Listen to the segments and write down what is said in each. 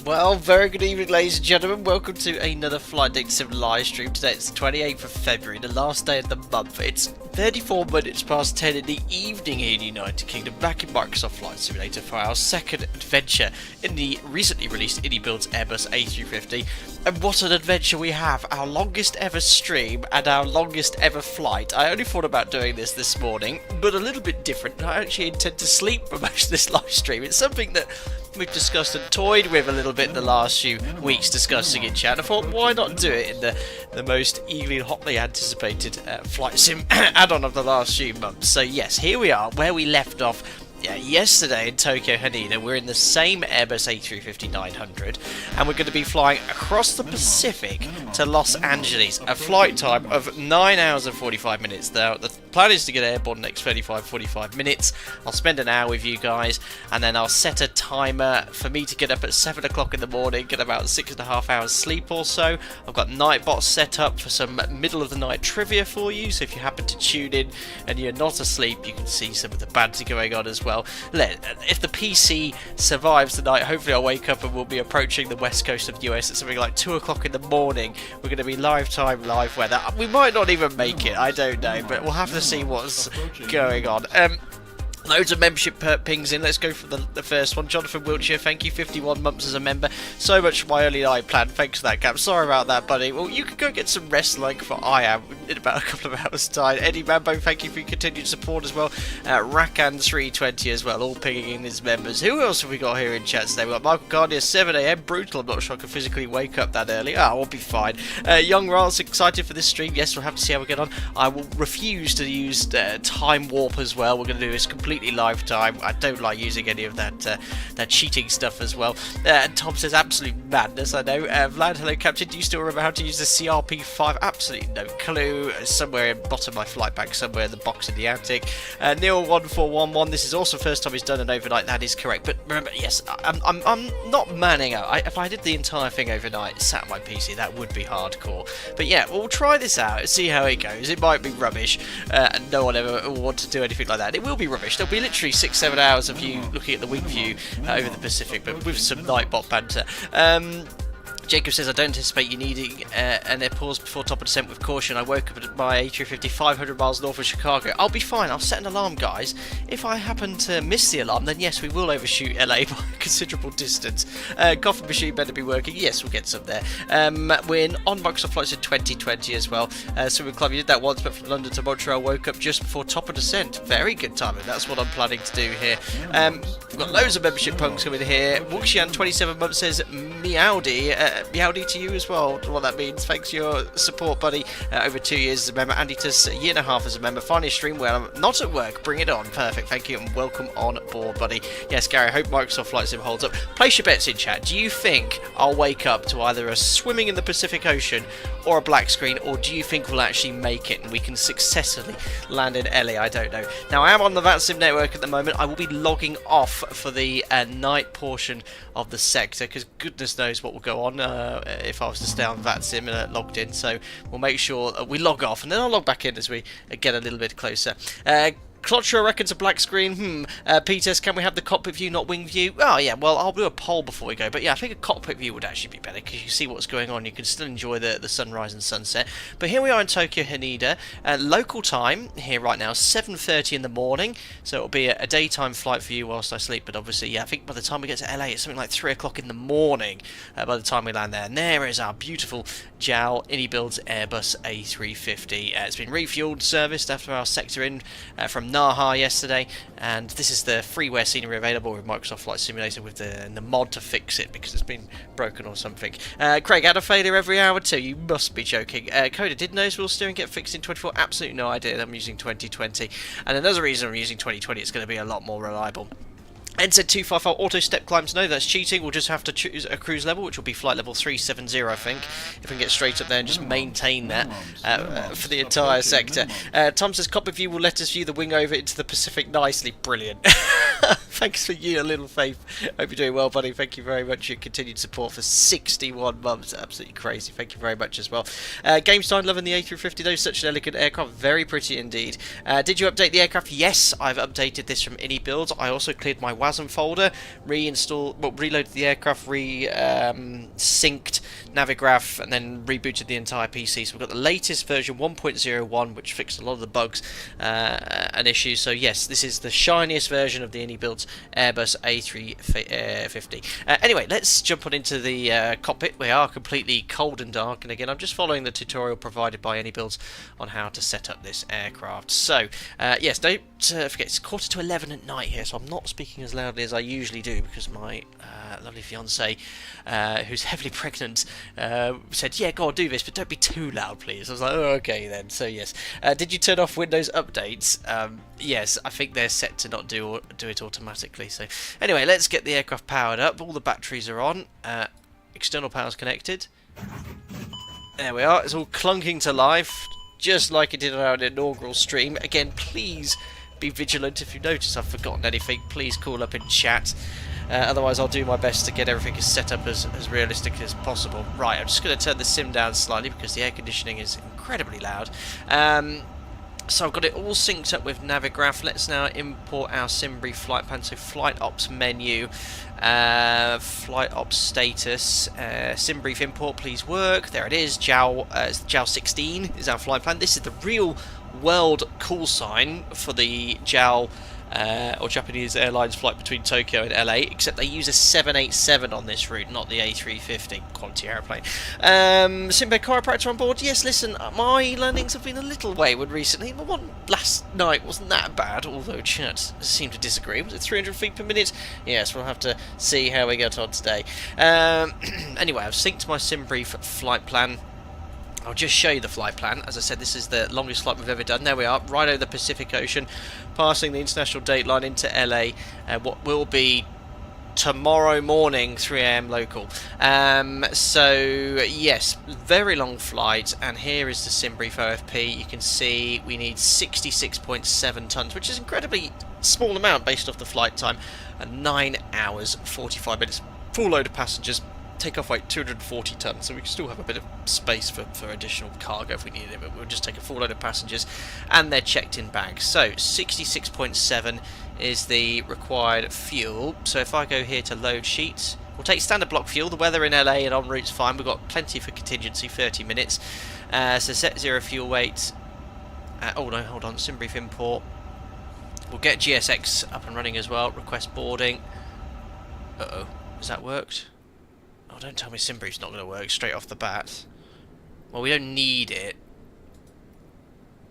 Well, very good evening, ladies and gentlemen. Welcome to another Flight Deck Sim live stream. Today it's the 28th of February, the last day of the month. It's 34 minutes past 10 in the evening here in the United Kingdom, back in Microsoft Flight Simulator for our second adventure in the recently released iniBuilds Airbus A350. And what an adventure we have! Our longest ever stream and our longest ever flight. I only thought about doing this morning, but a little bit different. I actually intend to sleep for most of this live stream. It's something that we've discussed and toyed with a little bit in the last few weeks, discussing in chat. I thought, why not do it in the most eagerly and hotly anticipated flight sim add-on of the last few months. So yes, here we are, where we left off yesterday in Tokyo Haneda. We're in the same Airbus A350-900, and we're going to be flying across the Pacific to Los Angeles. A flight time of 9 hours and 45 minutes. Now, the plan is to get airborne in the next 45 minutes. I'll spend an hour with you guys, and then I'll set a timer for me to get up at 7 o'clock in the morning, get about 6.5 hours sleep or so. I've got Nightbot set up for some middle of the night trivia for you, so if you happen to tune in and you're not asleep, you can see some of the banter going on as well. If the PC survives tonight, hopefully I'll wake up and we'll be approaching the west coast of the US at something like 2 o'clock in the morning. We're going to be live time, live weather. We might not even make it, I don't know, but we'll have to see what's going on. Loads of membership pings in. Let's go for the first one. Jonathan Wiltshire, thank you. 51 months as a member. So much for my early night plan. Thanks for that, Cap. Sorry about that, buddy. Well, you can go get some rest like for I am in about a couple of hours' time. Eddie Mambo, thank you for your continued support as well. Rakan320 as well, all pinging in his members. Who else have we got here in chat today? We've got Michael Garnier, 7 AM. Brutal. I'm not sure I can physically wake up that early. We'll be fine. Young Rals, excited for this stream. Yes, we'll have to see how we get on. I will refuse to use time warp as well. We're going to do this completely live time. I don't like using any of that cheating stuff as well. And Tom says absolute madness. I know. Vlad, hello, Captain. Do you still remember how to use the CRP5? Absolutely no clue. Somewhere in the bottom of my flight bag, somewhere in the box in the attic. Neil1411. This is also the first time he's done an overnight. That is correct. But remember, yes, I'm not manning out. If I did the entire thing overnight, sat on my PC, that would be hardcore. But yeah, we'll try this out. See how it goes. It might be rubbish, and no one ever will want to do anything like that. It will be rubbish. There'll be literally 6-7 hours of you looking at the wing view over the Pacific, but with some Nightbot banter. Jacob says, I don't anticipate you needing an air pause before top of descent with caution. I woke up at my A350 500 miles north of Chicago. I'll be fine. I'll set an alarm, guys. If I happen to miss the alarm, then yes, we will overshoot LA by a considerable distance. Coffee machine better be working. Yes, we'll get some there. We're on Microsoft Flights in 2020 as well. Swimming Club, you did that once, but from London to Montreal, woke up just before top of descent. Very good timing. That's what I'm planning to do here. We've got loads of membership punks coming here. Wuxian, 27 months, says, Meowdy. Meowdy to you as well. I don't know what that means. Thanks for your support, buddy. Over 2 years as a member. Andy Tuss, a year and a half as a member. Finally a stream where I'm not at work. Bring it on. Perfect. Thank you and welcome on board, buddy. Yes, Gary, I hope Microsoft Flight Sim holds up. Place your bets in chat. Do you think I'll wake up to either a swimming in the Pacific Ocean or a black screen, or do you think we'll actually make it and we can successfully land in LA? I don't know. Now, I am on the VATSIM network at the moment. I will be logging off for the night portion of the sector, because goodness knows what will go on if I was to stay on VATSIM and logged in. So we'll make sure we log off, and then I'll log back in as we get a little bit closer. Clotcher reckons a black screen. Peters, can we have the cockpit view, not wing view? Oh, yeah, well, I'll do a poll before we go. But yeah, I think a cockpit view would actually be better, because you see what's going on. You can still enjoy the sunrise and sunset. But here we are in Tokyo Haneda. Local time here right now, 7:30 in the morning. So it'll be a daytime flight for you whilst I sleep. But obviously, yeah, I think by the time we get to LA, it's something like 3 o'clock in the morning by the time we land there. And there is our beautiful JAL iniBuilds Airbus A350. It's been refueled, serviced after our sector in from Naha yesterday, and this is the freeware scenery available with Microsoft Flight Simulator with the mod to fix it because it's been broken or something. Craig, had a failure every hour too? You must be joking. Coda, did nose wheel steering get fixed in 24? Absolutely no idea. I'm using 2020, and another reason I'm using 2020, it's going to be a lot more reliable. NZ255 auto step climbs, no, that's cheating. We'll just have to choose a cruise level, which will be flight level 370, I think, if we can get straight up there and just maintain that for the entire sector. Tom says cockpit view will let us view the wing over into the Pacific nicely. Brilliant. Thanks for your little faith. Hope you're doing well, buddy. Thank you very much for your continued support for 61 months. Absolutely crazy. Thank you very much as well. Gamestein, loving the A350 though. Such an elegant aircraft. Very pretty indeed. Did you update the aircraft? Yes, I've updated this from iniBuilds. I also cleared my WASM folder, reloaded the aircraft, synced Navigraph, and then rebooted the entire PC. So we've got the latest version 1.01, which fixed a lot of the bugs and issues. So yes, this is the shiniest version of the iniBuilds Airbus A350. Anyway, let's jump on into the cockpit. We are completely cold and dark, and again, I'm just following the tutorial provided by iniBuilds on how to set up this aircraft. So yes, don't forget, it's 11:15 at night here, so I'm not speaking as loudly as I usually do because my lovely fiance, who's heavily pregnant, said, yeah, go on, do this, but don't be too loud, please. I was like, oh, okay then. So yes, did you turn off Windows updates? Yes, I think they're set to not do it automatically. So anyway, let's get the aircraft powered up. All the batteries are on. External power's connected. There we are. It's all clunking to life, just like it did on our inaugural stream. Again, please be vigilant. If you notice I've forgotten anything, please call up in chat. Otherwise, I'll do my best to get everything set up as realistic as possible. Right, I'm just going to turn the sim down slightly because the air conditioning is incredibly loud. So I've got it all synced up with Navigraph. Let's now import our SimBrief flight plan. So flight ops menu, flight ops status, SimBrief import, please work. There it is. JAL 16 is our flight plan. This is the real world call sign for the JAL or Japanese Airlines flight between Tokyo and LA, except they use a 787 on this route, not the A350 quality airplane. Simbed chiropractor on board. Yes, listen, my landings have been a little wayward recently. My one last night wasn't that bad, although chat seemed to disagree. Was it 300 feet per minute? Yes, we'll have to see how we get on today. Anyway, I've synced my SimBrief flight plan. I'll just show you the flight plan. As I said, this is the longest flight we've ever done. There we are, right over the Pacific Ocean, passing the international date line into LA, what will be tomorrow morning, 3 AM local. So yes, very long flight, and here is the SimBrief OFP. You can see we need 66.7 tons, which is an incredibly small amount based off the flight time, and 9 hours 45 minutes. Full load of passengers. Takeoff weight 240 tons, so we can still have a bit of space for additional cargo if we need it, but we'll just take a full load of passengers and their checked in bags. So 66.7 is the required fuel. So if I go here to load sheets, we'll take standard block fuel. The weather in LA and en route's fine. We've got plenty for contingency, 30 minutes. So set zero fuel weight. Oh no, hold on, SimBrief import. We'll get GSX up and running as well. Request boarding. Uh-oh, has that worked? Oh, don't tell me SimBrief's not going to work straight off the bat. Well, we don't need it.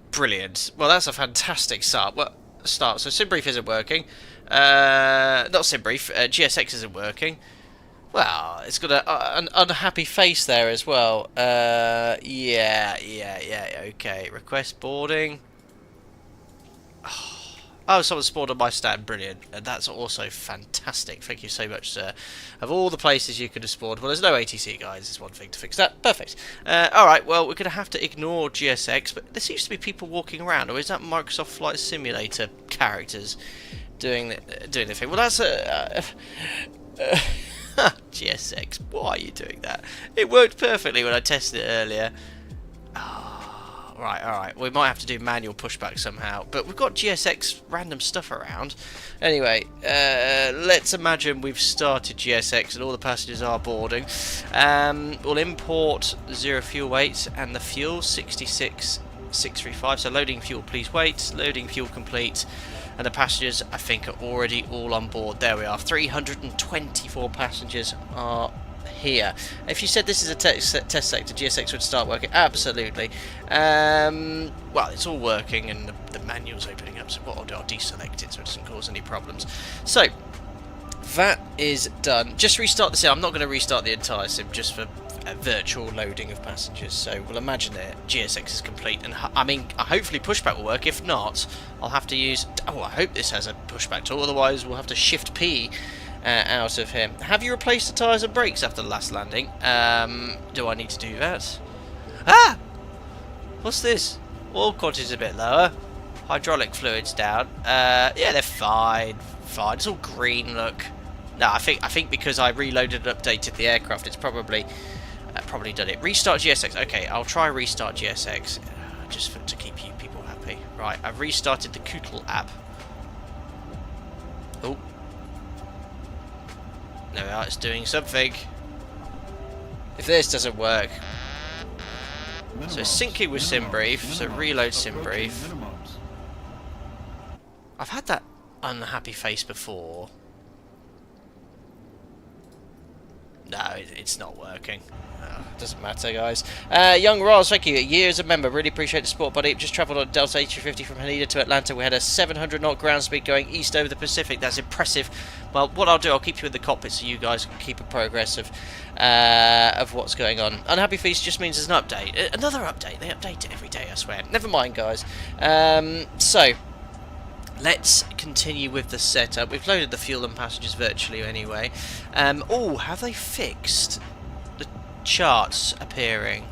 Brilliant. Well, that's a fantastic start. So SimBrief isn't working. Not SimBrief. GSX isn't working. Well, it's got an unhappy face there as well. Yeah. Okay. Request boarding. Oh, someone spawned on my stand. Brilliant. And that's also fantastic. Thank you so much, sir. Of all the places you could have spawned, well, there's no ATC, guys. There's one thing to fix that. Perfect. Alright, well, we're going to have to ignore GSX, but there seems to be people walking around. Or is that Microsoft Flight Simulator characters doing the thing? Well, that's GSX, why are you doing that? It worked perfectly when I tested it earlier. Right, alright, we might have to do manual pushback somehow, but we've got GSX random stuff around. Anyway, let's imagine we've started GSX and all the passengers are boarding. We'll import zero fuel weight and the fuel, 66,635, so loading fuel, please wait, loading fuel complete, and the passengers, I think, are already all on board. There we are, 324 passengers are here. If you said this is a test sector, GSX would start working. Absolutely. Well, it's all working and the manual's opening up, so what I'll do, I'll deselect it so it doesn't cause any problems. So that is done. Just restart the sim. I'm not going to restart the entire sim, just for virtual loading of passengers. So we'll imagine that GSX is complete, and I mean, hopefully pushback will work. If not, I'll have to use, I hope this has a pushback tool, otherwise we'll have to shift P out of him. Have you replaced the tyres and brakes after the last landing? Do I need to do that? Ah! What's this? Oil quantity's a bit lower. Hydraulic fluids down. Yeah, they're fine. fine. It's all green, look. No, I think because I reloaded and updated the aircraft, it's probably done it. Restart GSX. Okay, I'll try restart GSX, just to keep you people happy. Right, I've restarted the Kootle app. Oh. There we are, it's doing something. If this doesn't work... So syncing with SimBrief, so reload SimBrief. I've had that unhappy face before. No, it's not working. Doesn't matter, guys. Young Roz, thank you. A year as a member. Really appreciate the support, buddy. Just travelled on Delta A350 from Haneda to Atlanta. We had a 700 knot ground speed going east over the Pacific. That's impressive. Well, what I'll do, I'll keep you in the cockpit so you guys can keep a progress of what's going on. Unhappy Feast just means there's an update. Another update. They update it every day, I swear. Never mind, guys. So... let's continue with the setup. We've loaded the fuel and passengers virtually anyway. Oh, have they fixed the charts appearing?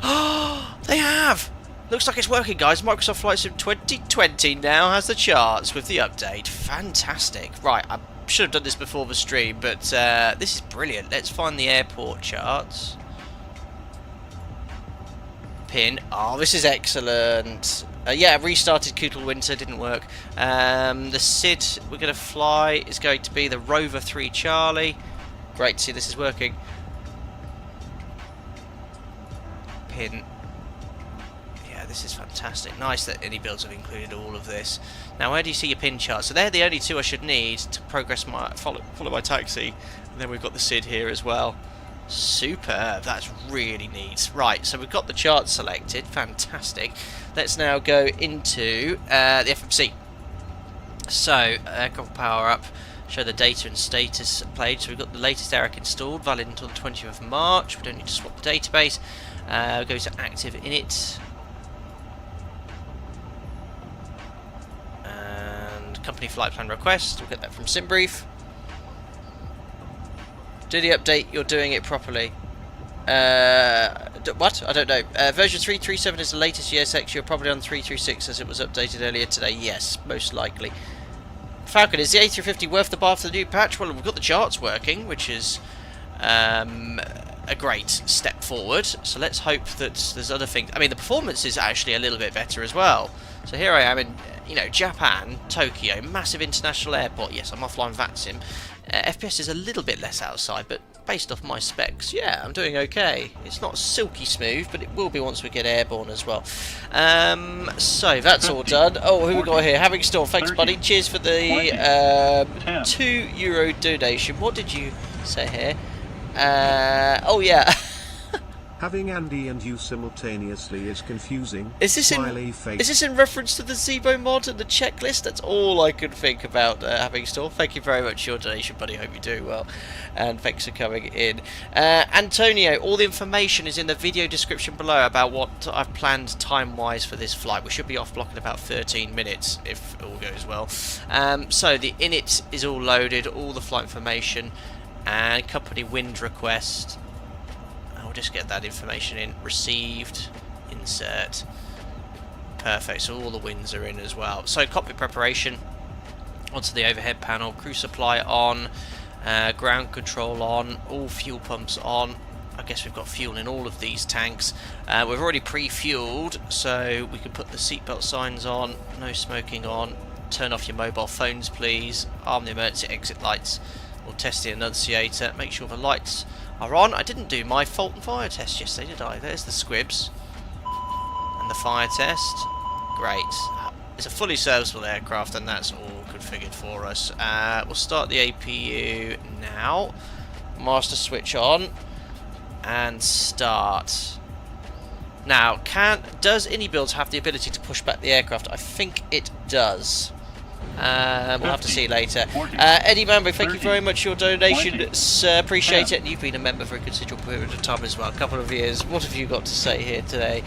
Oh, they have! Looks like it's working, guys. Microsoft Flight Sim 2020 now has the charts with the update. Fantastic. Right, I should have done this before the stream, but this is brilliant. Let's find the airport charts. Pin. Oh, this is excellent. Yeah, restarted Kootle Winter, didn't work. The SID we're going to fly is going to be the Rover 3 Charlie. Great to see this is working. Pin. Yeah, this is fantastic. Nice that iniBuilds have included all of this. Now, where do you see your pin chart? So they're the only two I should need to progress my follow my taxi. And then we've got the SID here as well. Superb, that's really neat. Right, so we've got the chart selected, fantastic. Let's now go into the FMC. So, aircraft power up, show the data and status played. So we've got the latest ARIC installed, valid until the 20th of March. We don't need to swap the database. Go to active init. And company flight plan request, we'll get that from SimBrief. Do the update, you're doing it properly. What? I don't know. Version 337 is the latest GSX. You're probably on 336 as it was updated earlier today. Yes, most likely. Falcon, is the A350 worth the bath of the new patch? Well, we've got the charts working, which is a great step forward. So let's hope that there's other things. I mean, the performance is actually a little bit better as well. So here I am in, Japan, Tokyo, massive international airport. Yes, I'm offline VATSIM. FPS is a little bit less outside, but based off my specs, yeah, I'm doing okay. It's not silky smooth, but it will be once we get airborne as well. So that's all done. Oh, who we got here? Having Storm, thanks, buddy. Cheers for the €2 donation. What did you say here? Oh yeah. Having Andy and you simultaneously is confusing. Is this in reference to the Zebo mod and the checklist? That's all I could think about. Having Storm, thank you very much for your donation, buddy. Hope you do well, and thanks for coming in. Antonio, all the information is in the video description below about what I've planned time-wise for this flight. We should be off block in about 13 minutes if all goes well. So the init is all loaded, all the flight information, and company wind request. I'll just get that information in. Received, insert. Perfect, so all the winds are in as well. So cockpit preparation, onto the overhead panel, crew supply on, ground control on, all fuel pumps on. I guess we've got fuel in all of these tanks. We've already pre-fueled, so we can put the seatbelt signs on, no smoking on, turn off your mobile phones please, arm the emergency exit lights, we'll test the annunciator, make sure the lights are on. I didn't do my fault and fire test yesterday, did I? There's the squibs. And the fire test. Great. It's a fully serviceable aircraft and that's all configured for us. We'll start the APU now. Master switch on. And start. Now, does iniBuilds have the ability to push back the aircraft? I think it does. We'll have to see later. Eddie Mambo, thank you very much for your donation. Appreciate it. You've been a member for a considerable period of time as well, a couple of years. What have you got to say here today?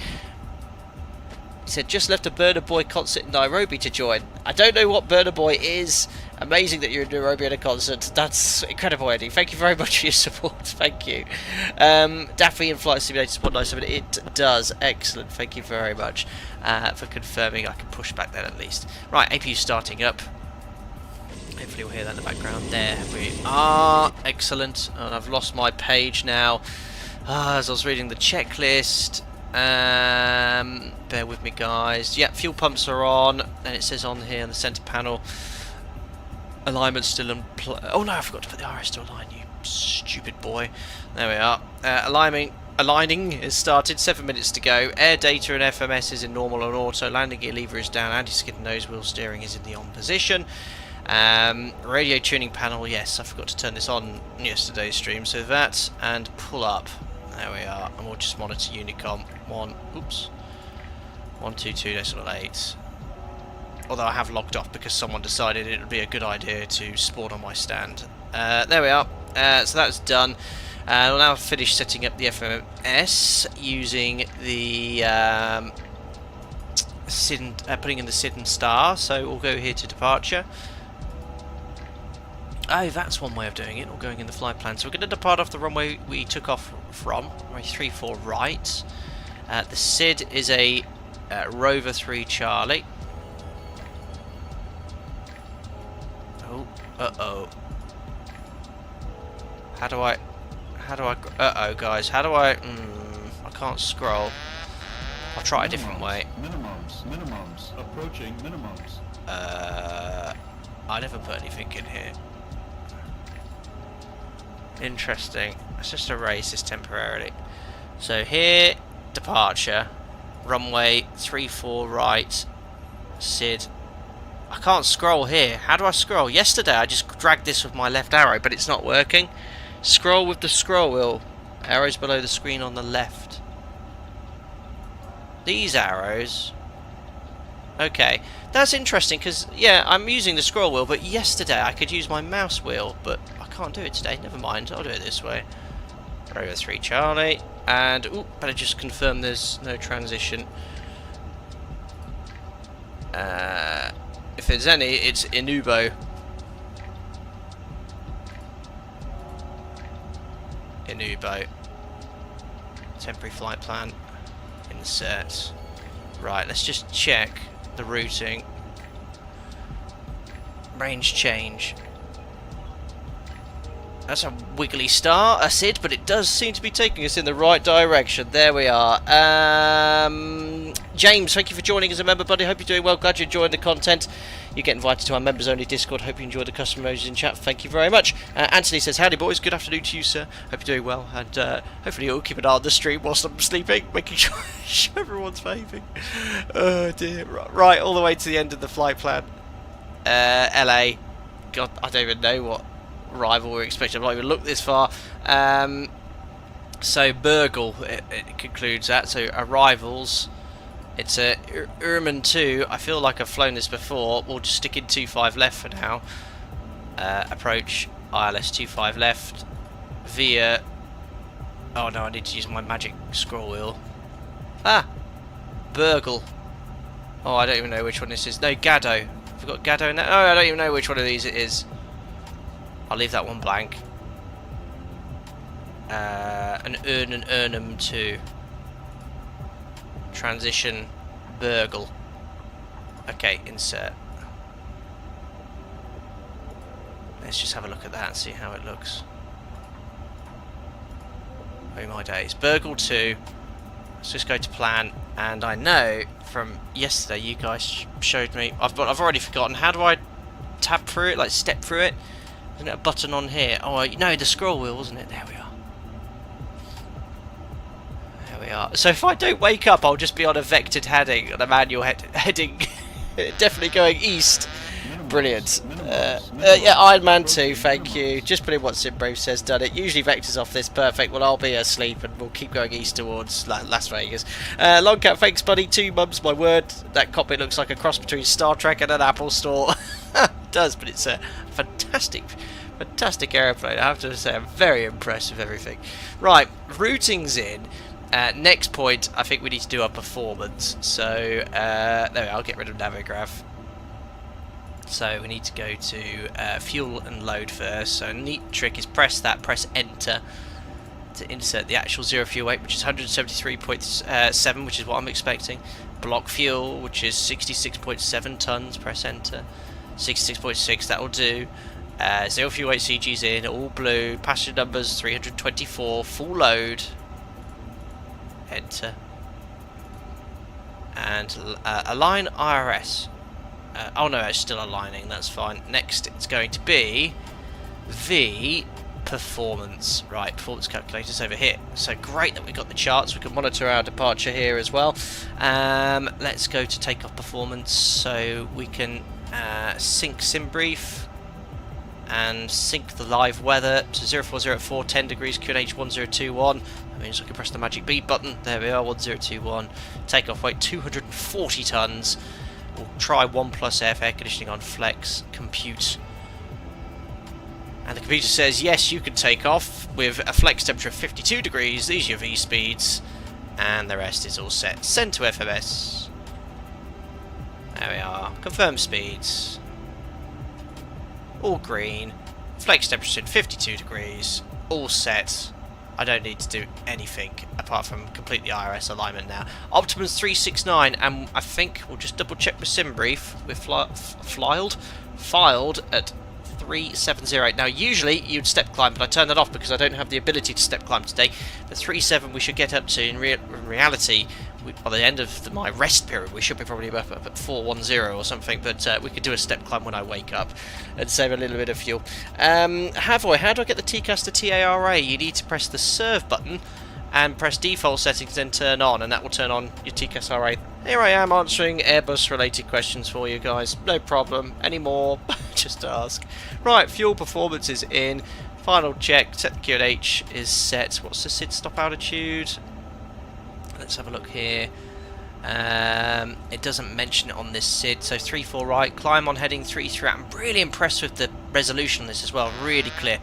He said, just left a Burner Boy concert in Nairobi to join. I don't know what Burner Boy is. Amazing that you're in Nairobi at a concert. That's incredible, Eddie. Thank you very much for your support. Thank you. Daffy in Flight Simulator Spot 97. It does. Excellent. Thank you very much for confirming. I can push back then at least. Right, APU starting up. Hopefully we'll hear that in the background. There we are. Excellent. And I've lost my page now. As I was reading the checklist. Bear with me, guys. Yeah, fuel pumps are on. And it says on here on the centre panel, alignment still in oh no, I forgot to put the RS to align, you stupid boy. There we are. Aligning is started. 7 minutes to go. Air data and FMS is in normal and auto. Landing gear lever is down. Anti-skid and nose wheel steering is in the on position. Radio tuning panel, yes, I forgot to turn this on in yesterday's stream, so that and pull up. There we are, and we'll just monitor Unicom 122.8. Although I have logged off because someone decided it would be a good idea to spawn on my stand. There we are. So that's done. We'll now finish setting up the FMS using the putting in the SID and star. So we'll go here to departure. Oh, that's one way of doing it, or going in the flight plan. So we're going to depart off the runway we took off from, runway 34 right. The SID is a Rover 3 Charlie. Oh, uh-oh. How do I, uh-oh guys, how do I can't scroll. I'll try a different way. Minimums, approaching minimums. I never put anything in here. Interesting. Let's just erase this temporarily. So here, departure, runway 34 right, SID. I can't scroll here. How do I scroll? Yesterday I just dragged this with my left arrow, but it's not working. Scroll with the scroll wheel. Arrows below the screen on the left. These arrows. Okay, that's interesting because, yeah, I'm using the scroll wheel, but yesterday I could use my mouse wheel, but I can't do it today. Never mind, I'll do it this way. Rover 3 Charlie, and, ooh, better just confirm there's no transition. If there's any, it's iniBuilds. iniBuilds. Temporary flight plan. Insert. Right, let's just check the routing. Range change. That's a wiggly star, a SID, but it does seem to be taking us in the right direction. There we are. James, thank you for joining as a member, buddy. Hope you're doing well. Glad you're enjoying the content. You get invited to our members-only Discord. Hope you enjoy the custom emojis in chat. Thank you very much. Anthony says, howdy, boys. Good afternoon to you, sir. Hope you're doing well. And hopefully you'll keep an eye on the stream whilst I'm sleeping, making sure everyone's behaving. Oh, dear. Right, all the way to the end of the flight plan. LA. God, I don't even know what rival we're expecting. I've not even looked this far. So Burgle, it concludes that. So arrivals, it's a Urman 2. I feel like I've flown this before. We'll just stick in 25 left for now. Approach ILS 25 left via. Oh no, I need to use my magic scroll wheel. Burgle. Oh, I don't even know which one this is. No, Gaddo. I've got Gaddo in there. Oh, I don't even know which one of these it is. I'll leave that one blank. An Urnum 2. Transition Burgle. Okay, insert. Let's just have a look at that and see how it looks. Oh my days. Burgle 2. Let's just go to plan. And I know from yesterday you guys showed me. I've already forgotten. How do I tap through it? Like step through it? Isn't it a button on here? Oh no, the scroll wheel, wasn't it? There we are. There we are. So if I don't wake up, I'll just be on a vectored heading, on a manual heading, definitely going east. Brilliant. Yeah, Iron Man 2, thank you. Just put in what Simbrave says, done it. Usually vectors off this, perfect. Well, I'll be asleep and we'll keep going east towards Las Vegas. Longcat, thanks, buddy. 2 months, my word. That cockpit looks like a cross between Star Trek and an Apple store. It does, but it's a fantastic aeroplane. I have to say, I'm very impressed with everything. Right, routing's in. Next point, I think we need to do our performance. So, there we are. I'll get rid of Navigraph. So we need to go to fuel and load first. So a neat trick is press enter to insert the actual zero fuel weight, which is 173.7, which is what I'm expecting. Block fuel, which is 66.7 tons, press enter. 66.6, that will do. Zero fuel weight CG's in, all blue. Passenger numbers 324, full load. Enter. And align IRS. Oh no, it's still aligning, that's fine. Next, it's going to be the performance. Right, performance calculator's over here. So great that we got the charts. We can monitor our departure here as well. Let's go to takeoff performance. So we can sync SimBrief and sync the live weather to 040 at 4, 10 degrees, QNH 1021. That means I can press the magic B button. There we are, 1021. Takeoff weight 240 tons. We'll try 1+F, air conditioning on flex, compute. And the computer says, yes, you can take off with a flex temperature of 52 degrees. These are your V speeds. And the rest is all set. Send to FMS. There we are. Confirm speeds. All green. Flex temperature at 52 degrees. All set. I don't need to do anything apart from complete the IRS alignment now. Optimus 369, and I think we'll just double check with SimBrief. We're filed at 3708. Now usually you'd step climb, but I turned that off because I don't have the ability to step climb today. The 37 we should get up to in reality, by the end of my rest period we should be probably up at 410 or something, but we could do a step climb when I wake up and save a little bit of fuel. How do I get the TCAS to TARA? You need to press the serve button and press default settings, then turn on, and that will turn on your TCAS RA. Here I am answering Airbus related questions for you guys. No problem. Any more? Just ask. Right, fuel performance is in. Final check. Set the QNH is set. What's the SID stop altitude? Let's have a look here. It doesn't mention it on this SID. So 3-4 right. Climb on heading 3-3 out. I'm really impressed with the resolution on this as well. Really clear.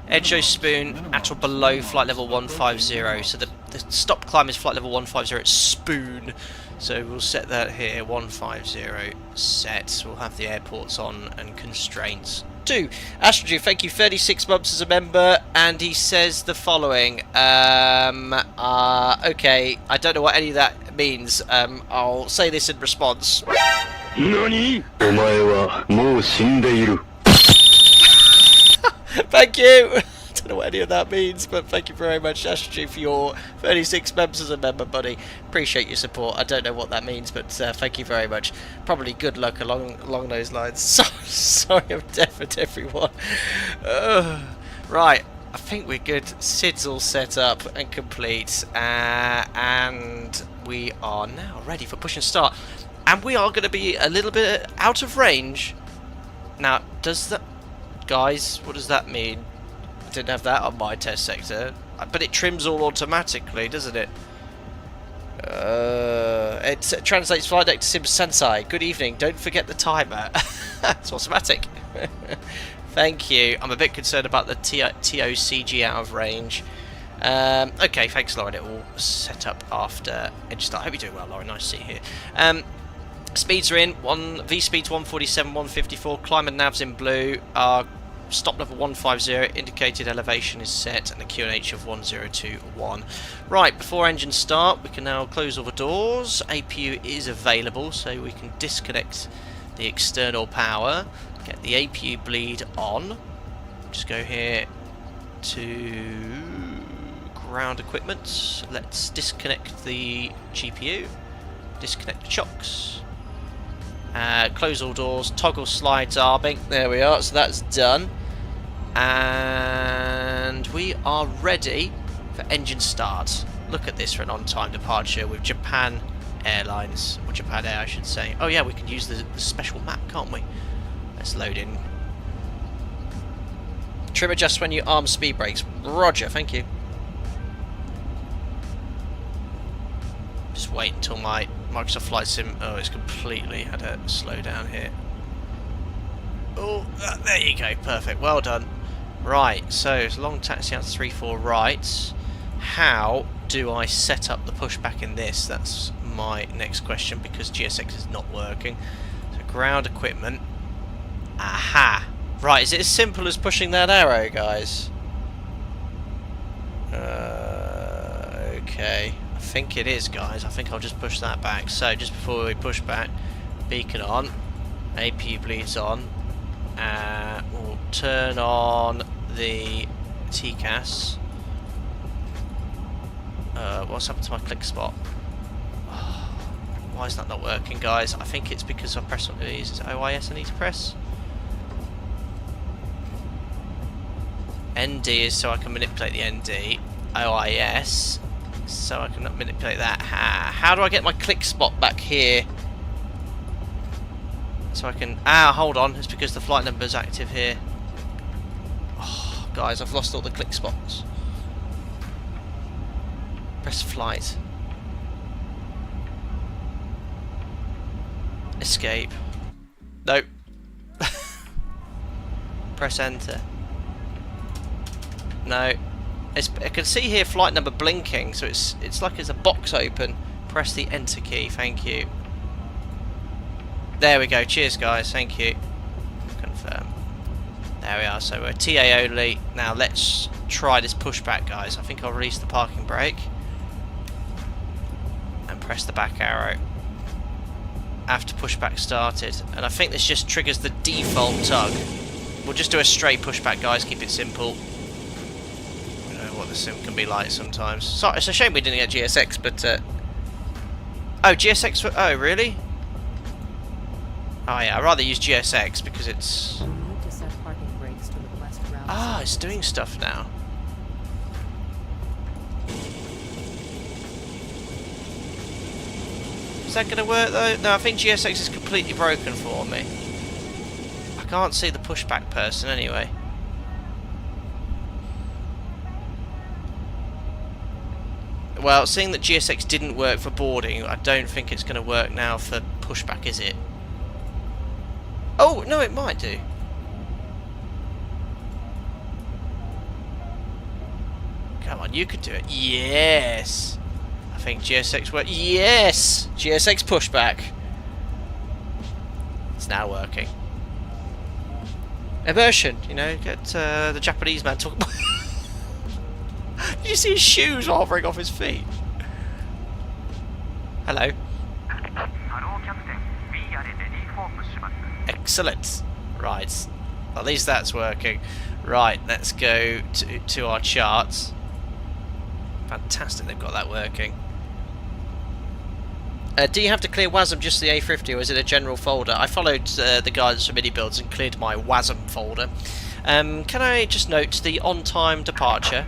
Edge spoon at or below flight level 150. So the stop climb is flight level 150 at spoon. So we'll set that here, 150 set. We'll have the airports on and constraints. 2. Astrogy, thank you, 36 months as a member, and he says the following. Okay, I don't know what any of that means. I'll say this in response. NANI? Thank you! I don't know what any of that means, but thank you very much, Astrogy, for your 36 members as a member, buddy. Appreciate your support. I don't know what that means, but thank you very much. Probably good luck along those lines. Sorry I'm deaf at everyone. Right, I think we're good. SID's all set up and complete, and we are now ready for push and start. And we are going to be a little bit out of range. Now, does that... Guys, what does that mean? I didn't have that on my test sector, but it trims all automatically, doesn't it? It translates flight deck to Sim Sensei. Good evening. Don't forget the timer. It's automatic. Thank you. I'm a bit concerned about the TOCG out of range. Okay, thanks, Lauren. It will set up after edge start. I hope you're doing well, Lauren. Nice to see you here. Speeds are in. V speeds 147, 154. Climb and navs in blue. Our stop level 150. Indicated elevation is set, and the QNH of 1021. Right, before engine start, we can now close all the doors. APU is available, so we can disconnect the external power. Get the APU bleed on. Just go here to ground equipment. Let's disconnect the GPU. Disconnect the chocks. Close all doors, toggle slides arming. There we are, so that's done. And we are ready for engine start. Look at this for an on-time departure with Japan Airlines, or Japan Air I should say. Oh yeah, we can use the special map, can't we? Let's load in. Trim adjust when you arm speed brakes. Roger, thank you. Just wait until my Microsoft Flight Sim... Oh, it's completely had a slow down here. Oh, there you go. Perfect. Well done. Right, so it's long taxi out to 3-4 right. How do I set up the pushback in this? That's my next question, because GSX is not working. So ground equipment. Aha! Right, is it as simple as pushing that arrow, guys? Okay. I think it is, guys. I think I'll just push that back. So, just before we push back, beacon on, AP bleeds on, we'll turn on the TCAS. What's happened to my click spot? Why is that not working, guys? I think it's because I pressed one of these. Is it OIS I need to press? ND is so I can manipulate the ND. OIS so I can manipulate that. How do I get my click spot back here? So I can... hold on. It's because the flight number's active here. Oh, guys, I've lost all the click spots. Press flight. Escape. Nope. Press enter. No. I can see here flight number blinking, so it's like it's a box open. Press the enter key, thank you. There we go, cheers guys, thank you. Confirm. There we are, so we're TA only. Now let's try this pushback, guys. I think I'll release the parking brake. And press the back arrow. After pushback started. And I think this just triggers the default tug. We'll just do a straight pushback, guys, keep it simple. The sim can be like sometimes. So it's a shame we didn't get GSX, but oh, GSX. Oh, really? Oh yeah, I'd rather use GSX because it's. It's doing stuff now. Is that going to work though? No, I think GSX is completely broken for me. I can't see the pushback person anyway. Well, seeing that GSX didn't work for boarding, I don't think it's going to work now for pushback, is it? Oh, no, it might do. Come on, you could do it. Yes! I think GSX worked. Yes! GSX pushback. It's now working. Immersion, you know, get the Japanese man talking about... Did you see his shoes hovering off his feet? Hello. Excellent. Right. At least that's working. Right, let's go to our charts. Fantastic, they've got that working. Do you have to clear WASM just the A350, or is it a general folder? I followed the guidance from iniBuilds and cleared my WASM folder. Can I just note the on-time departure?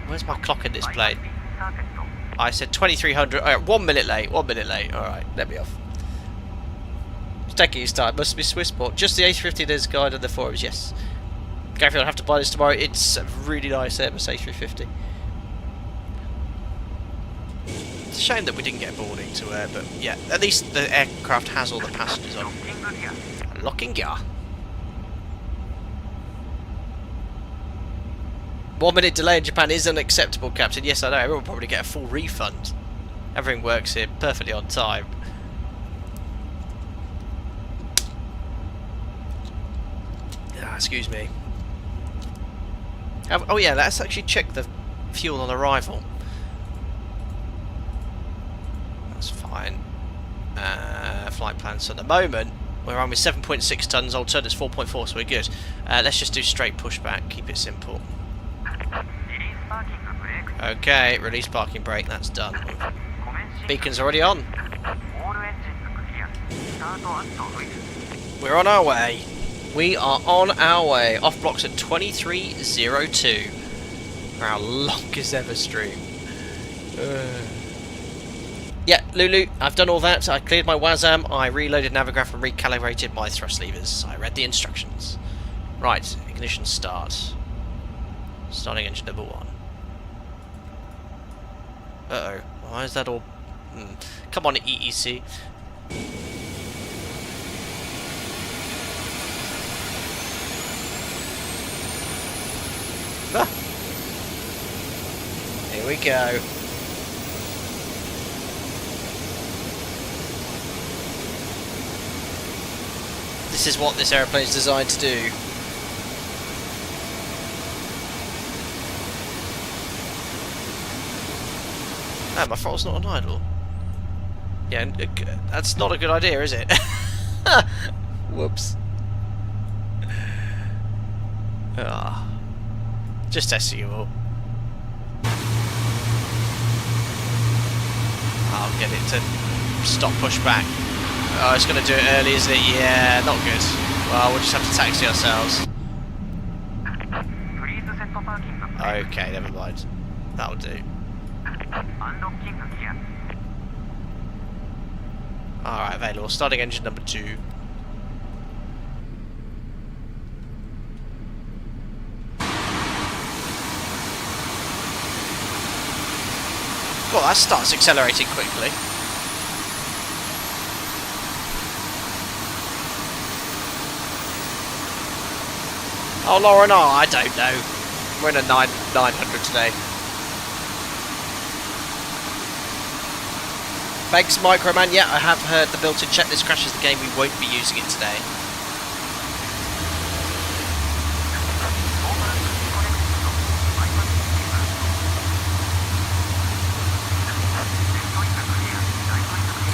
Where's my clock in this plane? I said 2300. Oh, 1 minute late. 1 minute late. Alright, let me off. It's taking his time. Must be Swissport. Just the A350 there's a guide on the forums, yes. Gary, I'll have to buy this tomorrow. It's a really nice Airbus A350. It's a shame that we didn't get boarding to air, but yeah, at least the aircraft has all the passengers on. Locking gear. 1 minute delay in Japan is unacceptable, Captain. Yes, I know. Everyone will probably get a full refund. Everything works here perfectly on time. Excuse me. Oh yeah, let's actually check the fuel on arrival. That's fine. Flight plan. So at the moment, we're on with 7.6 tons. Alternative's 4.4, so we're good. Let's just do straight pushback. Keep it simple. Okay, release parking brake, that's done. Beacon's already on. We're on our way. We are on our way. Off blocks at 2302. For our longest ever stream. Yeah, Lulu, I've done all that. I cleared my WASM, I reloaded Navigraph and recalibrated my thrust levers. I read the instructions. Right, ignition start. Starting engine number 1. Uh-oh. Why is that all... Come on, EEC. Ah. Here we go. This is what this aeroplane is designed to do. Ah, my throttle's not on idle. Yeah, that's not a good idea, is it? Whoops. Ah, just testing you all. I'll get it to stop pushback. Oh, it's going to do it early, isn't it? Yeah, not good. Well, we'll just have to taxi ourselves. Okay, never mind. That'll do. Alright, available. Starting engine number 2. Well, that starts accelerating quickly. Oh, Lauren, oh, I don't know. We're in a 900 today. Thanks, Microman. Yeah, I have heard the built-in checklist crashes the game. We won't be using it today.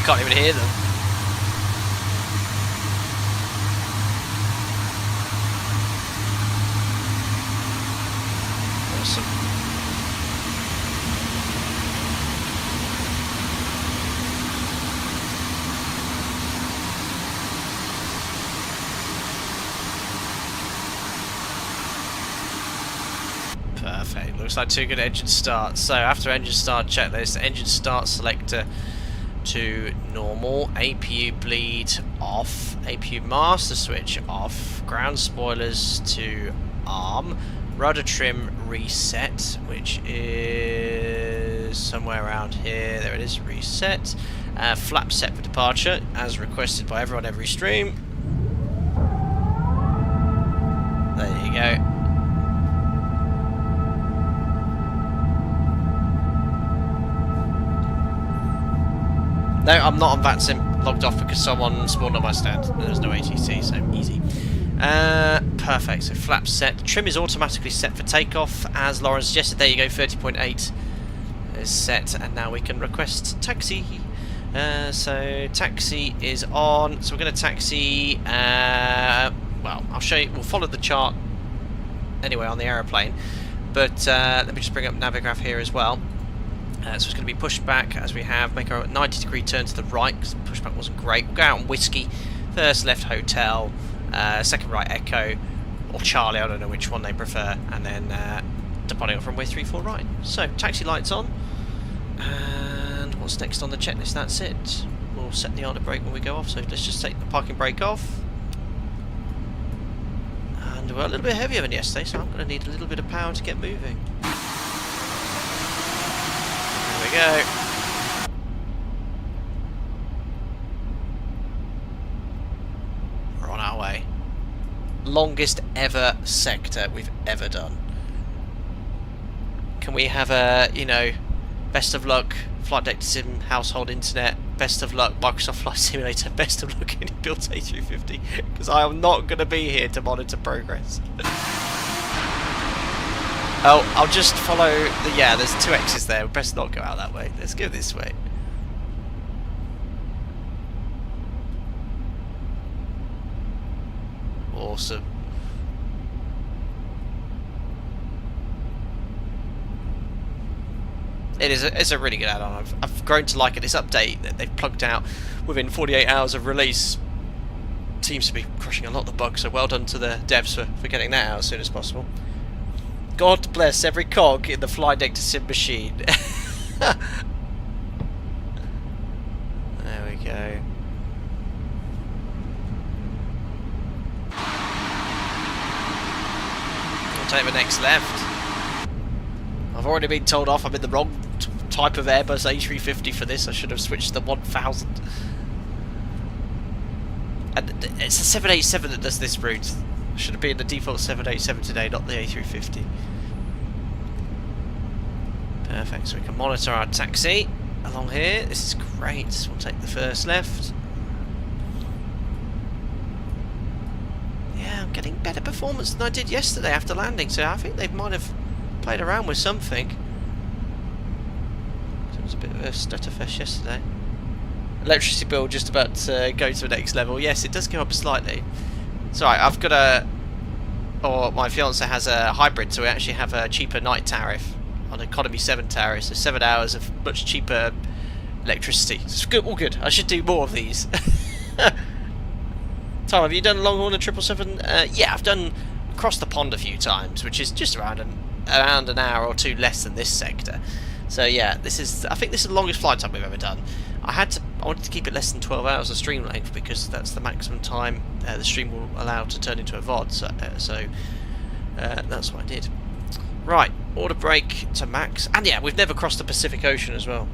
You can't even hear them. Awesome. Perfect. Looks like 2 good engine starts. So after engine start checklist, engine start selector to normal, APU bleed off, APU master switch off, ground spoilers to arm, rudder trim reset, which is somewhere around here. There it is, reset. Flap set for departure, as requested by everyone every stream. There you go. No, I'm not on VATSIM, logged off because someone spawned on my stand. There's no ATC, so easy. Perfect, so flap set. Trim is automatically set for takeoff, as Lauren suggested. There you go, 30.8 is set, and now we can request taxi. So taxi is on, so we're going to taxi, well, I'll show you, we'll follow the chart anyway on the aeroplane, but let me just bring up Navigraph here as well. So it's going to be pushback as we have, make a 90-degree turn to the right, because pushback wasn't great. We'll go out on Whiskey, first left Hotel, second right Echo, or Charlie, I don't know which one they prefer, and then departing off runway 34 right. So, taxi lights on, and what's next on the checklist? That's it. We'll set the idle brake when we go off, so let's just take the parking brake off. And we're a little bit heavier than yesterday, so I'm going to need a little bit of power to get moving. There we go. We're on our way. Longest ever sector we've ever done. Can we have a, you know, best of luck Flight Deck Sim household internet, best of luck Microsoft Flight Simulator, best of luck iniBuilds A350, because I am not going to be here to monitor progress. Oh, I'll just follow the, yeah, there's 2 X's there, we best not go out that way, let's go this way. Awesome. It's a really good add-on. I've grown to like it. This update that they've plugged out within 48 hours of release seems to be crushing a lot of the bugs, so well done to the devs for getting that out as soon as possible. God bless every cog in the Flight Deck Sim machine. There we go. I'll take the next left. I've already been told off I'm in the wrong type of Airbus A350 for this. I should have switched to the 1000. And it's the 787 that does this route. I should have been the default 787 today, not the A350. Perfect, so we can monitor our taxi along here. This is great. We'll take the first left. I'm getting better performance than I did yesterday after landing, so I think they might have played around with something. It was a bit of a stutterfest yesterday. Electricity bill just about to go to the next level. Yes, it does go up slightly. It's alright, I've got my fiance has a hybrid, so we actually have a cheaper night tariff on Economy 7 tariff, so 7 hours of much cheaper electricity. It's good, all good. I should do more of these. Tom, have you done Longhorn and 777? Yeah, I've done across the pond a few times, which is just around an hour or two less than this sector. So yeah, I think this is the longest flight time we've ever done. I wanted to keep it less than 12 hours of stream length because that's the maximum time the stream will allow to turn into a VOD. So that's what I did. Right, order brake to max, and yeah, we've never crossed the Pacific Ocean as well.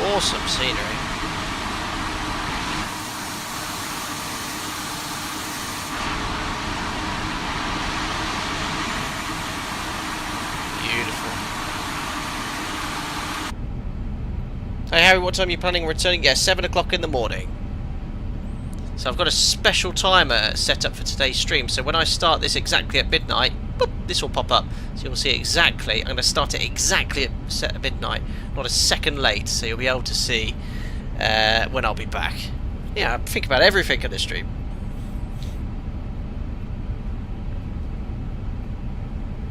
Awesome scenery. Beautiful. Hey Harry, what time are you planning on returning? Yeah, 7 o'clock in the morning. So I've got a special timer set up for today's stream, so when I start this exactly at midnight, boop, this will pop up. So you'll see exactly, I'm going to start it exactly at midnight, not a second late, so you'll be able to see when I'll be back. Yeah, I think about everything on this stream.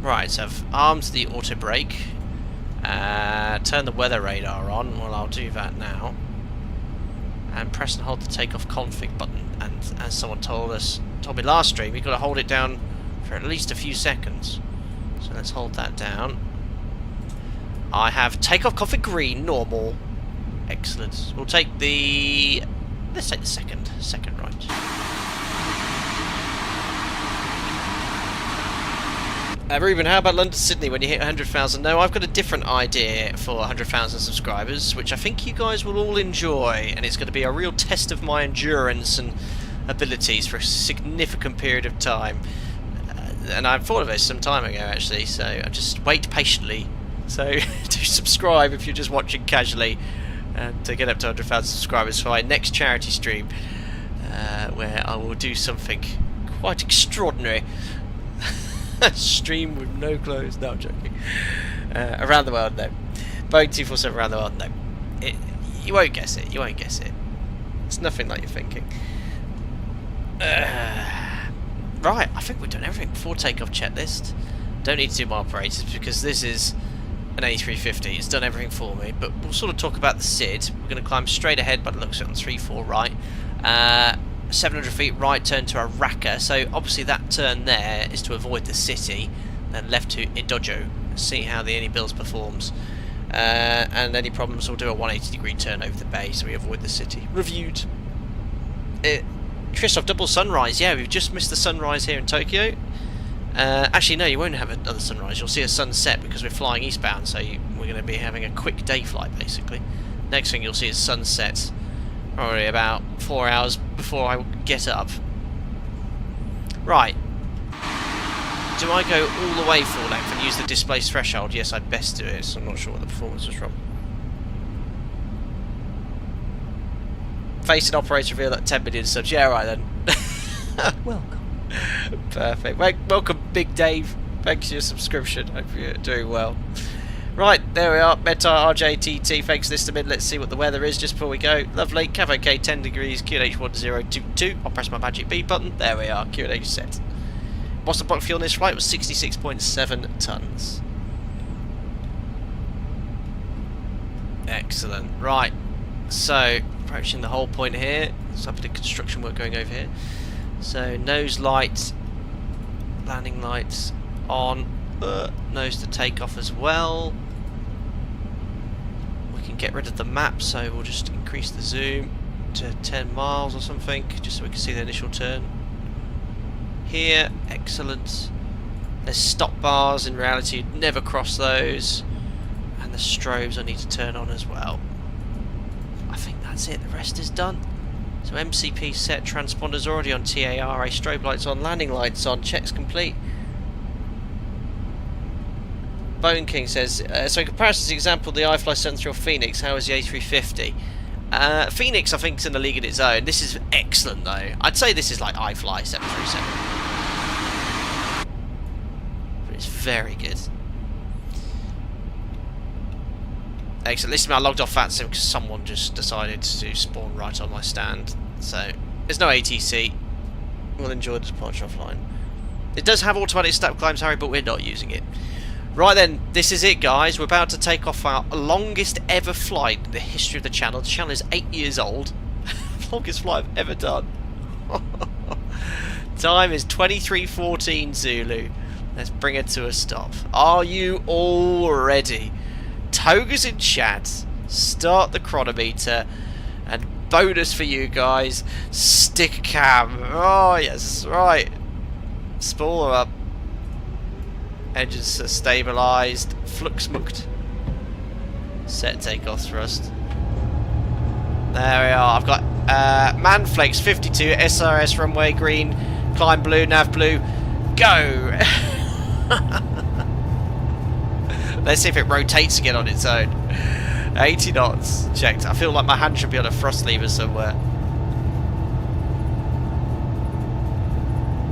Right, so I've armed the auto brake, turn the weather radar on, well I'll do that now, and press and hold the takeoff config button, and as someone told me last stream, you've got to hold it down for at least a few seconds. So let's hold that down. I have takeoff config green, normal. Excellent. We'll take let's take the second right. Ruben, how about London to Sydney when you hit 100,000? No, I've got a different idea for 100,000 subscribers, which I think you guys will all enjoy, and it's going to be a real test of my endurance and abilities for a significant period of time. And I thought of it some time ago, actually, so I just wait patiently. So do subscribe if you're just watching casually, and to get up to 100,000 subscribers for my next charity stream, where I will do something quite extraordinary. Stream with no clothes. No, I'm joking. Around the world, no. Boeing 247 around the world, no. You won't guess it. You won't guess it. It's nothing like you're thinking. Right, I think we've done everything before takeoff checklist. Don't need to do my operators because this is an A350. It's done everything for me. But we'll sort of talk about the SID. We're going to climb straight ahead by the looks of it on 3-4 right. 700 feet right, turn to Araka. So obviously that turn there is to avoid the city. Then left to Idojo. See how the iniBuilds performs. And any problems, we'll do a 180-degree turn over the bay so we avoid the city. Reviewed. Christoph, double sunrise. Yeah, we've just missed the sunrise here in Tokyo. Actually, no, you won't have another sunrise. You'll see a sunset because we're flying eastbound, so we're going to be having a quick day flight, basically. Next thing you'll see is sunset, probably about 4 hours before I get up. Right. Do I go all the way full length and use the displaced threshold? Yes, I'd best do it, so I'm not sure what the performance was from. Facing operator reveal at 10 million subs. Yeah, right then. Welcome. Perfect. Welcome, Big Dave. Thanks for your subscription. Hope you're doing well. Right, there we are. Meta RJTT. Thanks for this to mid. Let's see what the weather is just before we go. Lovely. Cav OK, 10 degrees. QNH 1022. I'll press my magic B button. There we are. QNH set. What's the block fuel on this flight? Was 66.7 tons. Excellent. Right. So, approaching the whole point here. There's a bit of construction work going over here. So, nose light, landing lights on, nose to take off as well. We can get rid of the map, so we'll just increase the zoom to 10 miles or something, just so we can see the initial turn. Here, excellent. There's stop bars, in reality you'd never cross those. And the strobes I need to turn on as well. I think that's it, the rest is done. So MCP set, transponders already on TARA, strobe lights on, landing lights on, checks complete. Bone King says, so in comparison to the example, the iFly 73 or Phoenix, how is the A350? Phoenix, I think, is in a league of its own. This is excellent, though. I'd say this is like iFly 737. But it's very good. Excellent. This is I logged off FatSim because someone just decided to spawn right on my stand. So, there's no ATC. We'll enjoy the departure offline. It does have automatic step climbs, Harry, but we're not using it. Right then, this is it, guys. We're about to take off our longest ever flight in the history of the channel. The channel is 8 years old. Longest flight I've ever done. Time is 23:14 Zulu. Let's bring it to a stop. Are you all ready? Toga's in chat. Start the chronometer. And bonus for you guys, stick cam. Oh, yes, right. Spoiler up. Engines are stabilised. Flux mucked. Set takeoff thrust. There we are. I've got Manflex 52, SRS runway green, climb blue, nav blue. Go! Let's see if it rotates again on its own. 80 knots. Checked. I feel like my hand should be on a thrust lever somewhere.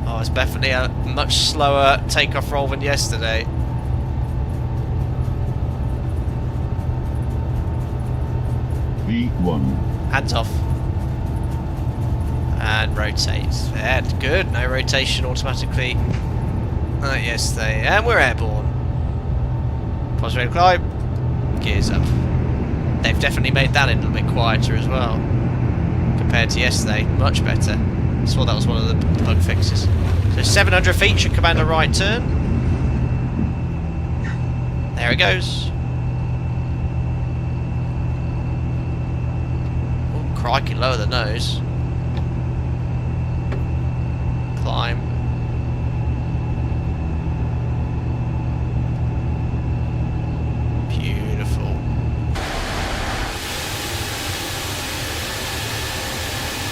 Oh, it's definitely a much slower takeoff roll than yesterday. V1. Hands off. And rotate. Yeah, good. No rotation automatically. Yesterday. And we're airborne. Positive climb. Gears up. They've definitely made that a little bit quieter as well. Compared to yesterday. Much better. I saw that was one of the bug fixes. So 700 feet should command a right turn. There it goes. Oh, crikey, lower the nose. Climb. Beautiful.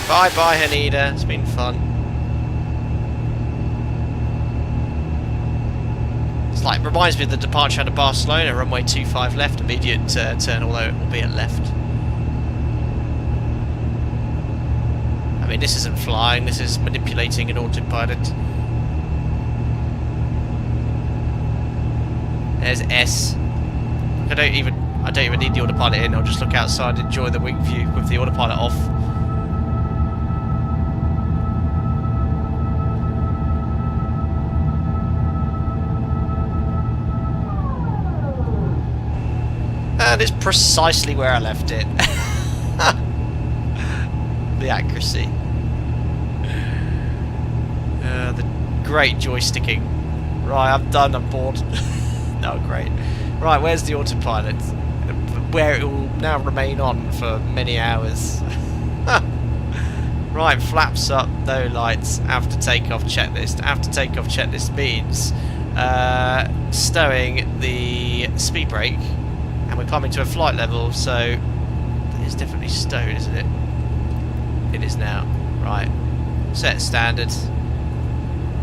Bye bye, Haneda. It's been fun. It's like, reminds me of the departure out of Barcelona, runway 25 left, immediate turn, although it will be at left. I mean, this isn't flying, this is manipulating an autopilot. There's S. I don't even need the autopilot in, I'll just look outside, enjoy the wing view with the autopilot off. And it's precisely where I left it. The accuracy. The great joysticking. Right, I'm done, I'm bored. No, great. Right, where's the autopilot? Where it will now remain on for many hours. Right, flaps up, no lights, after takeoff checklist. After takeoff checklist means stowing the speed brake. And we're climbing to a flight level, so it's definitely stowed, isn't it? It is now. Right. Set standard.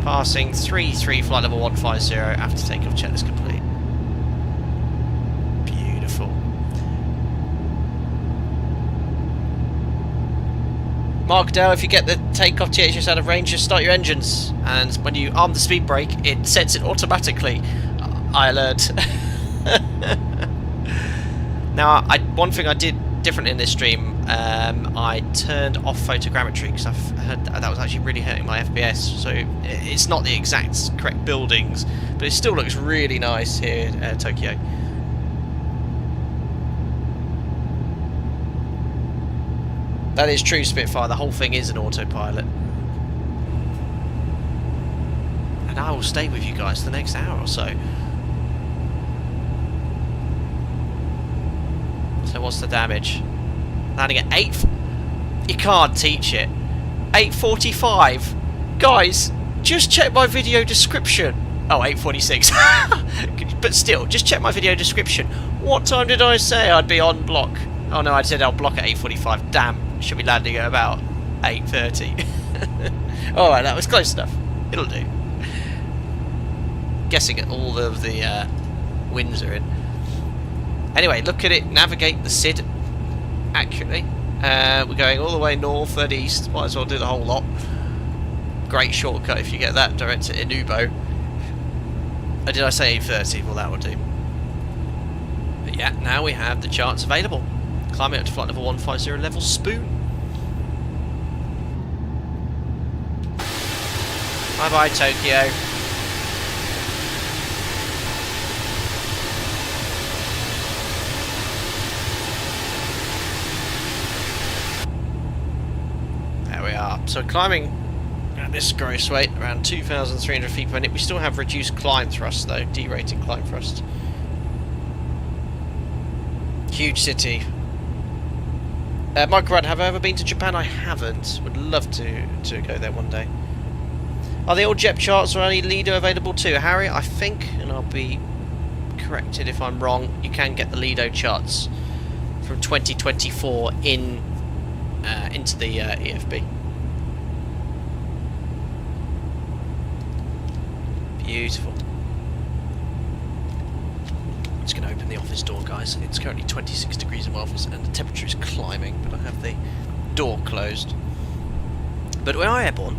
Passing 3-3 flight level 150 after takeoff checklist complete. Beautiful. Mark Dale, if you get the takeoff THS out of range, just start your engines. And when you arm the speed brake, it sets it automatically. I learned. Now, one thing I did different in this stream, I turned off photogrammetry because I've heard that was actually really hurting my FPS. So it's not the exact correct buildings, but it still looks really nice here at Tokyo. That is true, Spitfire. The whole thing is an autopilot. And I will stay with you guys for the next hour or so. So what's the damage? Landing at 8. You can't teach it. 8:45. Guys, just check my video description. Oh, 8:46. But still, just check my video description. What time did I say I'd be on block? Oh no, I said I'll block at 8:45. Damn, should be landing at about 8:30. Alright, that was close enough. It'll do. Guessing at all of the winds are in. Anyway, look at it. Navigate the SID accurately. We're going all the way north and east. Might as well do the whole lot. Great shortcut if you get that direct to Inubo. Did I say 830? Well, that will do. But yeah, now we have the charts available. Climbing up to flight level 150, level spoon. Bye bye, Tokyo. There we are. So climbing at this gross weight, around 2,300 feet per minute. We still have reduced climb thrust though, derated climb thrust. Huge city. Mike Rudd, have I ever been to Japan? I haven't. Would love to go there one day. Are the old JEP charts or any Lido available too? Harry, I think, and I'll be corrected if I'm wrong, you can get the Lido charts from 2024 into the EFB. Beautiful. I'm just going to open the office door, guys. It's currently 26 degrees in my office and the temperature is climbing, but I have the door closed. But we are airborne.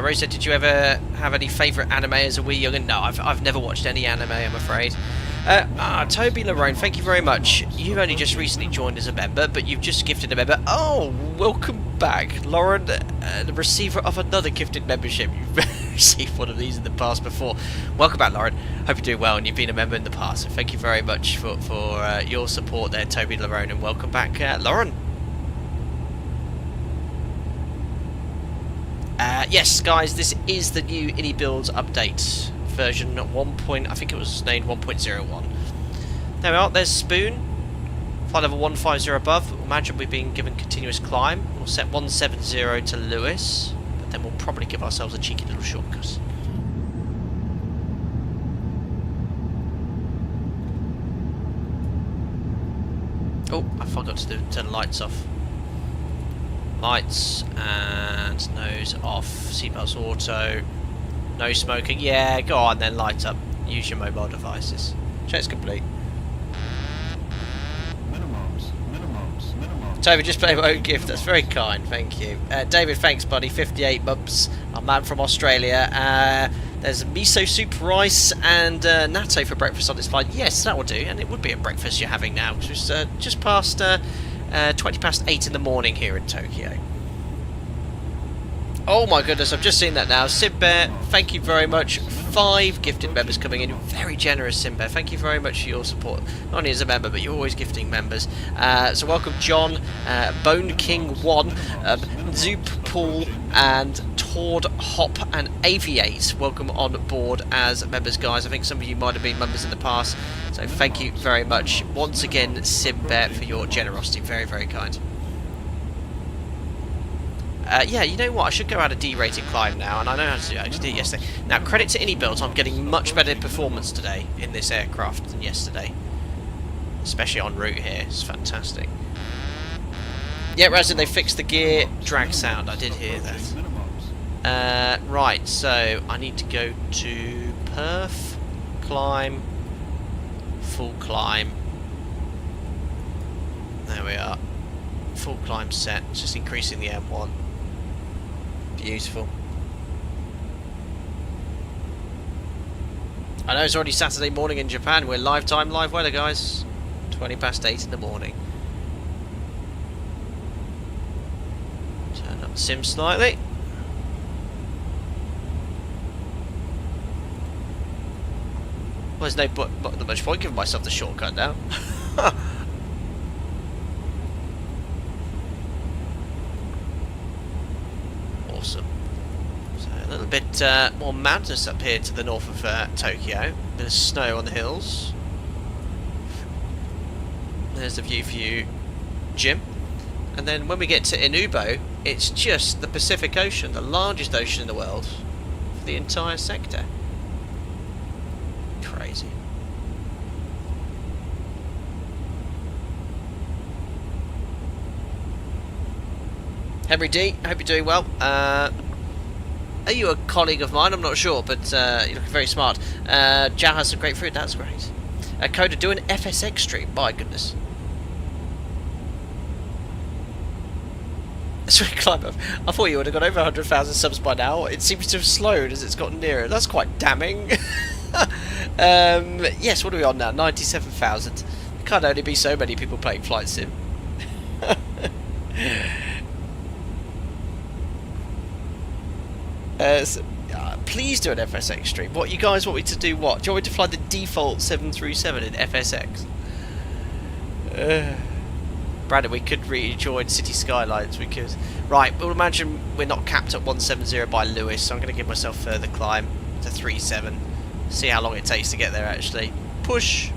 Rose said, did you ever have any favourite anime as a wee young'un? No, I've never watched any anime, I'm afraid. Toby Larone, thank you very much. You've only just recently joined as a member, but you've just gifted a member. Oh, welcome back, Lauren, the receiver of another gifted membership. You've received one of these in the past before. Welcome back, Lauren. Hope you're doing well, and you've been a member in the past. So thank you very much for your support there, Toby Larone, and welcome back, Lauren. Yes, guys, this is the new iniBuilds update version 1. I think it was named 1.01. There we are. There's Spoon. Flight level 150 above. Imagine we've been given continuous climb. We'll set 170 to Lewis, but then we'll probably give ourselves a cheeky little shortcut. Oh, I forgot to turn the lights off. Lights and nose off. Seatbelts auto. No smoking. Yeah, go on then, light up. Use your mobile devices. Check's complete. Minimums. Toby, just pay my own gift. That's very kind, thank you. David, thanks, buddy. 58 months. Our man from Australia. There's miso soup, rice, and natto for breakfast on this flight. Yes, that will do. And it would be a breakfast you're having now, because it's just past 20 past 8 in the morning here in Tokyo. Oh my goodness, I've just seen that now. Simbear, thank you very much. 5 gifted members coming in. Very generous, Simbear. Thank you very much for your support. Not only as a member, but you're always gifting members. So welcome John, Bone King 1, Zoop Paul, and Tord Hop and Aviate. Welcome on board as members, guys. I think some of you might have been members in the past. So thank you very much once again, Simbear, for your generosity. Very, very kind. Yeah, you know what? I should go out a D-rated climb now, and I know how to do it. I just did it yesterday. Now, credit to iniBuilds, I'm getting much better performance today in this aircraft than yesterday. Especially en route here. It's fantastic. Yeah, Razin, they fixed the gear drag sound. I did hear that. Right, so I need to go to perf, climb, full climb. There we are. Full climb set. It's just increasing the M1. Beautiful. I know it's already Saturday morning in Japan. We're live time, live weather, guys. 20 past 8 in the morning. Turn up the sim slightly. Well, there's not much point giving myself the shortcut now. Awesome. So a little bit more mountainous up here to the north of Tokyo. Bit of snow on the hills. There's the view for you, Jim. And then when we get to Inubo, it's just the Pacific Ocean, the largest ocean in the world for the entire sector. Crazy. Henry D, hope you're doing well. Are you a colleague of mine? I'm not sure, but you're looking very smart. Jao has some great food. That's great. Coda, do an FSX stream. My goodness. Sorry, climb up. I thought you would have got over 100,000 subs by now. It seems to have slowed as it's gotten nearer. That's quite damning. Yes, what are we on now? 97,000. There can't only be so many people playing Flight Sim. Please do an FSX stream. What, you guys want me to do what? Do you want me to fly the default 737 in FSX? Brandon, we could rejoin City Skylines, we could. Right, we'll imagine we're not capped at 170 by Lewis, so I'm going to give myself further climb to 37. See how long it takes to get there, actually. Push!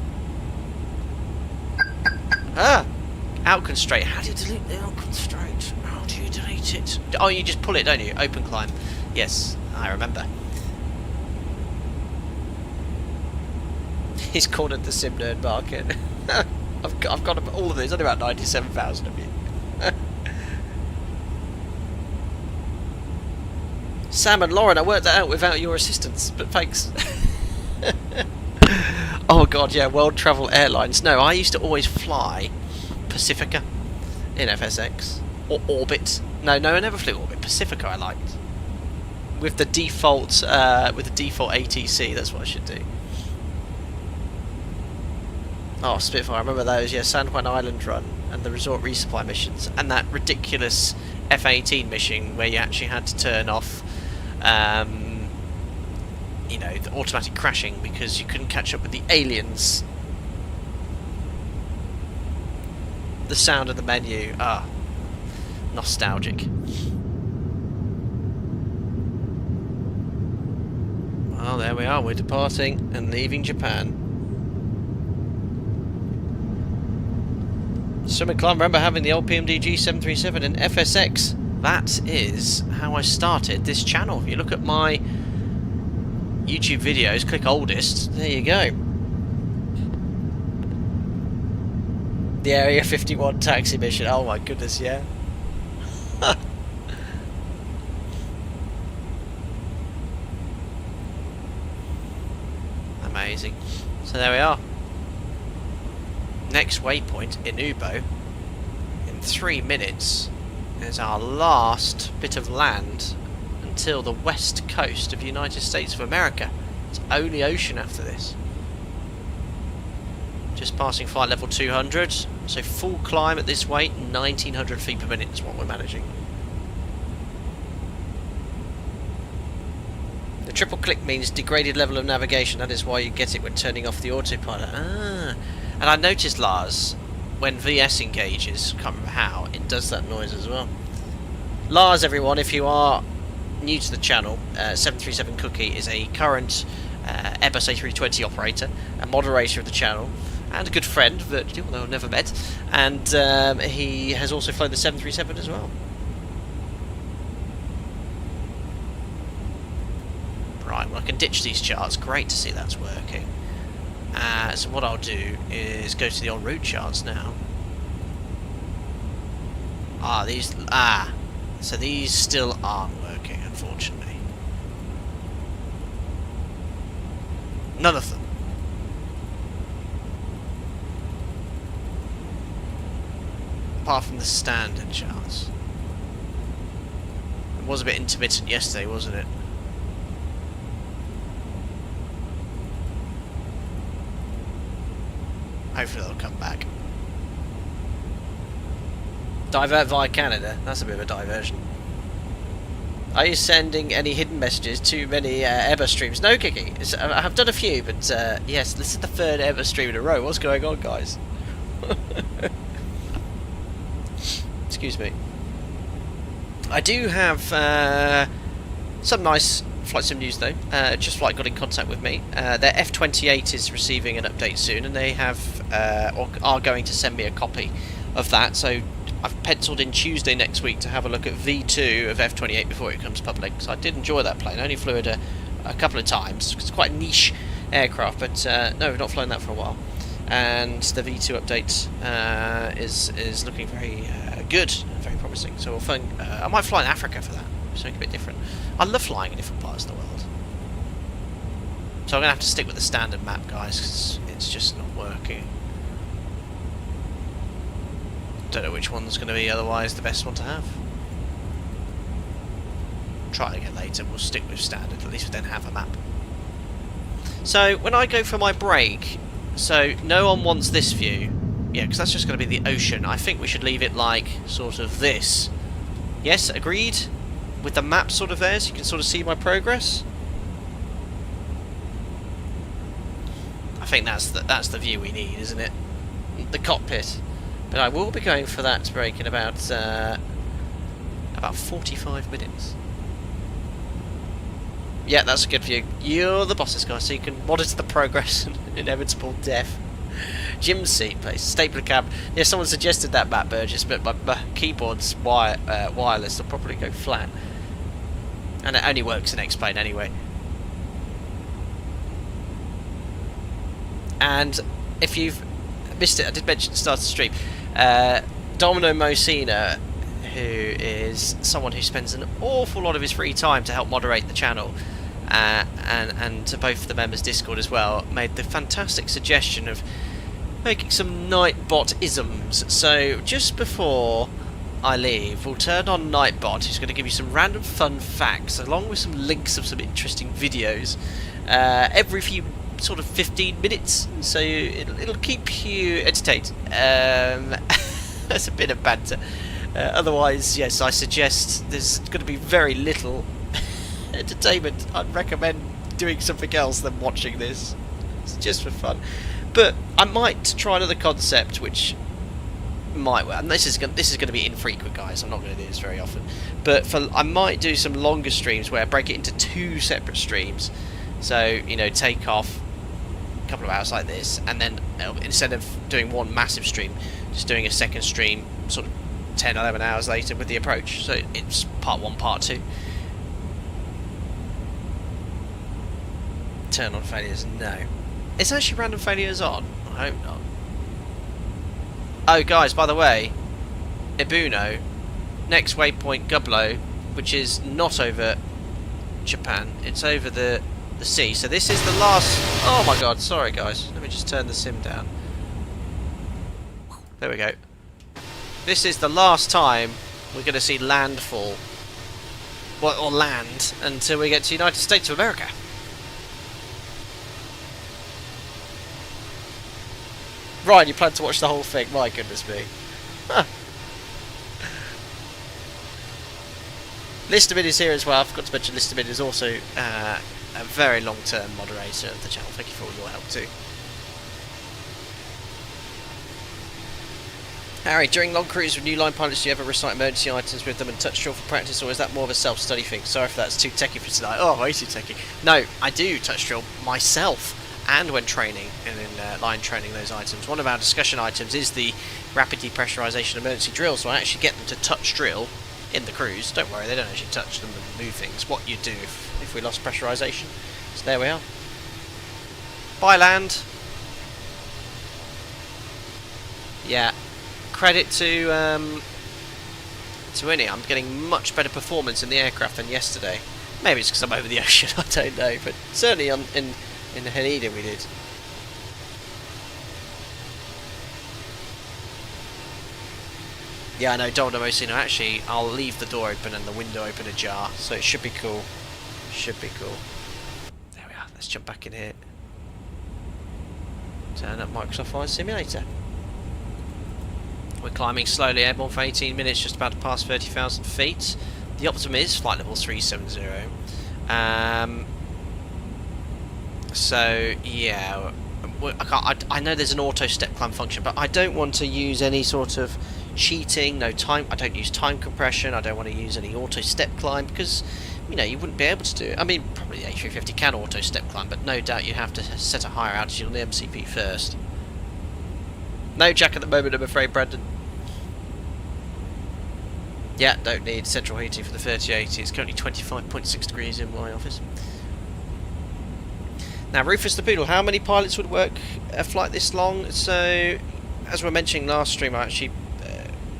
Ah! Out constraint. How do you delete the out constraint? How do you delete it? Oh, you just pull it, don't you? Open climb. Yes, I remember. He's cornered the sim nerd market. I've got all of these. Only about 97,000 of you. Sam and Lauren, I worked that out without your assistance, but thanks. Oh god, yeah, World Travel Airlines. No, I used to always fly Pacifica in FSX or Orbit. No, I never flew Orbit. Pacifica I liked. With the default ATC, that's what I should do. Oh, Spitfire, I remember those, yeah, San Juan Island run and the resort resupply missions and that ridiculous F-18 mission where you actually had to turn off you know, the automatic crashing because you couldn't catch up with the aliens. The sound of the menu, nostalgic. Well, there we are, we're departing and leaving Japan. So McClung, remember having the old PMDG 737 in FSX? That is how I started this channel. If you look at my YouTube videos, click oldest, there you go. The Area 51 taxi mission, oh my goodness, yeah. Amazing. So there we are. Next waypoint, Inubo, in 3 minutes, is our last bit of land until the west coast of the United States of America. It's only ocean after this. Just passing flight level 200, so full climb at this weight, 1900 feet per minute is what we're managing. The triple click means degraded level of navigation, that is why you get it when turning off the autopilot. Ah. And I noticed, Lars, when VS engages, can't remember how, it does that noise as well. Lars, everyone, if you are new to the channel, 737 Cookie is a current Airbus A350 operator, a moderator of the channel, and a good friend, virtually, although I've never met, and he has also flown the 737 as well. Right, well I can ditch these charts, great to see that's working. So what I'll do is go to the en route charts now. So these still aren't working, unfortunately. None of them. Apart from the standard charts. It was a bit intermittent yesterday, wasn't it? Hopefully they'll come back. Divert via Canada. That's a bit of a diversion. Are you sending any hidden messages to many Airbus streams? No, Kiki. I have done a few, but yes, this is the third Airbus stream in a row. What's going on, guys? Excuse me. I do have some nice flight sim news though. Just Flight got in contact with me. Their F-28 is receiving an update soon, and they have or are going to send me a copy of that. So I've penciled in Tuesday next week to have a look at V2 of F-28 before it comes public. So I did enjoy that plane. I only flew it a couple of times. It's quite a niche aircraft, but no, we've not flown that for a while. And the V2 update is looking very good, and very promising. So we'll fly, I might fly in Africa for that. something a bit different. I love flying in different parts of the world. So I'm going to have to stick with the standard map, guys, because it's just not working. Don't know which one's going to be otherwise the best one to have. Try it again later, we'll stick with standard, at least we then have a map. So when I go for my break, so no one wants this view, yeah, because that's just going to be the ocean. I think we should leave it like sort of this. Yes, agreed? With the map sort of there, so you can sort of see my progress. I think that's the view we need, isn't it? The cockpit. But I will be going for that break in about 45 minutes. Yeah, that's a good view. You're the bosses, guys, so you can monitor the progress and inevitable death. Jim's seat, please. Stapler cab. Yeah, someone suggested that, Matt Burgess, but my keyboard's wireless. I'll probably go flat. And it only works in X-Plane anyway. And if you've missed it, I did mention at the start of the stream, Domino Mosina, who is someone who spends an awful lot of his free time to help moderate the channel, and to both the members' Discord as well, made the fantastic suggestion of making some Nightbot isms. So just before I leave, we'll turn on Nightbot, who's going to give you some random fun facts, along with some links of some interesting videos, every few sort of 15 minutes, so it'll keep you entertained. That's a bit of banter. Otherwise, yes, I suggest there's going to be very little entertainment. I'd recommend doing something else than watching this. It's just for fun. But I might try another concept, which might work. And this is going to be infrequent, guys. I'm not going to do this very often. But I might do some longer streams where I break it into 2 separate streams. So, you know, take off a couple of hours like this, and then instead of doing one massive stream, just doing a second stream sort of 10, 11 hours later with the approach. So it's part 1, part 2. Turn on failures, no. Is actually random failures on? I hope not. Oh guys, by the way, Ibuno, next waypoint Gublo, which is not over Japan, it's over the sea. So this is the last... Oh my god, sorry guys, let me just turn the sim down. There we go. This is the last time we're going to see landfall, or land, until we get to the United States of America. Ryan, you plan to watch the whole thing? My goodness me. Huh. Listermin is here as well. I forgot to mention Listermin is also a very long-term moderator of the channel. Thank you for all your help too. Harry, during long cruises with new line pilots, do you ever recite emergency items with them and touch drill for practice, or is that more of a self-study thing? Sorry if that's too techie for tonight. Oh, way too techie. No, I do touch drill myself, and when training, and in line training those items. One of our discussion items is the rapid depressurization emergency drill, so I actually get them to touch drill in the cruise. Don't worry, they don't actually touch them and move things. What you do if we lost pressurization. So there we are. Bye land. Yeah. Credit to Innie. I'm getting much better performance in the aircraft than yesterday. Maybe it's because I'm over the ocean, I don't know, but certainly in Haneda we did. Yeah, I know, Dolda Mosino. Actually, I'll leave the door open and the window open ajar, so it should be cool. Should be cool. There we are. Let's jump back in here. Turn up Microsoft Flight Simulator. We're climbing slowly, airborne for 18 minutes, just about to pass 30,000 feet. The optimum is flight level 370. So yeah, I know there's an auto step climb function, but I don't want to use any sort of cheating. No time. I don't use time compression. I don't want to use any auto step climb because, you know, you wouldn't be able to do it. I mean, probably the A350 can auto step climb, but no doubt you have to set a higher altitude on the MCP first. No jack at the moment, I'm afraid, Brandon. Yeah, don't need central heating for the 3080. It's currently 25.6 degrees in my office. Now, Rufus the Poodle, how many pilots would work a flight this long? So, as we were mentioning last stream, I actually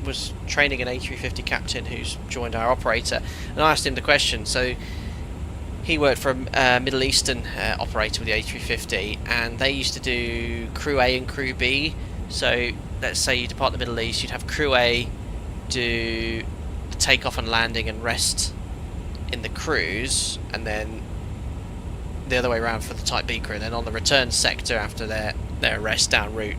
was training an A350 captain who's joined our operator, and I asked him the question. So he worked for a Middle Eastern operator with the A350, and they used to do crew A and crew B. So let's say you depart the Middle East, you'd have crew A do the takeoff and landing and rest in the cruise, and then the other way around for the Type B crew. And then on the return sector after their rest down route,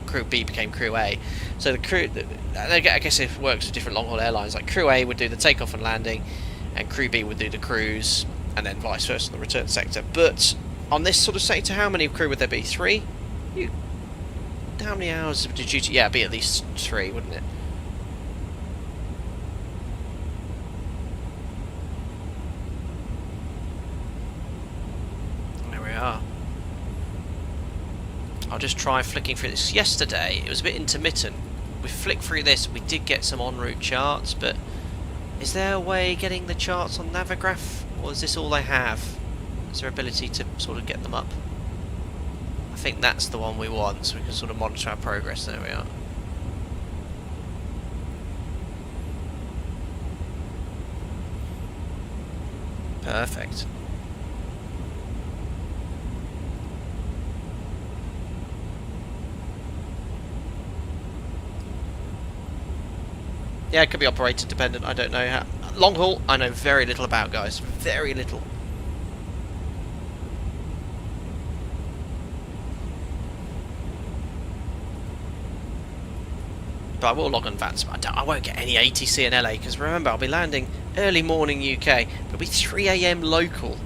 crew B became crew A. So the crew, I guess it works with different long haul airlines. Like crew A would do the takeoff and landing, and crew B would do the cruise, and then vice versa on the return sector. But on this sort of sector, how many crew would there be? 3? How many hours of duty? Yeah, it'd be at least 3, wouldn't it? There we are. I'll just try flicking through this. Yesterday, it was a bit intermittent. We flicked through this, we did get some en route charts, but is there a way of getting the charts on Navigraph, or is this all they have? Is there ability to sort of get them up? I think that's the one we want, so we can sort of monitor our progress. There we are. Perfect. Yeah, it could be operator dependent, I don't know how. Long haul, I know very little about, guys. Very little. But I will log on VATS. I won't get any ATC in LA, because remember, I'll be landing early morning UK. It'll be 3 AM local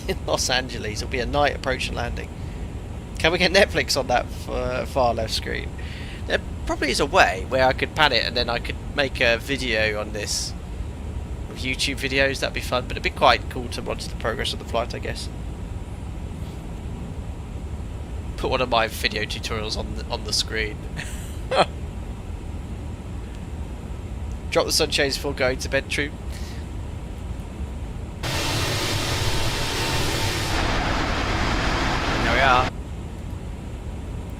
in Los Angeles. It'll be a night approach and landing. Can we get Netflix on that far left screen? There probably is a way where I could pan it and then I could make a video on this with YouTube videos. That'd be fun, but it'd be quite cool to monitor the progress of the flight, I guess. Put one of my video tutorials on the screen. Drop the sunshades before going to bed, true. There we are.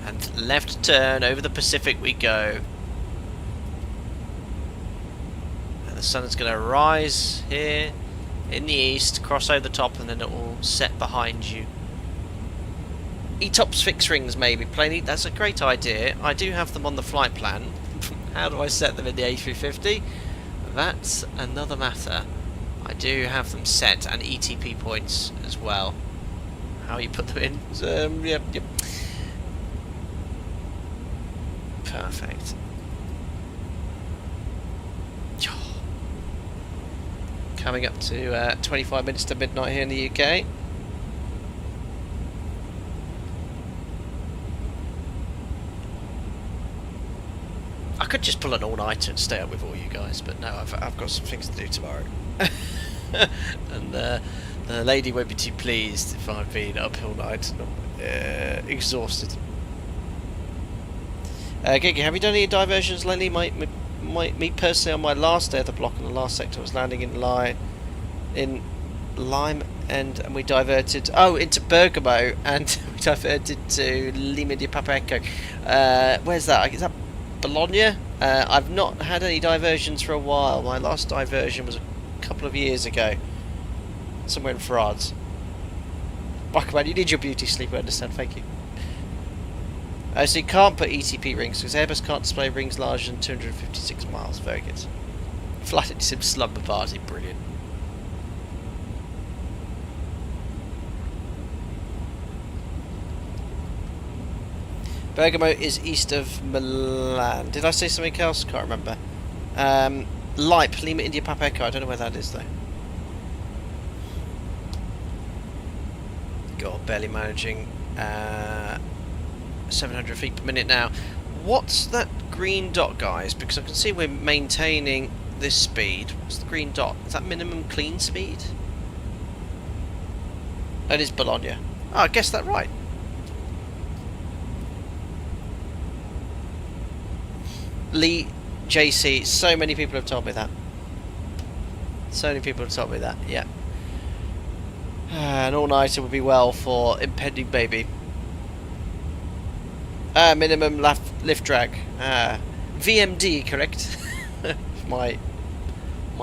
And left turn, over the Pacific we go. And the sun's going to rise here in the east, cross over the top, and then it will set behind you. ETOPS fixed rings maybe, plainly. That's a great idea. I do have them on the flight plan. How do I set them in the A350? That's another matter. I do have them set, and ETP points as well. How you put them in? Yep. Perfect. Coming up to 25 minutes to midnight here in the UK. I could just pull an all-nighter and stay up with all you guys, but no, I've got some things to do tomorrow. And the lady won't be too pleased if I've been up all night and exhausted. Gigi, have you done any diversions lately? Me personally, on my last day of the block in the last sector, I was landing in Lime, and we diverted into Bergamo, and we diverted to Lima di Papa Echo. Where's that? Is that Bologna? I've not had any diversions for a while. My last diversion was a couple of years ago, somewhere in France. Buckman, you need your beauty sleep, I understand, thank you. So you can't put ETP rings, because Airbus can't display rings larger than 256 miles. Very good. Flight Sim slumber party, brilliant. Bergamo is east of Milan. Did I say something else? Can't remember. Leip, Lima India Papa Echo. I don't know where that is though. God, barely managing 700 feet per minute now. What's that green dot, guys? Because I can see we're maintaining this speed. What's the green dot? Is that minimum clean speed? That is Bologna. Oh, I guessed that right. Lee, JC, so many people have told me that. So many people have told me that, yeah. An all-nighter would be well for impending baby. Minimum lift drag. VMD, correct? my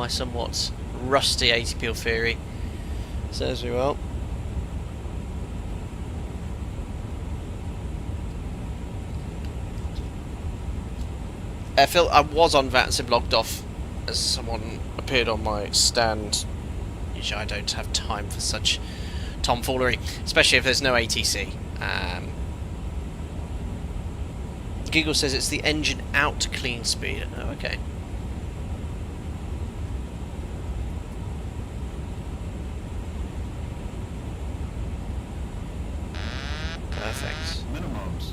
somewhat rusty ATPL theory serves me well. Phil, I was on VATS and logged off as someone appeared on my stand. Usually I don't have time for such tomfoolery, especially if there's no ATC. Google says it's the engine out to clean speed. Oh, okay. Perfect. Minimums.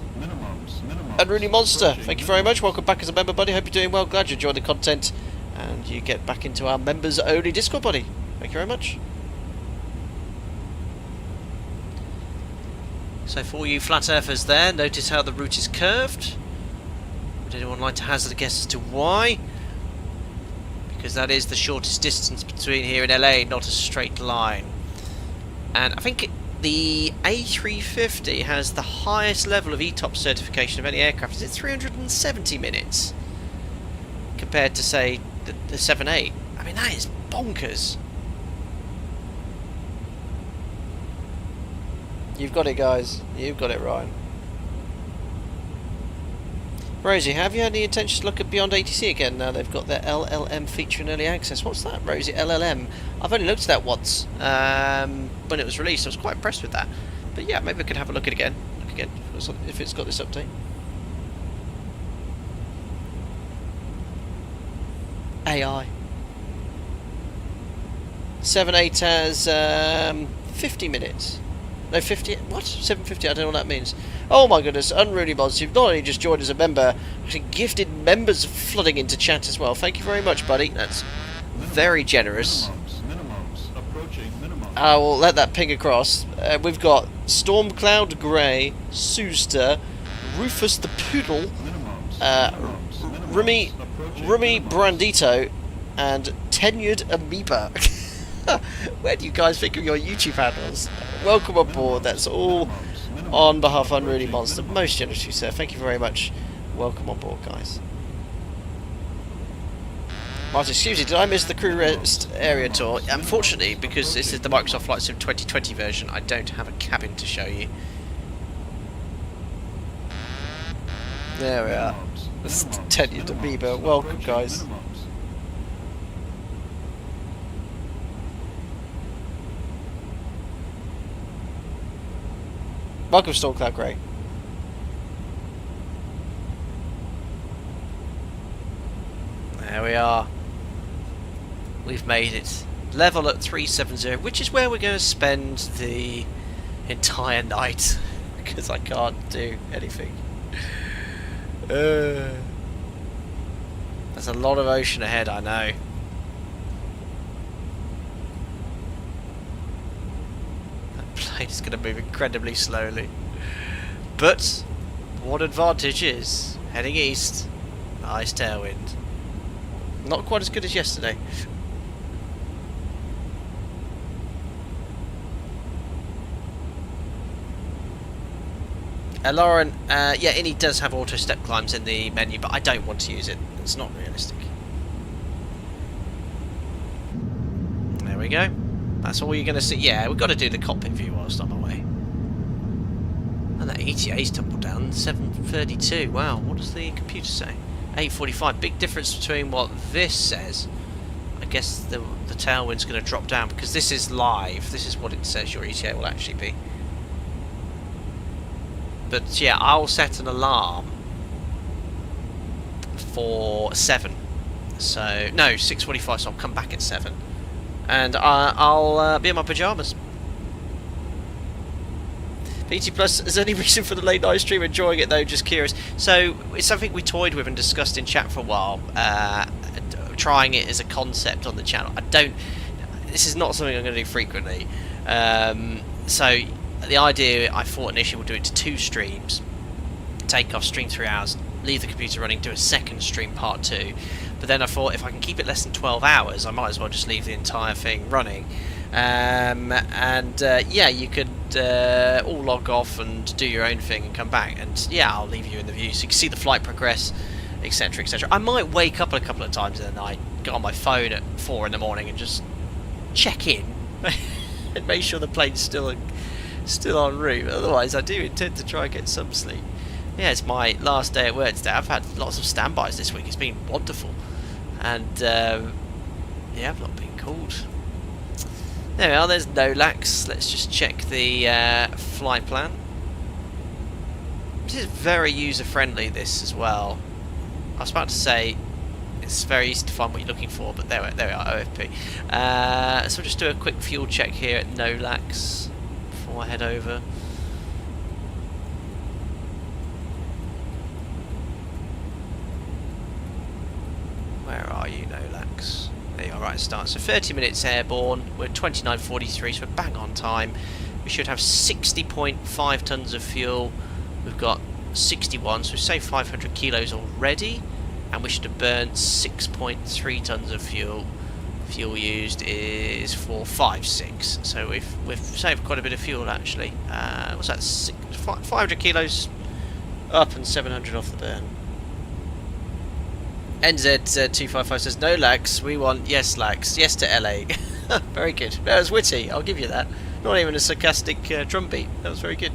Unruly Monster, thank you very much. Welcome back as a member, buddy. Hope you're doing well. Glad you enjoyed the content and you get back into our members only Discord, buddy. Thank you very much. So for all you flat earthers there, notice how the route is curved. Would anyone like to hazard a guess as to why? Because that is the shortest distance between here and LA, not a straight line. And I think the A350 has the highest level of ETOPS certification of any aircraft. Is it 370 minutes? Compared to, say, the 7.8. I mean, that is bonkers. You've got it, guys. You've got it, Ryan. Rosie, have you had any intention to look at Beyond ATC again now they've got their LLM feature in early access? What's that, Rosie? LLM? I've only looked at that once when it was released. I was quite impressed with that. But yeah, maybe I could have a look at it again. If it's got this update. AI. 7.8 has 50 minutes. No, 50. What? 750? I don't know what that means. Oh my goodness, Unruly Mods, you've not only just joined as a member, actually gifted members flooding into chat as well. Thank you very much, buddy. That's very generous. Minimums. Approaching minimums. I will let that ping across. We've got Stormcloud Grey, Sooster, Rufus the Poodle, Rumi Brandito, and Tenured Amoeba. Where do you guys think of your YouTube handles? Welcome aboard. That's all on behalf of Unruly Monster. Most generous, sir. Thank you very much. Welcome on board, guys. Martin, excuse me, did I miss the crew rest area tour? Unfortunately, because this is the Microsoft Flight Sim 2020 version, I don't have a cabin to show you. There we are. That's Tenured Amoeba. Welcome, guys. Welcome, Stormcloud Grey. There we are. We've made it. Level at 370, which is where we're going to spend the entire night. Because I can't do anything. There's a lot of ocean ahead, I know. Plane is going to move incredibly slowly, but one advantage is heading east, nice tailwind, not quite as good as yesterday. Lauren, yeah, ini does have auto step climbs in the menu, but I don't want to use it. It's not realistic. There we go. That's all you're going to see. Yeah, we've got to do the cockpit view whilst I'm away. And that ETA's tumbled down. 732. Wow, what does the computer say? 845. Big difference between what this says. I guess the tailwind's going to drop down because this is live. This is what it says your ETA will actually be. But yeah, I'll set an alarm for 7. So, no, 6:45, so I'll come back at 7. And I'll be in my pyjamas. PT Plus, is there any reason for the late night stream? Enjoying it though, just curious. So, it's something we toyed with and discussed in chat for a while. Trying it as a concept on the channel. This is not something I'm going to do frequently. So, the idea, I thought initially we'll do it to 2 streams. Take off, stream 3 hours, leave the computer running, do a second stream part 2. But then I thought if I can keep it less than 12 hours, I might as well just leave the entire thing running. Yeah, you could all log off and do your own thing and come back. And yeah, I'll leave you in the view so you can see the flight progress. etc, etc. I might wake up a couple of times in the night, get on my phone at 4 in the morning and just check in and make sure the plane's still en route. Otherwise, I do intend to try and get some sleep. Yeah, it's my last day at work today. I've had lots of standbys this week. It's been wonderful, and yeah, I've not been called. There we are. There's KLAX. Let's just check the flight plan. This is very user friendly. This as well. I was about to say it's very easy to find what you're looking for, but there we are, OFP. So we'll just do a quick fuel check here at KLAX before I head over. Where are you, KLAX? There you are, right start. So 30 minutes airborne, we're 29.43, so we're bang on time. We should have 60.5 tonnes of fuel. We've got 61, so we've saved 500 kilos already, and we should have burned 6.3 tonnes of fuel. Fuel used is 456, so we've saved quite a bit of fuel actually. What's that? 500 kilos up and 700 off the burn. NZ255 says no lags. We want yes lags. Yes to LA. Very good. That was witty. I'll give you that. Not even a sarcastic drum beat. That was very good.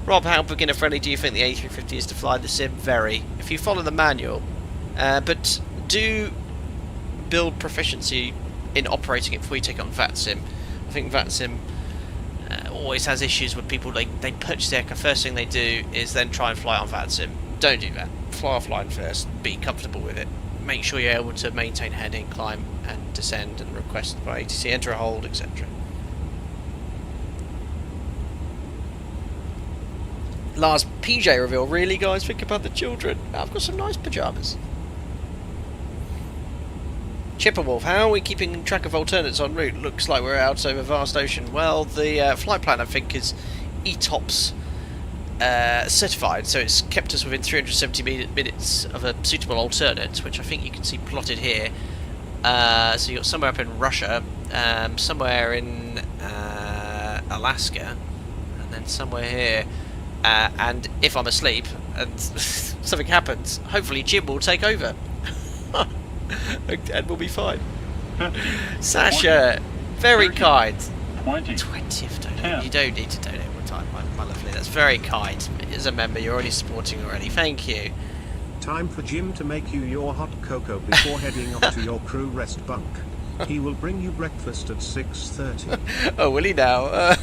Rob, how beginner friendly do you think the A350 is to fly the sim? Very. If you follow the manual, but do build proficiency in operating it before you take it on VATSIM. I think VATSIM always has issues with people. They purchase the aircraft, first thing they do is then try and fly on VATSIM. Don't do that. Fly offline first. Be comfortable with it. Make sure you're able to maintain heading, climb and descend and request by ATC, enter a hold, etc. Last PJ reveal. Really, guys? Think about the children. I've got some nice pyjamas. Chipperwolf, how are we keeping track of alternates en route? Looks like we're out over vast ocean. Well, the flight plan, I think, is ETOPS certified, so it's kept us within 370 minutes of a suitable alternate, which I think you can see plotted here. So you've got somewhere up in Russia, somewhere in Alaska, and then somewhere here. And if I'm asleep and something happens, hopefully Jim will take over. And we'll be fine. Sasha, very 30, kind. 20th donate. You don't need to donate one time, my lovely. That's very kind. As a member, you're already supporting already. Thank you. Time for Jim to make you your hot cocoa before heading off to your crew rest bunk. He will bring you breakfast at 6:30. Oh, will he now?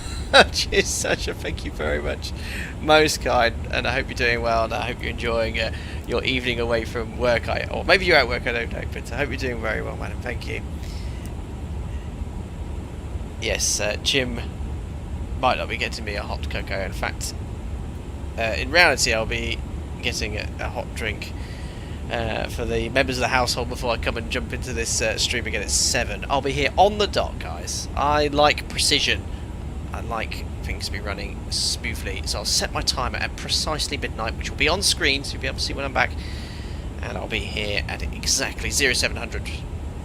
Cheers, Sasha. Thank you very much. Most kind, and I hope you're doing well, and I hope you're enjoying your evening away from work. Or maybe you're at work, I don't know, but I hope you're doing very well, madam. Thank you. Yes, Jim might not be getting me a hot cocoa. In fact, in reality, I'll be getting a hot drink for the members of the household before I come and jump into this stream again at 7. I'll be here on the dot, guys. I like precision. I like things to be running smoothly, so I'll set my timer at precisely midnight, which will be on screen, so you'll be able to see when I'm back, and I'll be here at exactly 0700.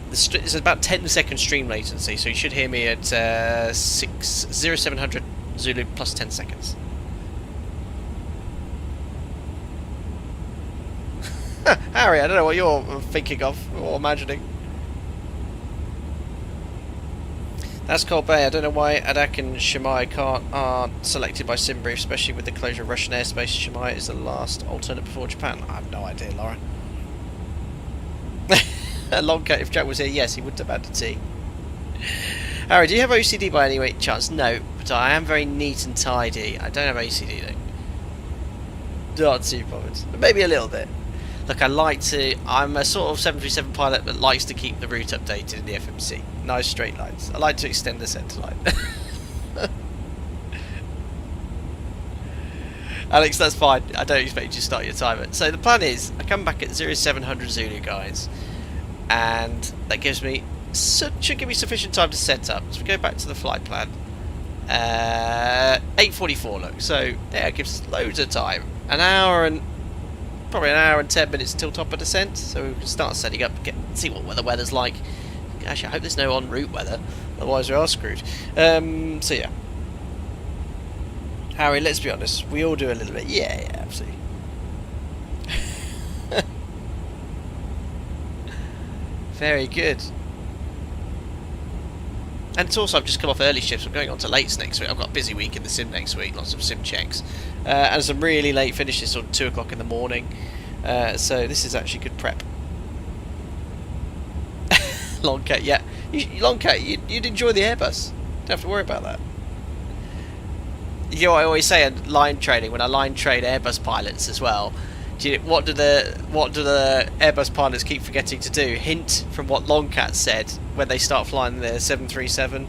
It's about 10-second stream latency, so you should hear me at 0700 Zulu plus 10 seconds. Harry, I don't know what you're thinking of or imagining. That's Cold Bay. I don't know why Adak and Shemai aren't selected by SimBrief, especially with the closure of Russian airspace. Shemai is the last alternate before Japan. I have no idea, Laura. Longcat, if Jack was here, yes, he would have had a tea. Harry, do you have OCD by any chance? No, but I am very neat and tidy. I don't have OCD though. Not too bothered. Maybe a little bit. Look, I'm a sort of 737 pilot that likes to keep the route updated in the FMC. Nice straight lines. I like to extend the centre line. Alex, that's fine. I don't expect you to start your timer. So the plan is, I come back at 0700 Zulu, guys, and that gives me should give me sufficient time to set up. So we go back to the flight plan. 8:44, look. So yeah, it gives us loads of time. Probably an hour and 10 minutes till top of descent, so we can start setting up, see what the weather's like. Actually, I hope there's no en route weather, otherwise we are screwed. So yeah, Harry, let's be honest, we all do a little bit. Yeah, absolutely. Very good. And it's also, I've just come off early shifts. I'm going on to lates next week. I've got a busy week in the sim next week. Lots of sim checks. And some really late finishes, sort of 2 o'clock in the morning. So this is actually good prep. Longcat, yeah. Longcat, you'd enjoy the Airbus. Don't have to worry about that. You know what I always say in line training, when I line train Airbus pilots as well, what do the Airbus pilots keep forgetting to do? Hint from what Longcat said when they start flying their 737.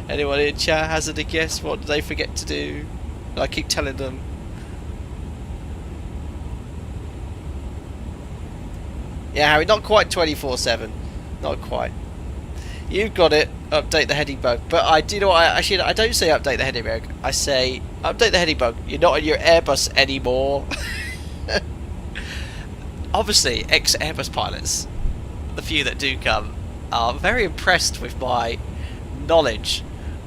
Anyone in chat hazard a guess? What do they forget to do? I keep telling them. Yeah, Harry, not quite 24/7. Not quite. You've got it. Update the heading bug. But I do know what I don't say update the heading bug. I say update the heading bug. You're not in your Airbus anymore. Obviously, ex-Airbus pilots, the few that do come, are very impressed with my knowledge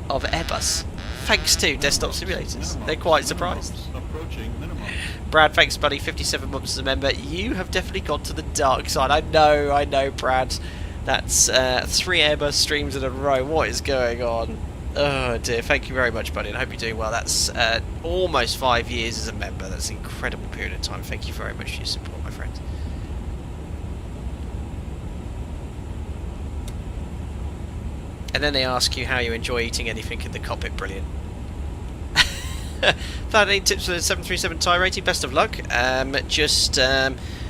of Airbus. Thanks to desktop simulators. They're quite surprised. Approaching minimum. Brad, thanks buddy, 57 months as a member. You have definitely gone to the dark side. I know, Brad. That's 3 Airbus streams in a row. What is going on? Oh dear, thank you very much, buddy, and I hope you're doing well. That's almost 5 years as a member. That's an incredible period of time. Thank you very much for your support, my friend. And then they ask you how you enjoy eating anything in the cockpit. Brilliant. Found any tips for the 737 tyre rating? Best of luck. Just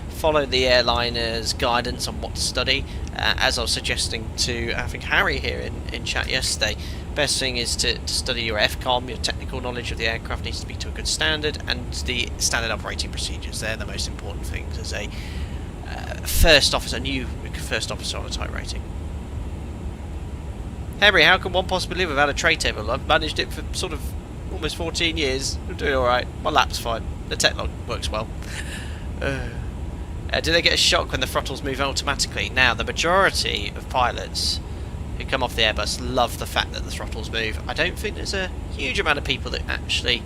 follow the airliner's guidance on what to study. As I was suggesting to, I think, Harry here in chat yesterday, best thing is to study your FCOM, your technical knowledge of the aircraft needs to be to a good standard, and the standard operating procedures. They're the most important things as a first officer, new first officer on a type rating. Henry, how can one possibly live without a tray table? I've managed it for sort of almost 14 years. I'm doing alright. My lap's fine. The tech log works well. Do they get a shock when the throttles move automatically? Now, the majority of pilots who come off the Airbus love the fact that the throttles move. I don't think there's a huge amount of people that actually...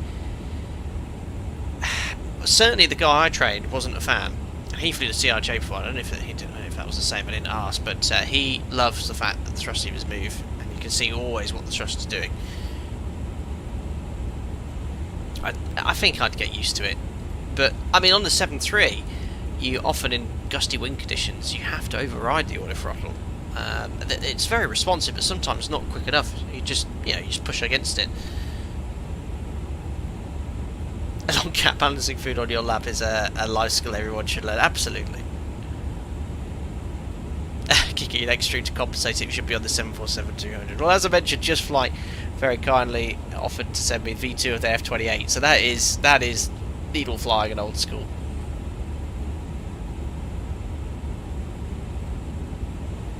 Certainly the guy I trained wasn't a fan. He flew the CRJ before. I don't know if that was the same. I didn't ask. But he loves the fact that the thrust levers move. And you can see always what the thrust is doing. I think I'd get used to it. But, I mean, on the 7.3... you often, in gusty wind conditions, you have to override the auto throttle. It's very responsive, but sometimes not quick enough. You just push against it. A long cap balancing food on your lap is a life skill everyone should learn. Absolutely. Kicking an extra to compensate it should be on the 747-200. Well, as I mentioned, Just Flight very kindly offered to send me V2 of the F-28, so that is needle flying and old school.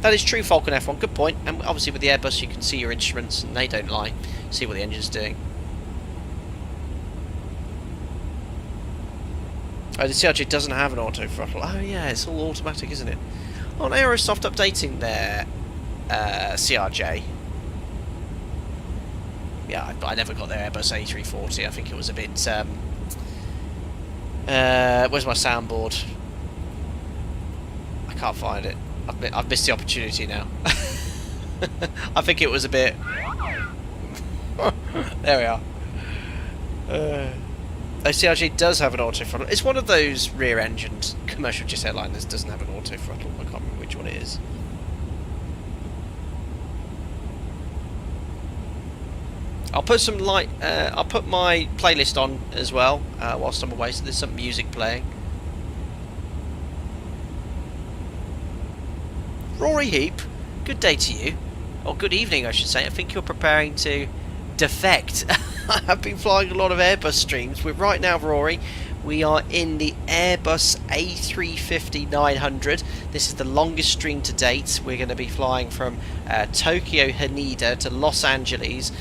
That is true, Falcon F1, good point. And obviously with the Airbus you can see your instruments and they don't lie. See what the engine's doing. Oh, the CRJ doesn't have an auto throttle. Oh yeah, it's all automatic, isn't it? Oh, and Aerosoft updating their CRJ. Yeah, I never got their Airbus A350. I think it was a bit... where's my soundboard? I can't find it. I've missed the opportunity now. I think it was a bit... There we are. CRJ does have an auto throttle. It's one of those rear-engined commercial jet airliners that doesn't have an auto throttle. I can't remember which one it is. I'll put some I'll put my playlist on as well whilst I'm away. So there's some music playing. Rory Heap, good day to you. Or good evening, I should say. I think you're preparing to defect. I've been flying a lot of Airbus streams. We're right now, Rory. We are in the Airbus A350-900. This is the longest stream to date. We're going to be flying from Tokyo Haneda to Los Angeles.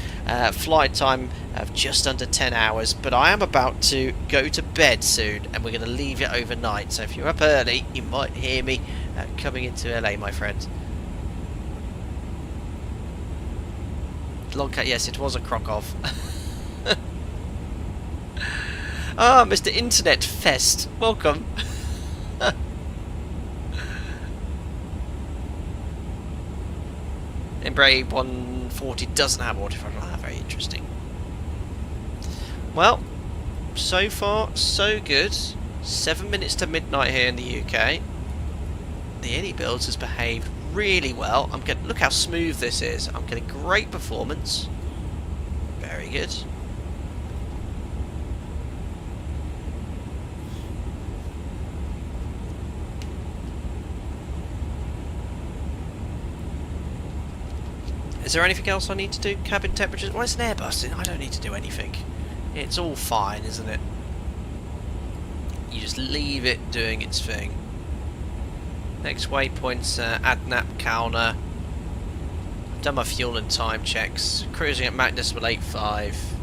Flight time of just under 10 hours. But I am about to go to bed soon, and we're going to leave it overnight. So if you're up early, you might hear me coming into LA, my friend. Longcat, yes, it was a crock-off. Ah, Mr. Internet Fest, welcome. Embraer 140 doesn't have auto throttle. Ah, very interesting. Well, so far so good. 7 minutes to midnight here in the UK. The iniBuilds has behaved really well. Look how smooth this is. I'm getting great performance. Very good. Is there anything else I need to do? Cabin temperatures? Well, it's an Airbus. I don't need to do anything. It's all fine, isn't it? You just leave it doing its thing. Next waypoint's ADNAP counter. I've done my fuel and time checks. Cruising at Mach decimal 85.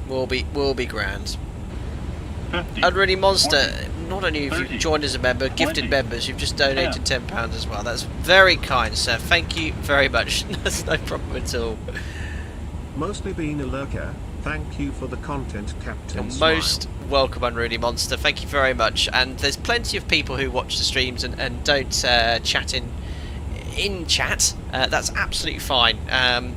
We'll be grand. 50, Unready Monster, 40, not only have you 30, joined as a member, gifted 20, members, you've just donated 10. £10 as well. That's very kind, sir. Thank you very much. That's no problem at all. Mostly been a lurker. Thank you for the content, Captain You're Smile. most welcome, Unruly Monster. Thank you very much. And there's plenty of people who watch the streams and don't chat in chat. That's absolutely fine.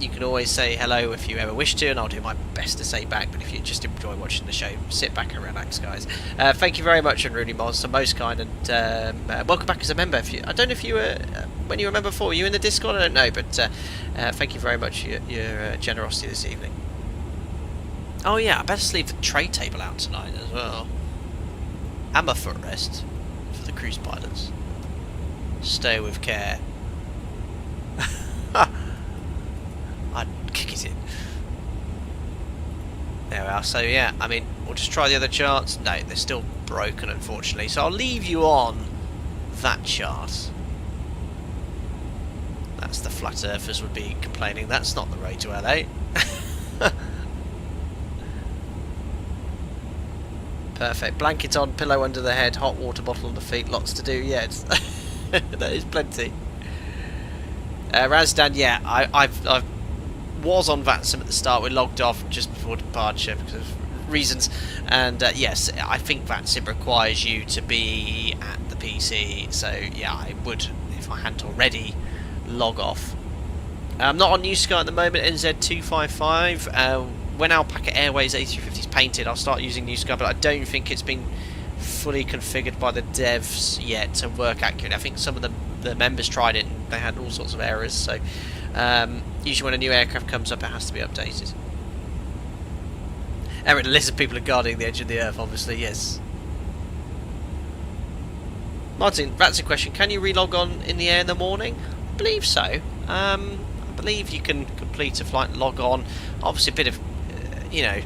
You can always say hello if you ever wish to, and I'll do my best to say back. But if you just enjoy watching the show, sit back and relax, guys. Thank you very much, Unruly Monster. Most kind, and welcome back as a member. I don't know if you were when you were a member before. Were you in the Discord? I don't know, but thank you very much for your generosity this evening. Oh yeah, I better leave the tray table out tonight as well. And my footrest for the cruise pilots. Stay with care. I'd kick it in. There we are. So yeah, I mean, we'll just try the other charts. No, they're still broken, unfortunately. So I'll leave you on that chart. That's the flat earthers would be complaining. That's not the road to LA. Perfect. Blanket on, pillow under the head, hot water bottle on the feet. Lots to do. Yes, that is plenty. Razdan, yeah, I was on VATSIM at the start. We logged off just before departure because of reasons. And yes, I think VATSIM requires you to be at the PC. So yeah, I would, if I hadn't already, log off. I'm not on New Sky at the moment. NZ255. When Alpaca Airways A350 is painted, I'll start using New Sky, but I don't think it's been fully configured by the devs yet to work accurately. I think some of the members tried it and they had all sorts of errors. So usually when a new aircraft comes up, it has to be updated. Eric, the lizard people are guarding the edge of the earth, obviously, yes. Martin, that's a question. Can you relog on in the air in the morning? I believe so. I believe you can complete a flight and log on. Obviously a bit of, you know,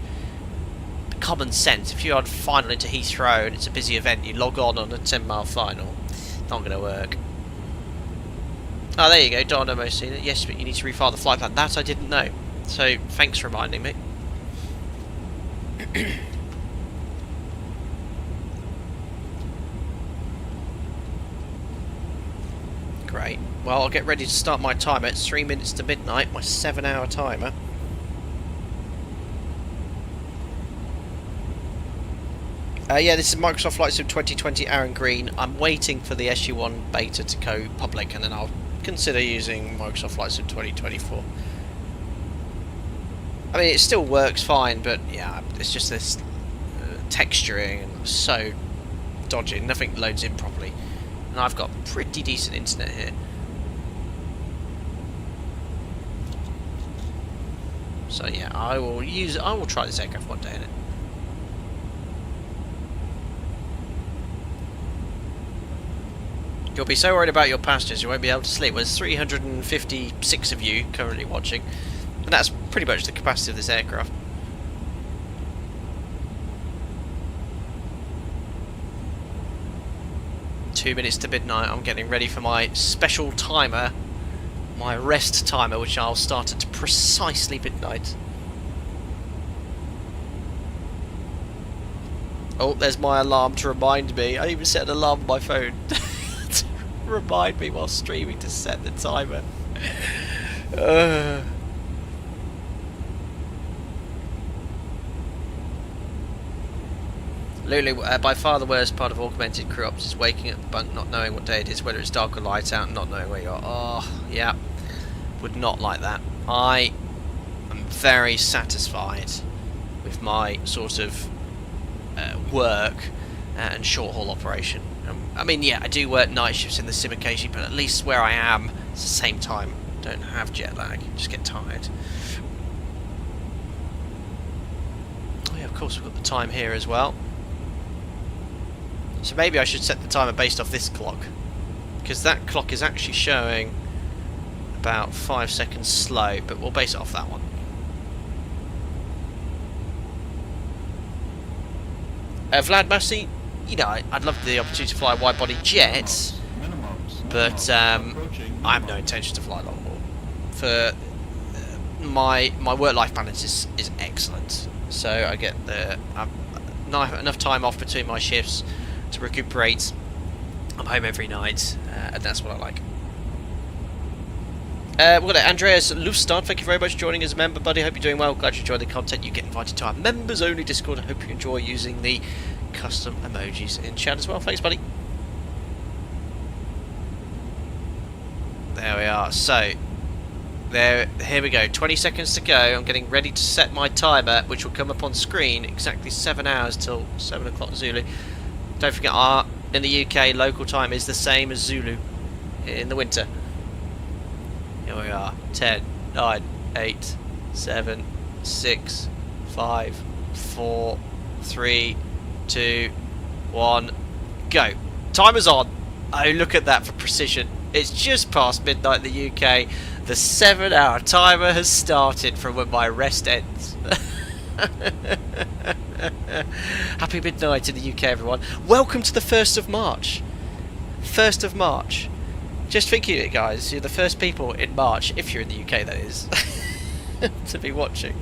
common sense. If you're on final into Heathrow and it's a busy event, you log on a 10-mile final. Not going to work. Oh, there you go, Dynamo seen it. Yes, but you need to refile the flight plan. That I didn't know. So thanks for reminding me. Great. Well, I'll get ready to start my timer. It's 3 minutes to midnight, my 7-hour timer. Yeah, this is Microsoft Flight Sim 2020 Aaron Green. I'm waiting for the SU1 beta to go public, and then I'll consider using Microsoft Flight Sim 2024. I mean, it still works fine, but yeah, it's just this texturing and so dodgy. Nothing loads in properly. And I've got pretty decent internet here. So yeah, I will try this aircraft one day in it. You'll be so worried about your passengers you won't be able to sleep. Well, there's 356 of you currently watching, and that's pretty much the capacity of this aircraft. Two minutes to midnight. I'm getting ready for my special timer, my rest timer, which I'll start at precisely midnight. Oh, there's my alarm to remind me. I even set an alarm on my phone to remind me while streaming to set the timer. Lulu, by far the worst part of augmented crew ops is waking up the bunk, not knowing what day it is, whether it's dark or light out, and not knowing where you are. Oh, yeah. Would not like that. I am very satisfied with my sort of work and short haul operation. I mean, yeah, I do work night shifts in the sim occasionally, but at least where I am, it's the same time. Don't have jet lag, just get tired. Oh yeah, of course we've got the time here as well. So maybe I should set the timer based off this clock, because that clock is actually showing about 5 seconds slow, but we'll base it off that one. Vlad Massey, you know, I'd love the opportunity to fly a wide-body jet, but I have no intention to fly long haul. For my work-life balance is excellent, so I get enough time off between my shifts to recuperate. I'm home every night, and that's what I like. We've got Andreas Lustad, thank you very much for joining as a member, buddy. Hope you're doing well. Glad you enjoyed the content. You get invited to our members only Discord. I hope you enjoy using the custom emojis in chat as well. Thanks, buddy. There we are. So here we go. 20 seconds to go. I'm getting ready to set my timer, which will come up on screen. Exactly 7 hours till 7 o'clock Zulu. Don't forget, in the UK, local time is the same as Zulu in the winter. Here we are. 10, 9, 8, 7, 6, 5, 4, 3, 2, 1, go. Timer's on. Oh, look at that for precision. It's just past midnight in the UK. The 7-hour timer has started from when my rest ends. Happy midnight in the UK, everyone. Welcome to the 1st of March. 1st of March. Just thinking it, guys. You're the first people in March, if you're in the UK, that is, to be watching.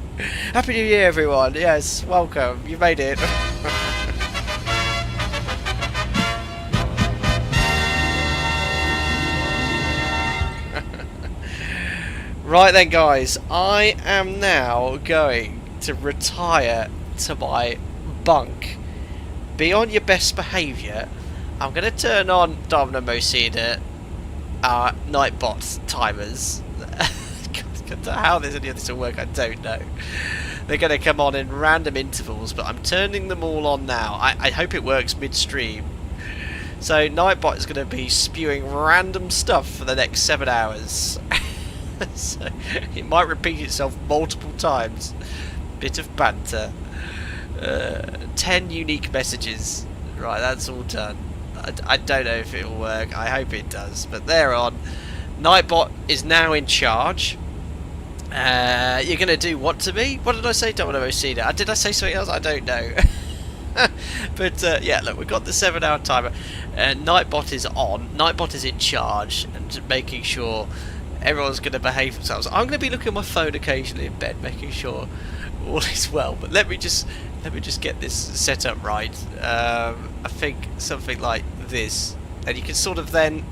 Happy New Year, everyone. Yes, welcome. You made it. Right then, guys, I am now going to retire to my bunk. Be on your best behaviour. I'm going to turn on Domino Mosina Nightbot timers. How any of this will work, I don't know. They're going to come on in random intervals, but I'm turning them all on now. I hope it works midstream. So Nightbot is going to be spewing random stuff for the next 7 hours. So it might repeat itself multiple times. Bit of banter. 10 unique messages. Right, that's all done. I don't know if it will work. I hope it does. But they're on. Nightbot is now in charge. You're going to do what to me? What did I say? Don't want to see that. Did I say something else? I don't know. But yeah, look, we've got the 7-hour timer. Nightbot is on. Nightbot is in charge and making sure everyone's going to behave themselves. I'm going to be looking at my phone occasionally in bed, making sure all is well. But let me just get this set up right. I think something like this, and you can sort of then.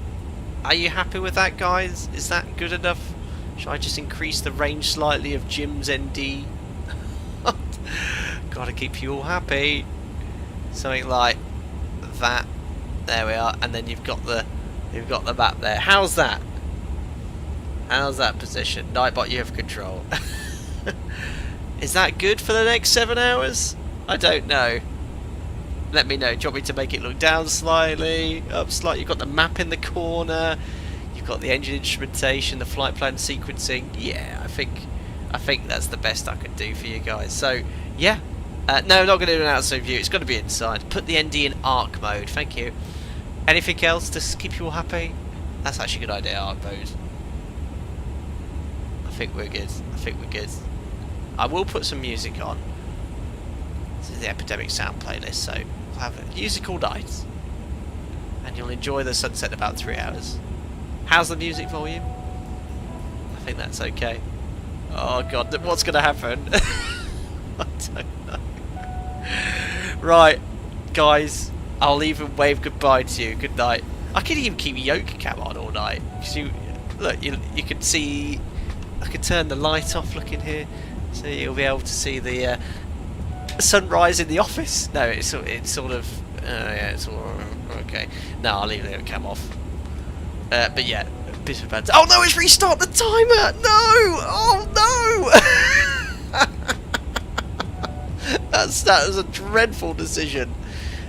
Are you happy with that, guys? Is that good enough? Should I just increase the range slightly of Jim's ND? Gotta keep you all happy. Something like that. There we are, and then you've got the map there. How's that? How's that position? Nightbot, you have control. Is that good for the next 7 hours? I don't know. Let me know. Do you want me to make it look down slightly, up slightly? You've got the map in the corner. You've got the engine instrumentation, the flight plan sequencing. Yeah, I think that's the best I can do for you guys. So yeah, no, I'm not going to do an outside view. It's got to be inside. Put the ND in arc mode. Thank you. Anything else to keep you all happy? That's actually a good idea. Arc mode. I think we're good. I think we're good. I will put some music on. This is the Epidemic Sound playlist, so we'll have music all night. And you'll enjoy the sunset in about 3 hours. How's the music volume? I think that's okay. Oh god, what's going to happen? I don't know. Right, guys, I'll even wave goodbye to you. Good night. I could even keep yoke cam on all night. Look, you can see. I could turn the light off. Look in here, so you'll be able to see the sunrise in the office. No, it's sort of yeah, it's all okay. No, I'll leave it cam off. But yeah, a bit of bad. Oh no, it's restart the timer. No, oh no. That was a dreadful decision.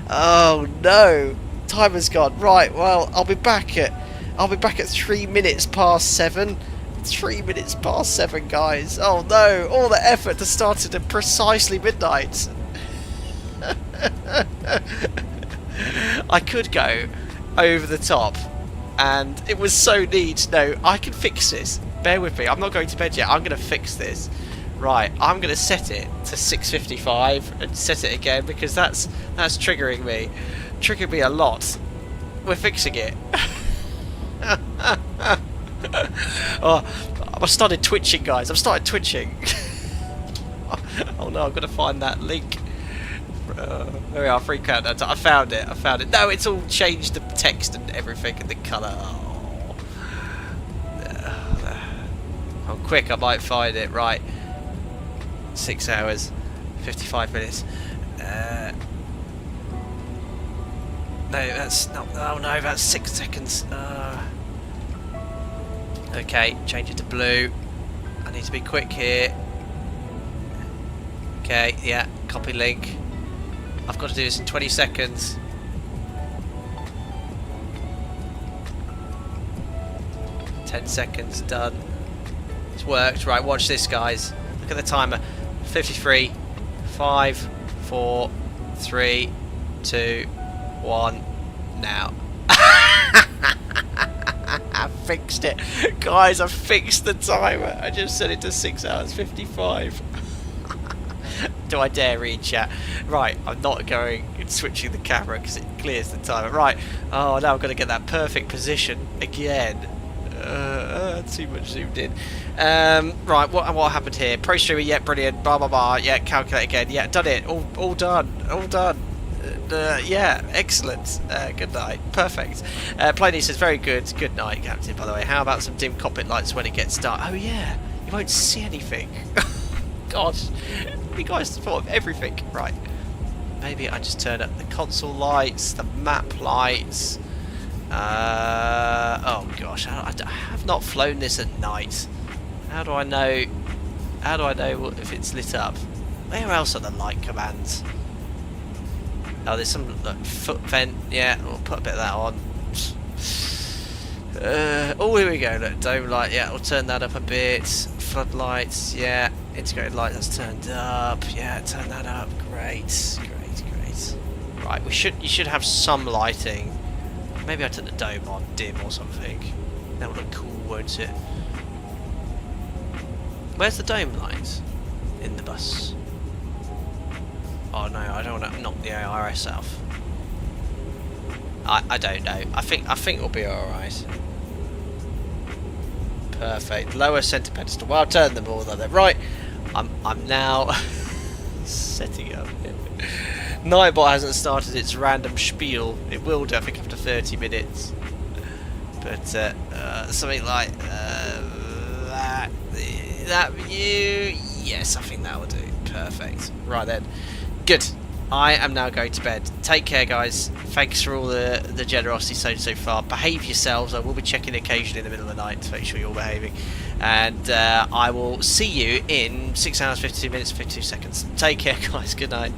Oh no, timer's gone. Right, well, I'll be back at 3 minutes past 7. 3 minutes past 7, guys. Oh no, all the effort to start it at precisely midnight. I could go over the top, and it was so neat. No, I can fix this. Bear with me. I'm not going to bed yet. I'm going to fix this. Right, I'm going to set it to 6:55 and set it again because that's triggering me. Triggered me a lot. We're fixing it. Oh, I started twitching, guys. I've started twitching. Oh no, I've got to find that link. There we are, free countdown. I found it. No, it's all changed the text and everything and the colour. Oh. I'm quick, I might find it. Right. 6 hours, 55 minutes. No, that's not. Oh no, that's 6 seconds. Okay, change it to blue. I need to be quick here. Okay, yeah, copy link. I've got to do this in 20 seconds. $10, done. It's worked. Right, watch this, guys. Look at the timer. 53, 5, 4, 3, 2, 1, now. I fixed it. Guys, I fixed the timer. I just set it to 6 hours 55. Do I dare read chat? Right, I'm not going and switching the camera because it clears the timer. Right, oh, now I've got to get that perfect position again. Too much zoomed in. Right, what happened here? Pro streamer, yeah, brilliant. Blah blah blah. Yeah, calculate again. Yeah, done it. All done. All done. Yeah, excellent. Good night. Perfect. Pliny says, very good. Good night, Captain, by the way. How about some dim cockpit lights when it gets dark? Oh, yeah. You won't see anything. God. You guys thought of everything. Right. Maybe I just turn up the console lights, the map lights. Oh, gosh. I have not flown this at night. How do I know if it's lit up? Where else are the light commands? Oh, there's some foot vent. Yeah, we'll put a bit of that on. Oh, here we go. Look, dome light. Yeah, we'll turn that up a bit. Floodlights. Yeah, integrated light. That's turned up. Yeah, turn that up. Great, great, great. Right, you should have some lighting. Maybe I turn the dome on dim or something. That will look cool, won't it? Where's the dome light in the bus? Oh no, I don't want to knock the ARS off. I don't know. I think we'll be alright. Perfect. Lower centre pedestal. Well, I'll turn them all though. Right. I'm now setting up. Nightbot hasn't started its random spiel. It will do, I think, after 30 minutes. But something like that view. Yes, I think that will do. Perfect. Right then. Good. I am now going to bed. Take care, guys. Thanks for all the generosity so far. Behave yourselves. I will be checking occasionally in the middle of the night to make sure you're behaving. And I will see you in 6 hours, 52 minutes, 52 seconds. Take care, guys. Good night.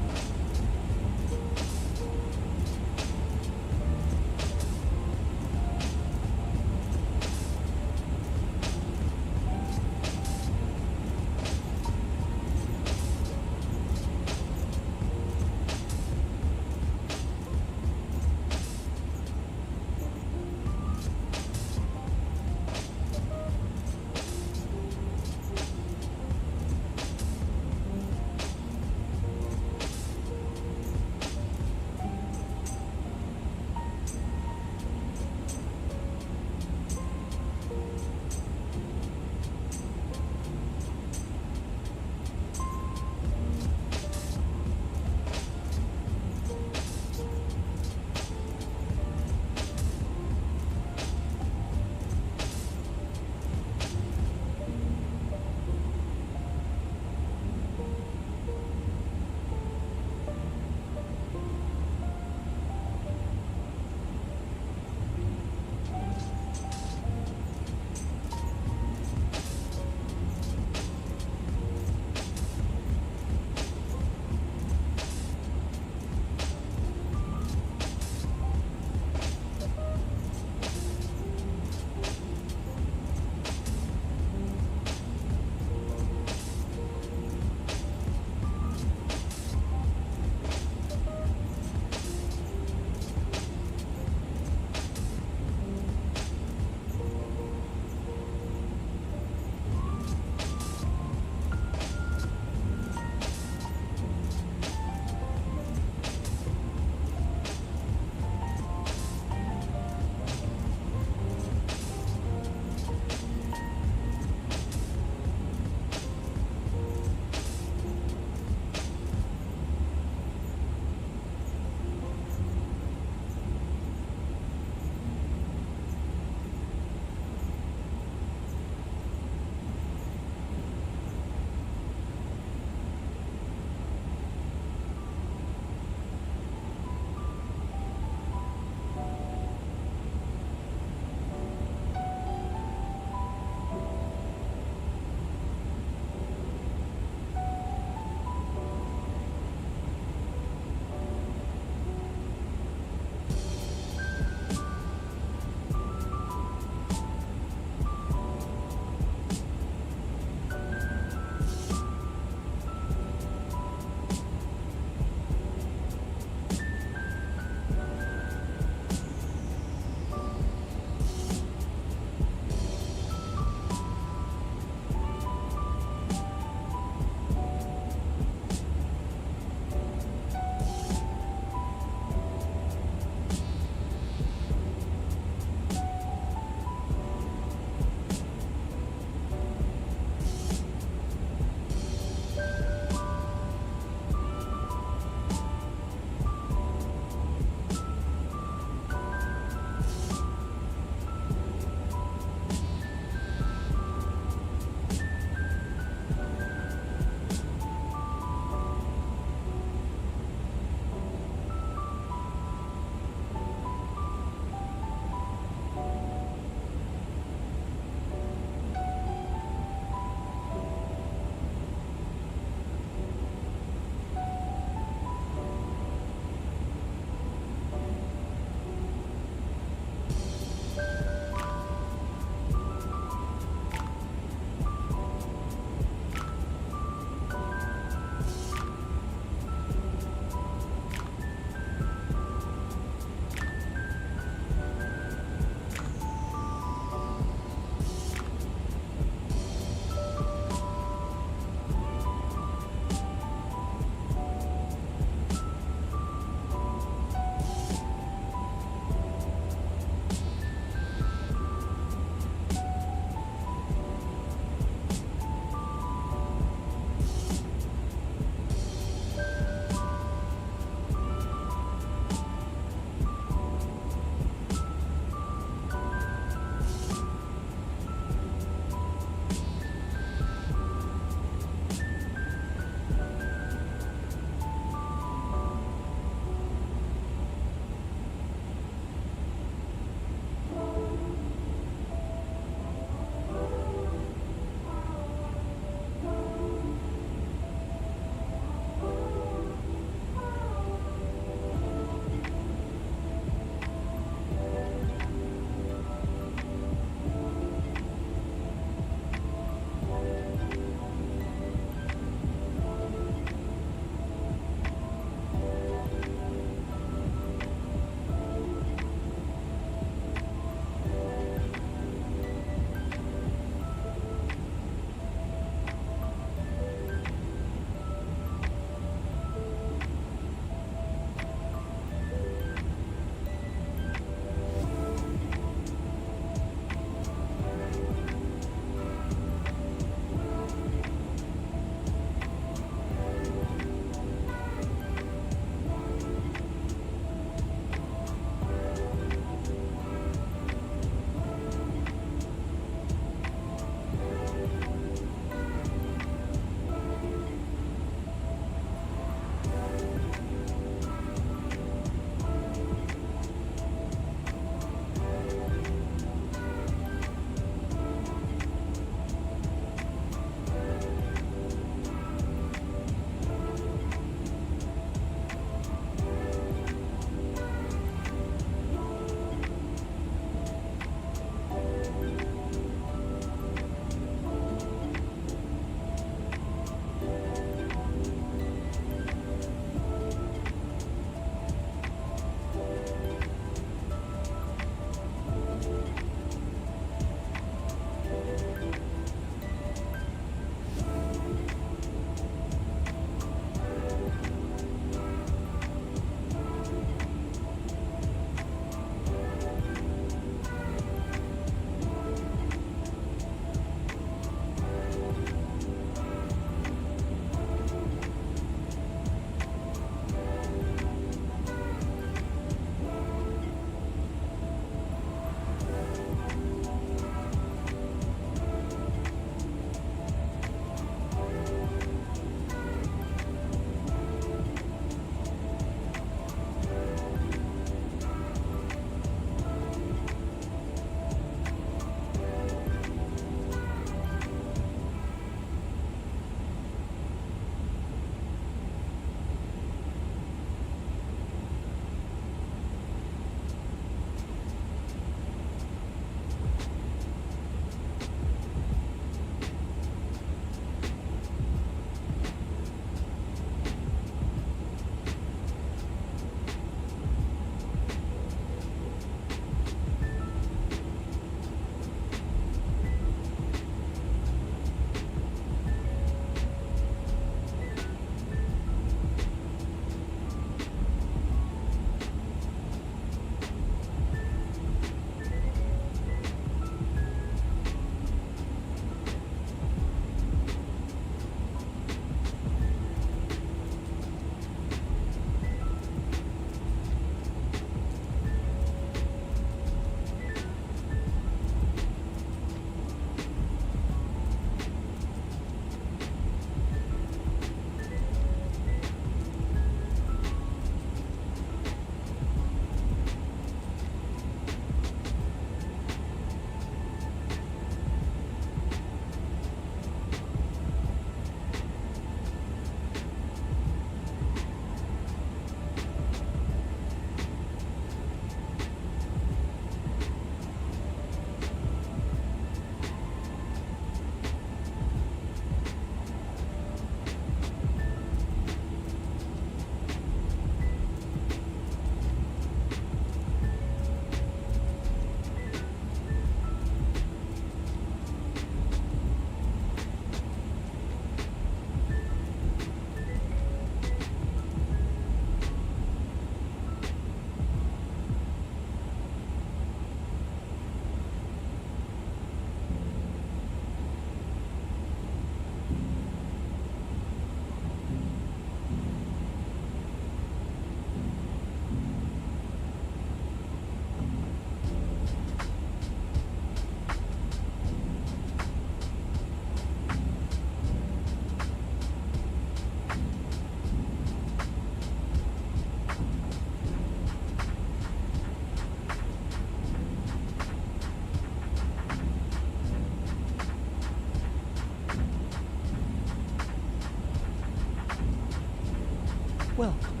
Welcome.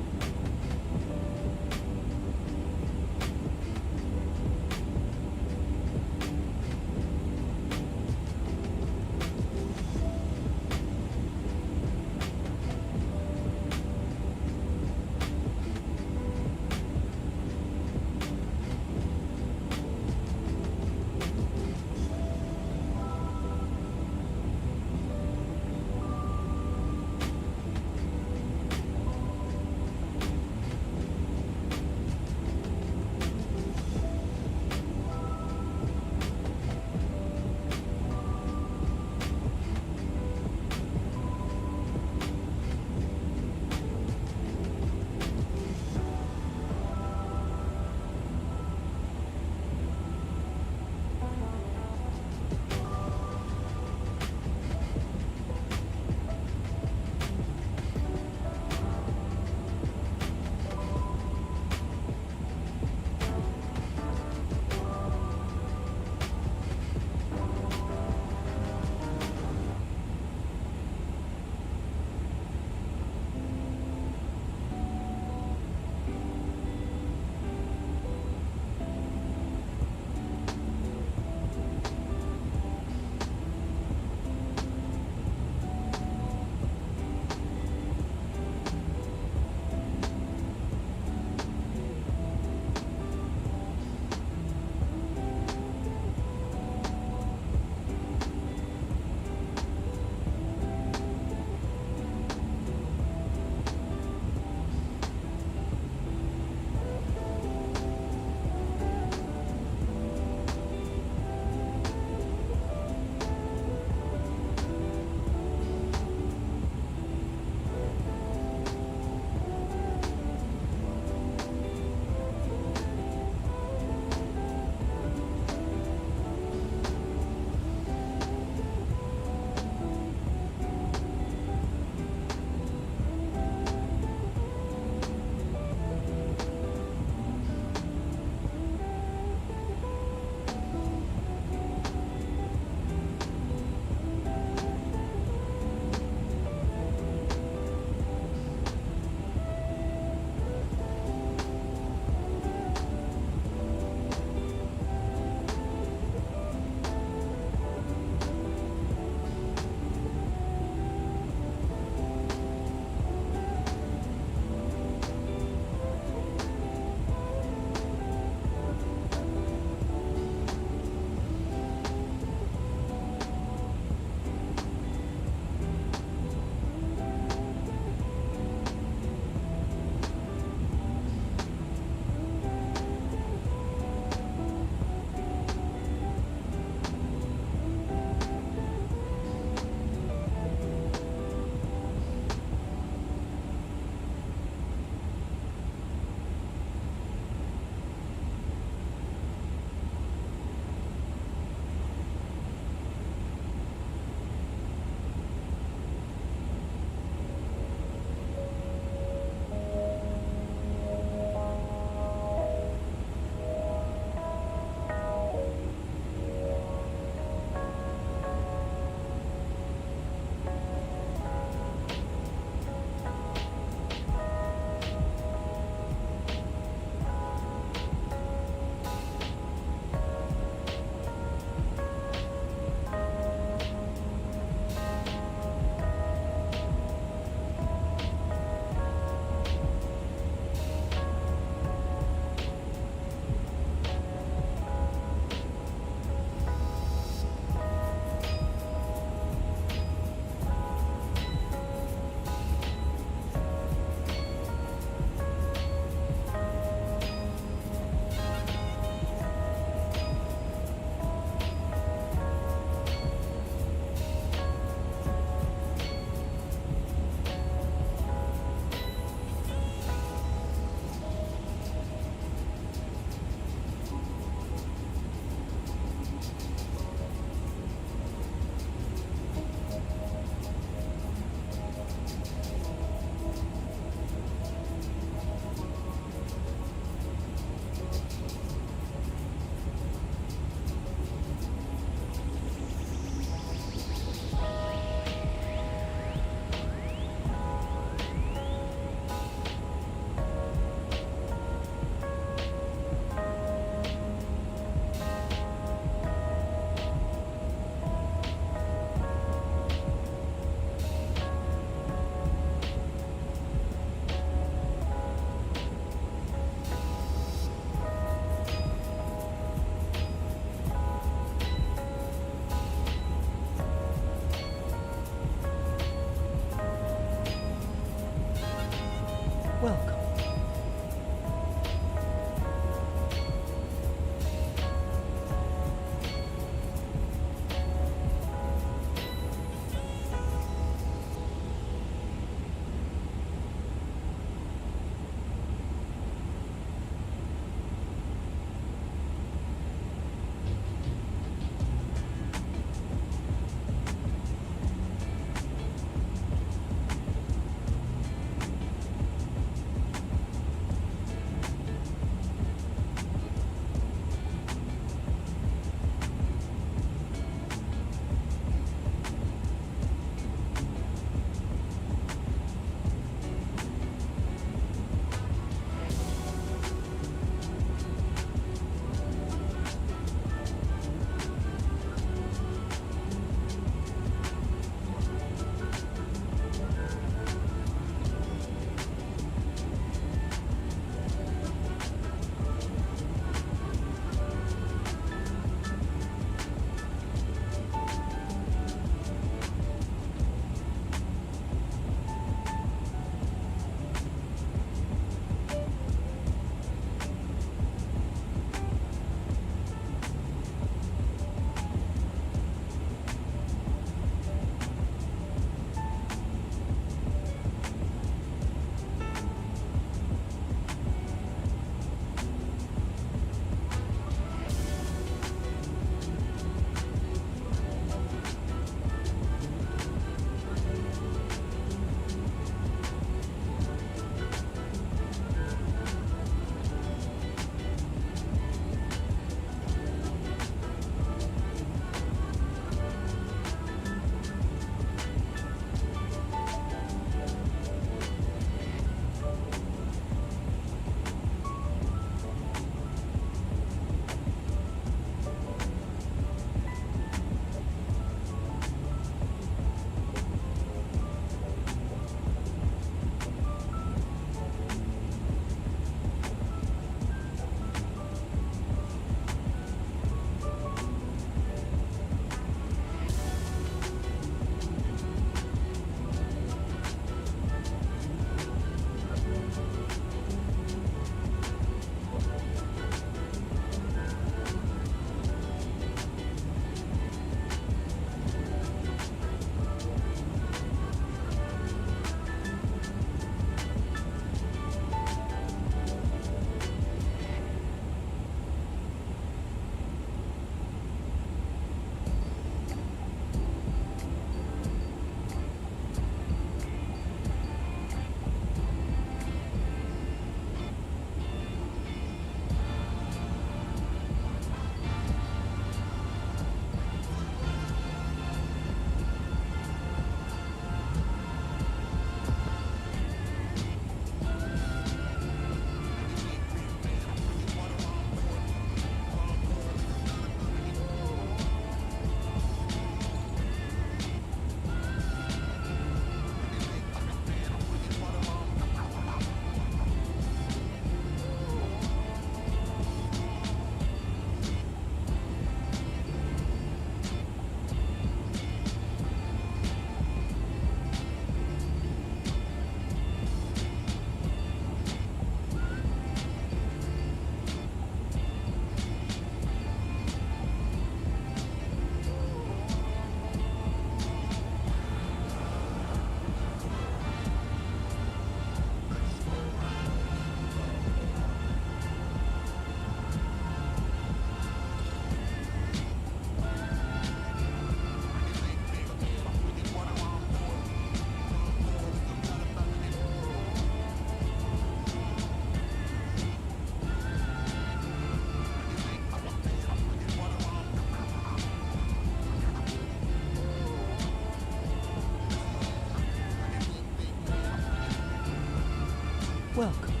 Welcome.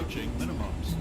approaching minimums.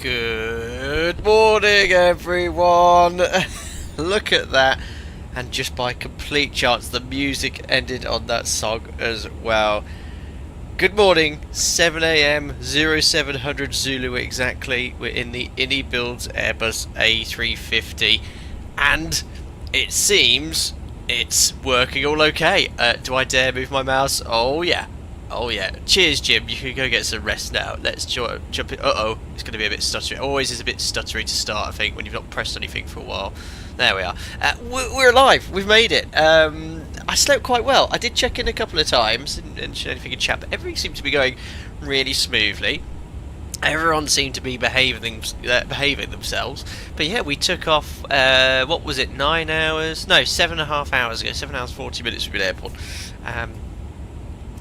Good morning, everyone. Look at that. And just by complete chance, the music ended on that song as well. Good morning, 7 AM, 0700 Zulu exactly. We're in the iniBuilds Airbus A350. And it seems it's working all okay. Do I dare move my mouse? Oh, yeah. Oh yeah, cheers Jim, you can go get some rest now. Let's jump in. Uh-oh, it's going to be a bit stuttery. Always is a bit stuttery to start, I think, when you've not pressed anything for a while. There we are. We're alive, we've made it. I slept quite well. I did check in a couple of times and show anything in chat, but everything seemed to be going really smoothly. Everyone seemed to be behaving themselves. But yeah, we took off, what was it, 9 hours? No, 7.5 hours ago, 7 hours 40 minutes from the airport.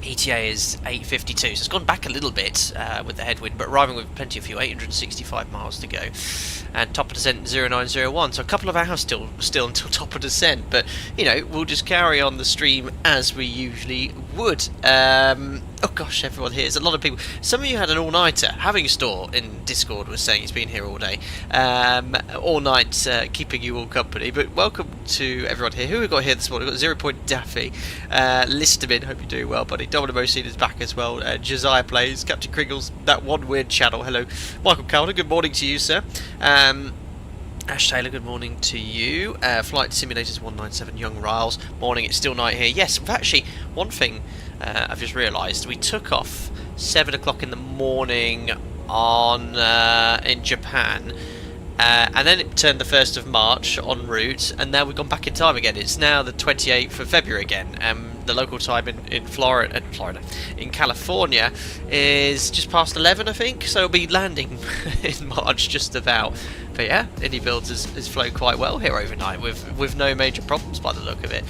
ETA is 8:52, so it's gone back a little bit with the headwind, but arriving with plenty of fuel, 865 miles to go, and top of descent 0901. So a couple of hours still until top of descent, but you know, we'll just carry on the stream as we usually would. Oh gosh, everyone here. There's a lot of people. Some of you had an all-nighter. Having a store in Discord was saying he's been here all day, all night, keeping you all company. But welcome to everyone here. Who we got here this morning? We've got 0 Point Daffy, Listerman. Hope you're doing well, buddy. Domino Mosine is back as well. Josiah Plays, Captain Kringles, that one weird channel. Hello, Michael Calder. Good morning to you, sir. Ash Taylor, good morning to you. Flight Simulators 197, Young Riles. Morning, it's still night here. Yes, actually, one thing I've just realised, we took off 7 o'clock in the morning on in Japan, and then it turned the 1st of March en route, and now we've gone back in time again. It's now the 28th of February again. The local time in Florida, in California, is just past 11, I think, so it'll be landing in March just about. But yeah, iniBuilds has flown quite well here overnight with no major problems by the look of it.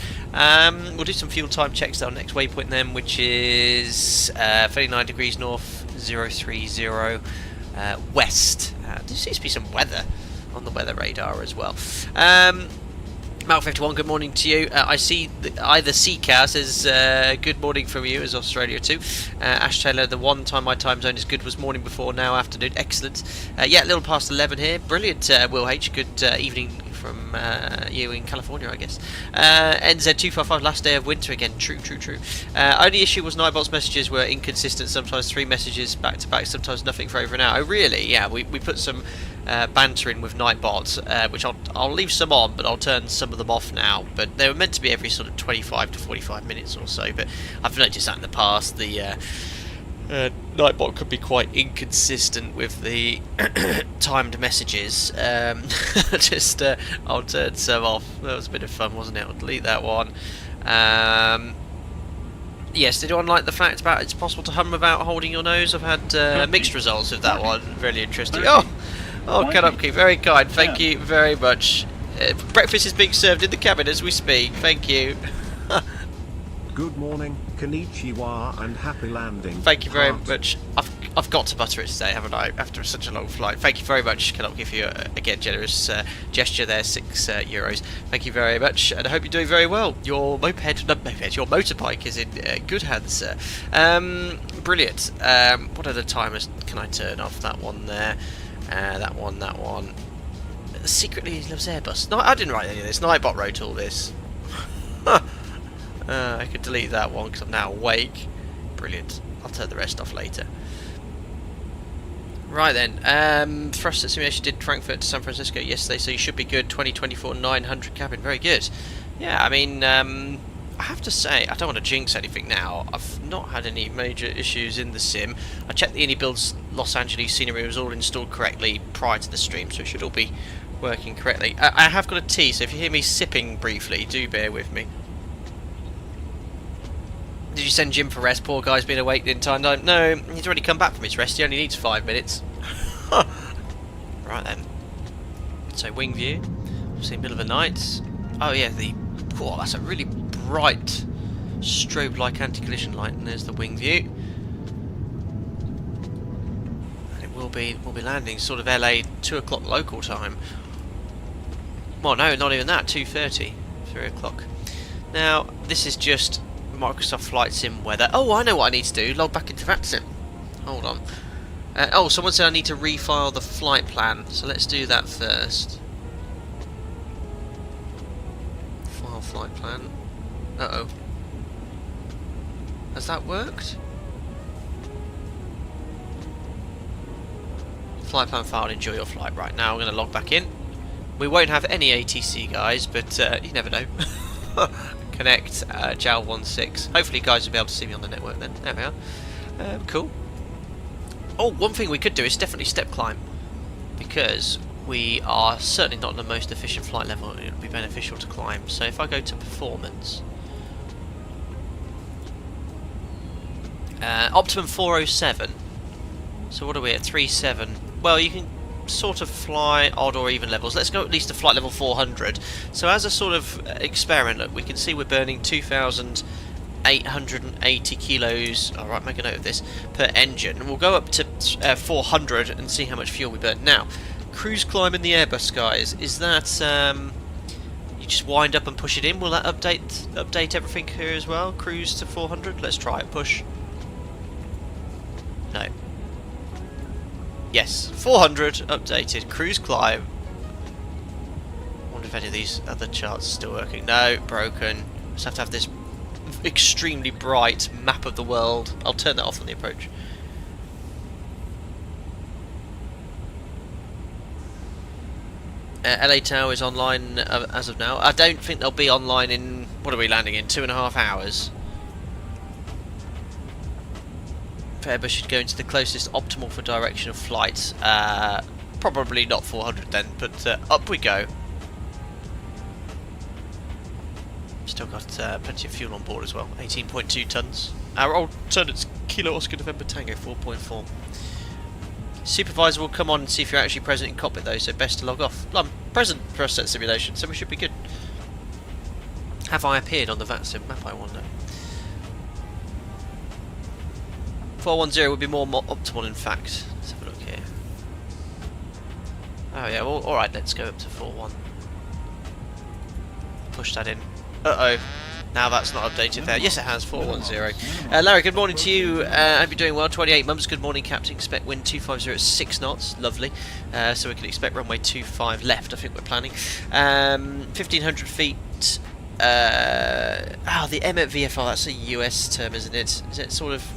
We'll do some fuel time checks at our next waypoint then, which is 39 degrees north, 030 west. There seems to be some weather on the weather radar as well. Mark 51, good morning to you. I see either Seacow says good morning from you as Australia too. Ash Taylor, the one time my time zone is good was morning before, now afternoon. Excellent. Yeah, a little past 11 here. Brilliant, Will H. Good evening from you in California, I guess. NZ255, last day of winter again. True. Only issue was iniBuilds messages were inconsistent. Sometimes 3 messages back to back, sometimes nothing for over an hour. Oh, really? Yeah, we put some banter in with Nightbot, which I'll leave some on, but I'll turn some of them off now. But they were meant to be every sort of 25 to 45 minutes or so, but I've noticed that in the past the Nightbot could be quite inconsistent with the timed messages. Just I'll turn some off. That was a bit of fun, wasn't it? I'll delete that one. Yes, did anyone like the fact about it's possible to hum without holding your nose? I've had mixed results with that one. Really interesting. Oh, cut up, Keith. Very kind. Thank you very much. Breakfast is being served in the cabin as we speak. Thank you. Good morning, konnichiwa, and happy landing. Thank you very much. I've got to butter it today, haven't I? After such a long flight. Thank you very much. Can I give you again generous gesture there? €6. Thank you very much, and I hope you're doing very well. Your your motorbike is in good hands, sir. Brilliant. What other timers can I turn off? That one there. That one. Secretly he loves Airbus. No, I didn't write any of this. Nightbot wrote all this. I could delete that one because I'm now awake. Brilliant. I'll turn the rest off later. Right then. Thrust simulation did Frankfurt to San Francisco yesterday, so you should be good. 2024 900 cabin. Very good. Yeah, I mean, I have to say, I don't want to jinx anything now. I've not had any major issues in the sim. I checked the iniBuilds Los Angeles scenery was all installed correctly prior to the stream, so it should all be working correctly. I have got a tea, so if you hear me sipping briefly, do bear with me. Did you send Jim for rest? Poor guy's been awake the entire time. No, he's already come back from his rest. He only needs 5 minutes. Right then. So wing view. See middle of the night. Oh yeah, oh, that's a really bright strobe-like anti-collision light, and there's the wing view. And it will be landing sort of LA 2 o'clock local time. Well, no, not even that. 2:30, 3 o'clock. Now this is just Microsoft Flight Sim weather. Oh, I know what I need to do. Log back into that sim. Hold on. Oh, someone said I need to refile the flight plan, so let's do that first. File flight plan. Uh-oh. Has that worked? Flight plan filed, enjoy your flight. Right, now I'm going to log back in. We won't have any ATC, guys, but you never know. Connect, JAL16. Hopefully you guys will be able to see me on the network then. There we are. Cool. Oh, one thing we could do is definitely step climb, because we are certainly not in the most efficient flight level. It would be beneficial to climb. So if I go to performance, optimum 407. So what are we at? 37. Well, you can sort of fly odd or even levels. Let's go at least to flight level 400. So as a sort of experiment, look, we can see we're burning 2,880 kilos. All right, make a note of this, per engine. And we'll go up to 400 and see how much fuel we burn. Now, cruise climb in the Airbus, guys. Is that you just wind up and push it in? Will that update everything here as well? Cruise to 400. Let's try it. Push. No. Yes, 400 updated. Cruise climb. I wonder if any of these other charts are still working. No, broken. Just have to have this extremely bright map of the world. I'll turn that off on the approach. LA Tower is online as of now. I don't think they'll be online in, what are we landing in, 2.5 hours. Airbus should go into the closest optimal for direction of flight. Probably not 400 then, but up we go. Still got plenty of fuel on board as well. 18.2 tons. Our alternates Kilo Oscar November Tango 4.4. Supervisor will come on and see if you're actually present in cockpit though, so best to log off. Well, I'm present for a set simulation, so we should be good. Have I appeared on the VATSIM map, I wonder? 410 would be more optimal, in fact. Let's have a look here. Oh yeah, well, alright, let's go up to 41. Push that in. Uh-oh. Now that's not updated there. Yes, it has. 410. Larry, good morning to you. Hope you're doing well. 28 months. Good morning, Captain. Expect wind 250 at 6 knots. Lovely. So we can expect runway 25 left, I think we're planning. 1,500 feet. The M at VFR, that's a US term, isn't it? Is it sort of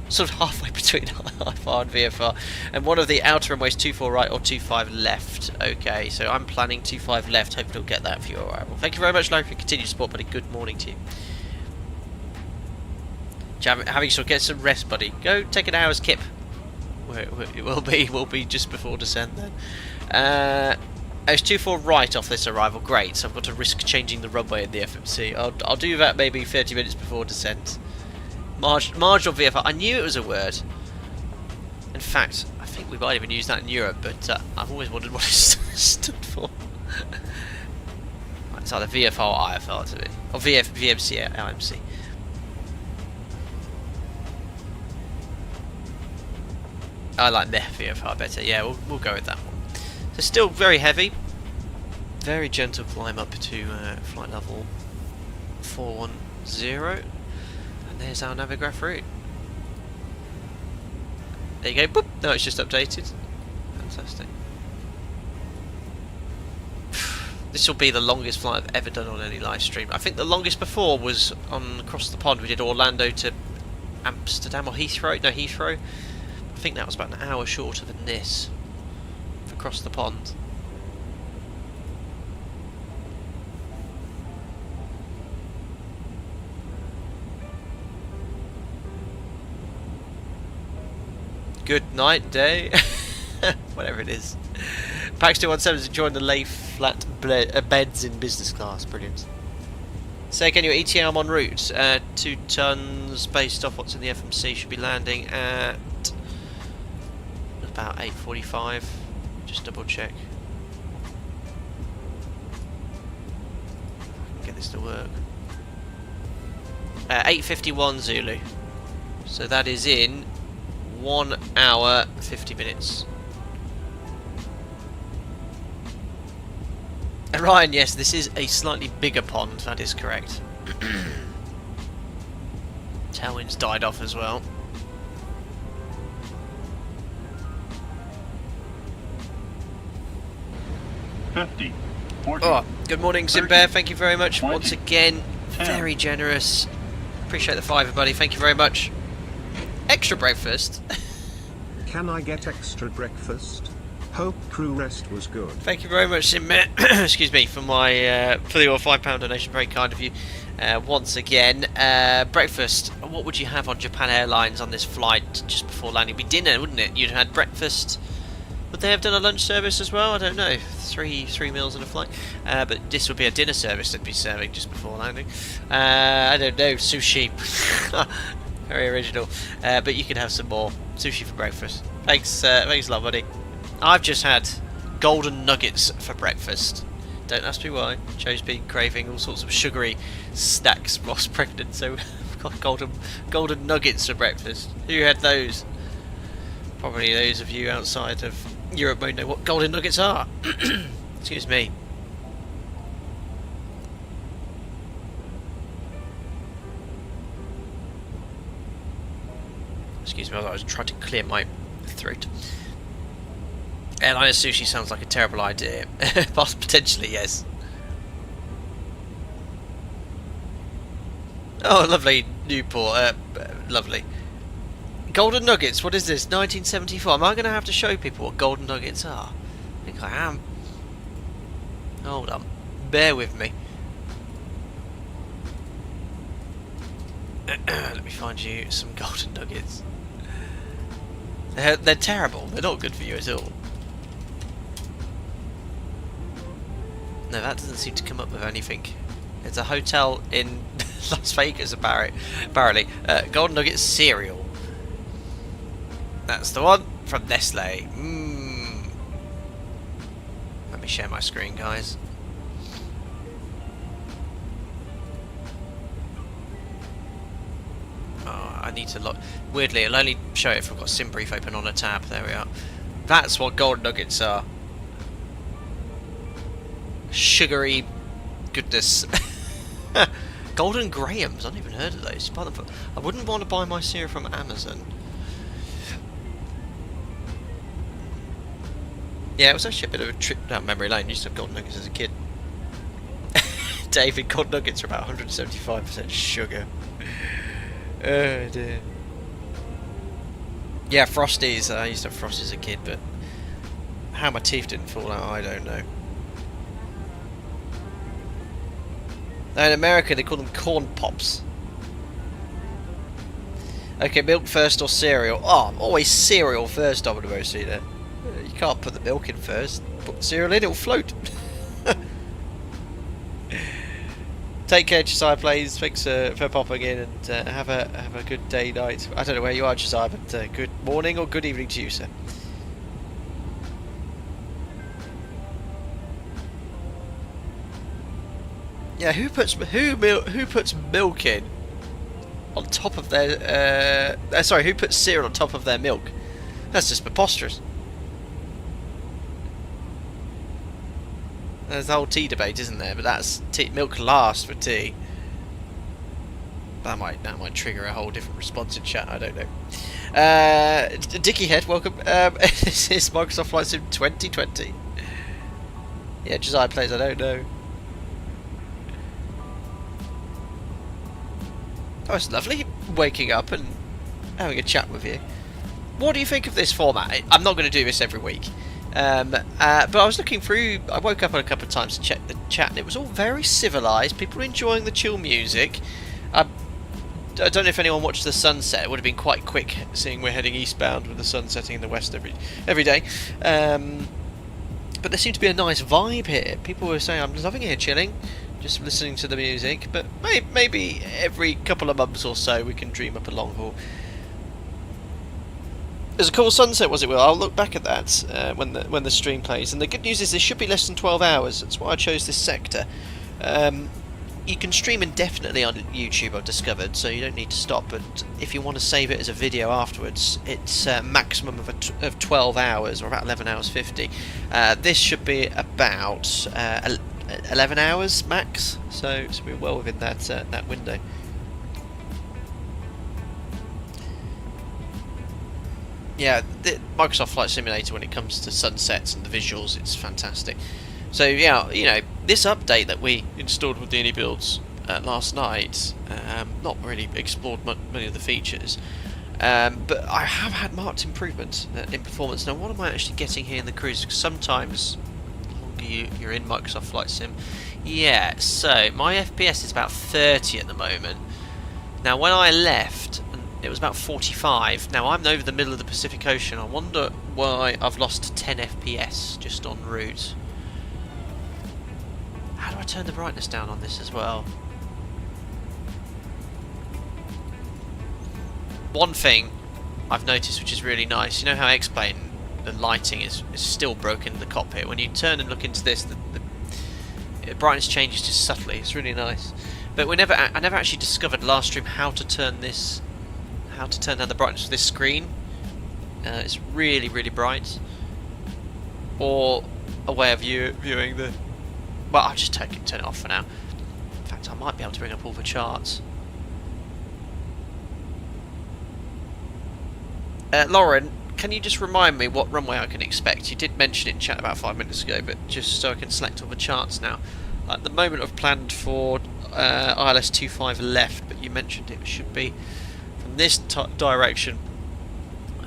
halfway between IFR and VFR, and one of the outer runways 24 right or 25 left. Okay, so I'm planning 25 left. Hope you'll get that for your arrival. Thank you very much, Larry, for your continued support, buddy. Good morning to you. Having sort of get some rest, buddy. Go take an hour's kip. We'll be just before descent then. It's 24 right off this arrival. Great. So I've got to risk changing the runway in the FMC. I'll do that maybe 30 minutes before descent. Marginal VFR. I knew it was a word. In fact, I think we might even use that in Europe, but I've always wondered what it stood for. It's either VFR or IFR to me, or VMC, LMC. I like the VFR better. Yeah, we'll go with that one. So still very heavy, very gentle climb up to flight level 410. There's our Navigraph route. There you go. Boop. No, it's just updated. Fantastic. This will be the longest flight I've ever done on any live stream. I think the longest before was on across the pond. We did Orlando to Amsterdam or Heathrow. No, Heathrow. I think that was about an hour shorter than this. Across the pond. Good night, day. Whatever it is. Pax 217 is enjoying the lay flat beds in business class. Brilliant. Say again, your ETA I'm en route. 2 tons based off what's in the FMC. Should be landing at about 8:45. Just double check. Get this to work. 8:51 Zulu. So that is in 1 hour 50 minutes. And Ryan, yes, this is a slightly bigger pond, that is correct. Tailwinds died off as well. 50, 40, Oh, good morning, Zimbear. Thank you very much 20, once again. 10. Very generous. Appreciate the fiver, buddy. Thank you very much. Extra breakfast. Can I get extra breakfast? Hope crew rest was good. Thank you very much, Zimbear. Excuse me for my for your £5 donation. Very kind of you. Once again, breakfast. What would you have on Japan Airlines on this flight just before landing? It'd be dinner, wouldn't it? You'd have had breakfast. Would they have done a lunch service as well? I don't know. Three meals in a flight. But this would be a dinner service they'd be serving just before landing. I don't know. Sushi. Very original. But you could have some more sushi for breakfast. Thanks a lot, buddy. I've just had golden nuggets for breakfast. Don't ask me why. Joe's been craving all sorts of sugary snacks whilst pregnant, so I've got golden nuggets for breakfast. Who had those? Probably those of you outside of Europe won't know what golden nuggets are. Excuse me. Excuse me, I was trying to clear my throat. Airliner sushi sounds like a terrible idea. Potentially, yes. Oh, lovely Newport. Lovely. Golden nuggets, what is this? 1974. Am I going to have to show people what golden nuggets are? I think I am. Hold on. Bear with me. Let me find you some golden nuggets. They're terrible. They're not good for you at all. No, that doesn't seem to come up with anything. It's a hotel in Las Vegas, apparently. Golden Nugget cereal. That's the one from Nestle. Let me share my screen, guys. Oh, I need to look. Weirdly, it'll only show it if I've got SimBrief open on a tab. There we are. That's what Golden Nuggets are. Sugary goodness. Golden Grahams, I've not even heard of those. I wouldn't want to buy my cereal from Amazon. Yeah, it was actually a bit of a trip down memory lane. I used to have Golden Nuggets as a kid. David, Golden Nuggets are about 175% sugar. Oh dear. Yeah, Frosties. I used to have Frosties as a kid, but how my teeth didn't fall out, I don't know. In America, they call them corn pops. Okay, milk first or cereal? Oh, always cereal first, Domino Cena. You can't put the milk in first. Put the cereal in, it'll float. Take care, Josiah Plays. Thanks for popping in, and have a good day, night. I don't know where you are, Josiah, but good morning or good evening to you, sir. Yeah, who puts milk in on top of their sorry, who puts cereal on top of their milk? That's just preposterous. There's the whole tea debate, isn't there? But that's milk last for tea. That might trigger a whole different response in chat. I don't know. Dickie Head, welcome. This is Microsoft Flight Sim 2020. Yeah, Josiah Plays. I don't know. Oh, it's lovely waking up and having a chat with you. What do you think of this format? I'm not going to do this every week. But I was looking through, I woke up a couple of times to check the chat, and it was all very civilised. People were enjoying the chill music. I don't know if anyone watched the sunset. It would have been quite quick, seeing we're heading eastbound with the sun setting in the west every day. But there seemed to be a nice vibe here. People were saying, I'm loving it here, chilling, just listening to the music. But maybe every couple of months or so we can dream up a long haul. It was a cool sunset, was it, Will? I'll look back at that when the stream plays. And the good news is this should be less than 12 hours. That's why I chose this sector. You can stream indefinitely on YouTube, I've discovered, so you don't need to stop. But if you want to save it as a video afterwards, it's a maximum of 12 hours, or about 11 hours 50. This should be about 11 hours max, so we're well within that window. Yeah, the Microsoft Flight Simulator, when it comes to sunsets and the visuals, it's fantastic. So yeah, you know, this update that we installed with the iniBuilds last night, not really explored many of the features, but I have had marked improvements in performance. Now, what am I actually getting here in the cruise? Because sometimes, the longer you're in Microsoft Flight Sim, yeah. So my FPS is about 30 at the moment. Now, when I left, it was about 45. Now I'm over the middle of the Pacific Ocean. I wonder why I've lost 10 FPS just en route. How do I turn the brightness down on this as well? One thing I've noticed which is really nice, you know how I explained the lighting is still broken in the cockpit. When you turn and look into this, the brightness changes just subtly. It's really nice. But I never actually discovered last stream how to turn down the brightness of this screen. It's really, really bright. Or a way of viewing the... Well, I'll just turn it off for now. In fact, I might be able to bring up all the charts. Lauren, can you just remind me what runway I can expect? You did mention it in chat about 5 minutes ago, but just so I can select all the charts now. At the moment I've planned for ILS 25 left, but you mentioned it should be from this direction.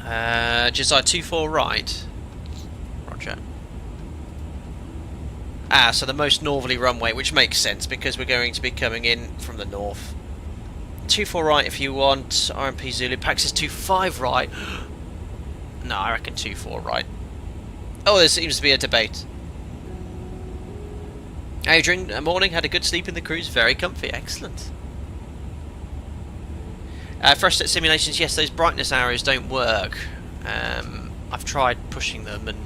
Josiah 24 right. Roger. So the most northerly runway, which makes sense because we're going to be coming in from the north. 24 right if you want. RMP Zulu. Pax is 25 right. No, I reckon 24 right. Oh, there seems to be a debate. Adrian, morning. Had a good sleep in the cruise. Very comfy. Excellent. First at simulations, yes, those brightness arrows don't work. I've tried pushing them and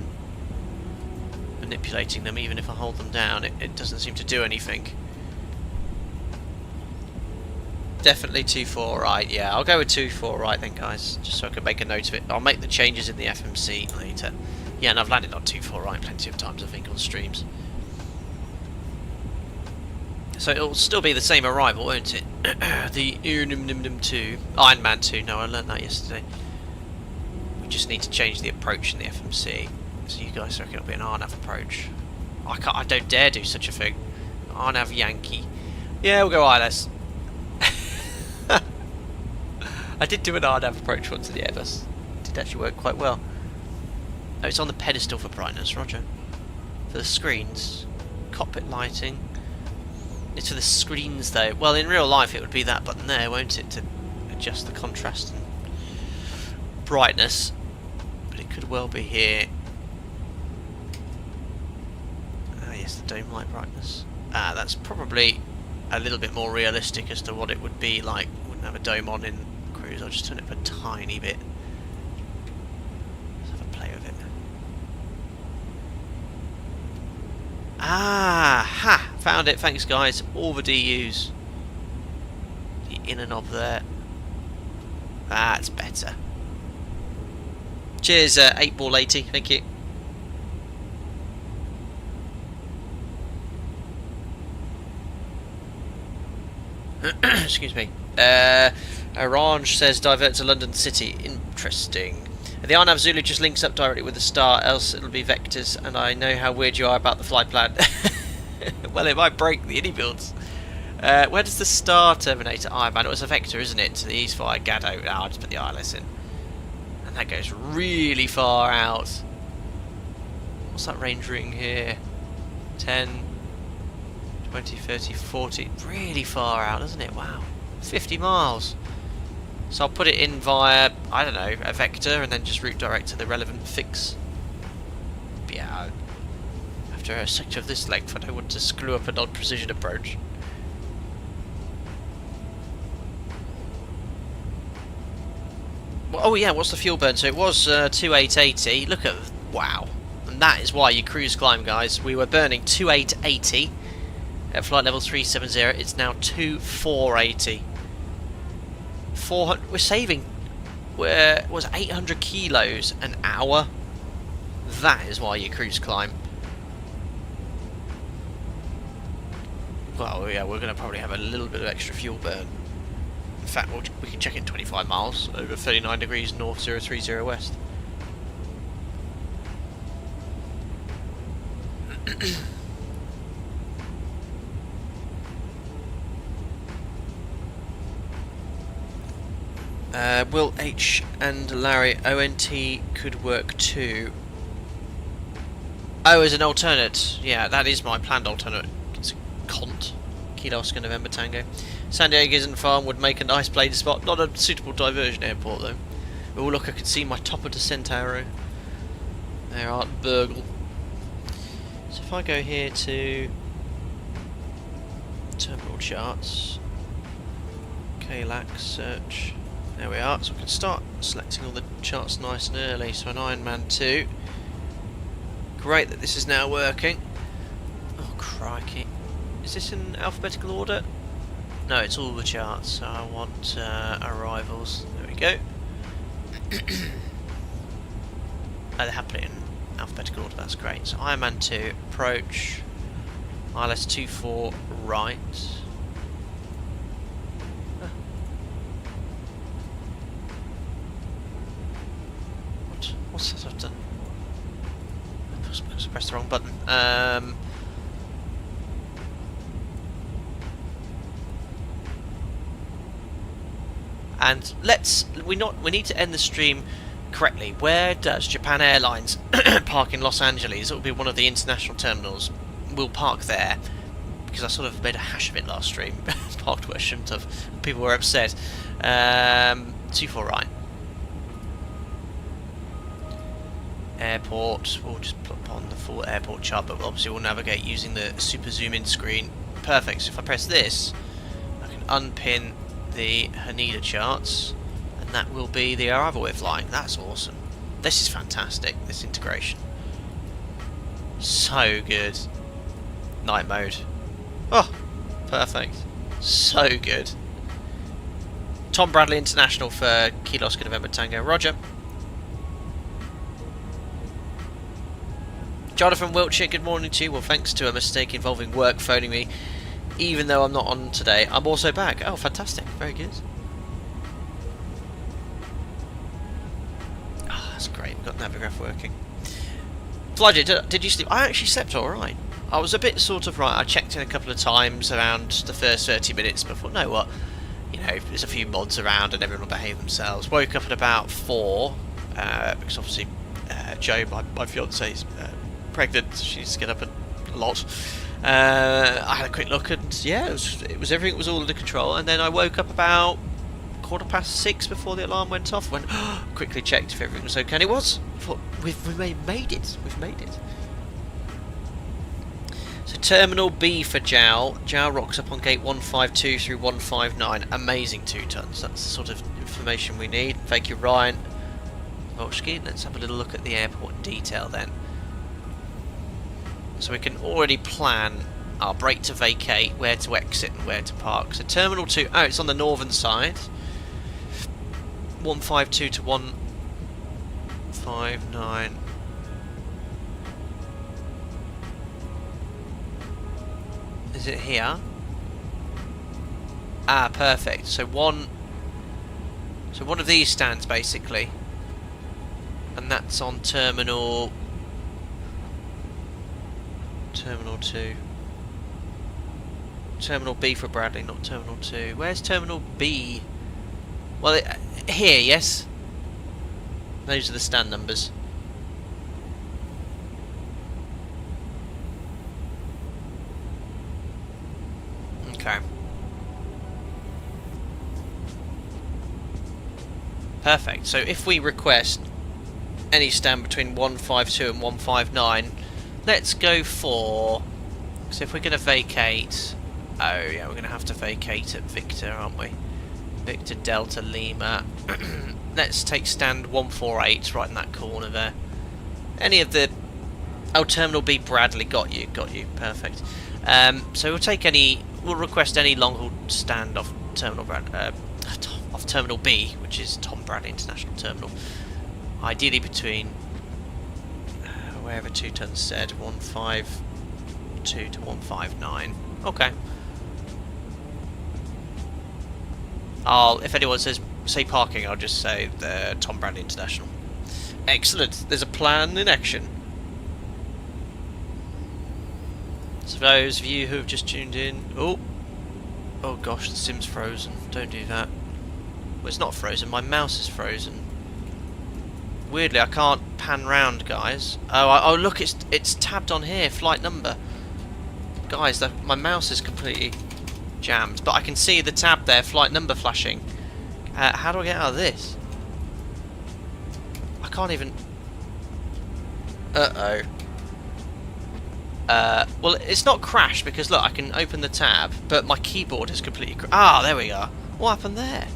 manipulating them. Even if I hold them down, it doesn't seem to do anything. Definitely 2-4 right. Yeah, I'll go with 2-4 right then, guys, just so I can make a note of it. I'll make the changes in the FMC later. Yeah, and I've landed on 2-4 right plenty of times, I think, on streams. So it'll still be the same arrival, won't it? The iniBuilds 2, Iron Man 2. No, I learned that yesterday. We just need to change the approach in the FMC. So you guys reckon it'll be an RNAV approach? I don't dare do such a thing. RNAV Yankee. Yeah, we'll go ILS. I did do an RNAV approach once in the Airbus. It did actually work quite well. Oh, it's on the pedestal for brightness, roger. For the screens, cockpit lighting. It's for the screens though. Well, in real life it would be that button there, won't it, to adjust the contrast and brightness. But it could well be here. Ah, yes, the dome light brightness. Ah, that's probably a little bit more realistic as to what it would be like. Wouldn't have a dome on in cruise. I'll just turn it up a tiny bit. Let's have a play with it. Ah, ha! Found it. Thanks, guys. All the DUs. The in and of there. That's better. Cheers, 8ball80. Thank you. Excuse me. Orange says divert to London City. Interesting. The RNAV Zulu just links up directly with the star, else it'll be vectors, and I know how weird you are about the flight plan. Well, it might break the iniBuilds. Where does the star terminate at Iron Man? It was a vector, isn't it? To the east via Gado. Oh, I'll just put the ILS in. And that goes really far out. What's that range ring here? 10, 20, 30, 40. Really far out, doesn't it? Wow. 50 miles. So I'll put it in via, I don't know, a vector and then just route direct to the relevant fix. But yeah, after a sector of this length I don't want to screw up a non-precision approach. Well, oh yeah, what's the fuel burn? So it was 2880. Look at, wow. And that is why you cruise climb, guys. We were burning 2880 at flight level 370. It's now 2480. 400. We're saving. Was 800 kilos an hour. That is why you cruise climb. Well, yeah, we're going to probably have a little bit of extra fuel burn. In fact, we can check in 25 miles over 39 degrees north, 030 west. Will H and Larry ONT could work too. Oh, as an alternate. Yeah, that is my planned alternate. It's a Cont. Kilo Oscar November Tango. San Diego isn't farm would make a nice bladed spot. Not a suitable diversion airport though. Oh look, I can see my top of descent arrow. There, Art Burgle. So if I go here to terminal charts, KLAX search. There we are, so I can start selecting all the charts nice and early. So an Ironman 2. Great that this is now working. Oh crikey. Is this in alphabetical order? No, it's all the charts, so I want arrivals. There we go. Oh, they have put it in alphabetical order, that's great. So Ironman 2, approach, ILS 24 right. What's that I've done? I pressed the wrong button. And we need to end the stream correctly. Where does Japan Airlines park in Los Angeles? It will be one of the international terminals. We'll park there because I sort of made a hash of it last stream. Parked where I shouldn't have. People were upset. 24 right. Airport, we'll just put on the full airport chart, but obviously we'll navigate using the super zoom in screen. Perfect, so if I press this, I can unpin the Haneda charts, and that will be the arrival we're flying. That's awesome. This is fantastic, this integration. So good. Night mode. Oh, perfect. So good. Tom Bradley International for Kilo Oscar November Tango. Roger. Jonathan Wiltshire, good morning to you. Well, thanks to a mistake involving work phoning me, even though I'm not on today, I'm also back. Oh, fantastic. Very good. Ah, that's great. We've got Navigraph working. Flyjet, did you sleep? I actually slept alright. I was a bit sort of right. I checked in a couple of times around the first 30 minutes before. Know what? You know, there's a few mods around and everyone will behave themselves. Woke up at about 4, because obviously Jo, my fiance's pregnant, she needs to get up a lot. I had a quick look and yeah, it was everything was all under control, and then I woke up about 6:15 before the alarm went off. Went quickly checked if everything was okay, and it was. Thought, we've made it. We've made it. So Terminal B for Jow. Jow rocks up on gate 152 through 159. Amazing 2 tons. That's the sort of information we need. Thank you, Ryan. Volchki. Let's have a little look at the airport in detail then. So we can already plan our brake to vacate, where to exit and where to park. So Terminal 2, oh, it's on the northern side. 152 to 159. Is it here? Ah, perfect. So one of these stands basically. And that's on Terminal 2. Terminal B for Bradley, not Terminal 2. Where's Terminal B? Well, here, yes. Those are the stand numbers. Okay. Perfect. So if we request any stand between 152 and 159, let's go for... So if we're going to vacate... Oh yeah, we're going to have to vacate at Victor, aren't we? Victor Delta Lima. Let's take stand 148 right in that corner there. Any of the... Oh, Terminal B Bradley, got you, perfect. So we'll take any... We'll request any long haul stand off Terminal off Terminal B, which is Tom Bradley International Terminal. Ideally between wherever 2 tons said, 152 to 159. Okay. If anyone says say parking, I'll just say the Tom Bradley International. Excellent. There's a plan in action. So for those of you who have just tuned in, oh gosh, the sim's frozen. Don't do that. Well, it's not frozen, my mouse is frozen. Weirdly, I can't pan round, guys. Oh, look, it's tabbed on here, flight number. Guys, my mouse is completely jammed, but I can see the tab there, flight number flashing. How do I get out of this? I can't even... Uh-oh. Well, it's not crashed because, look, I can open the tab, but my keyboard is completely... there we are. What happened there?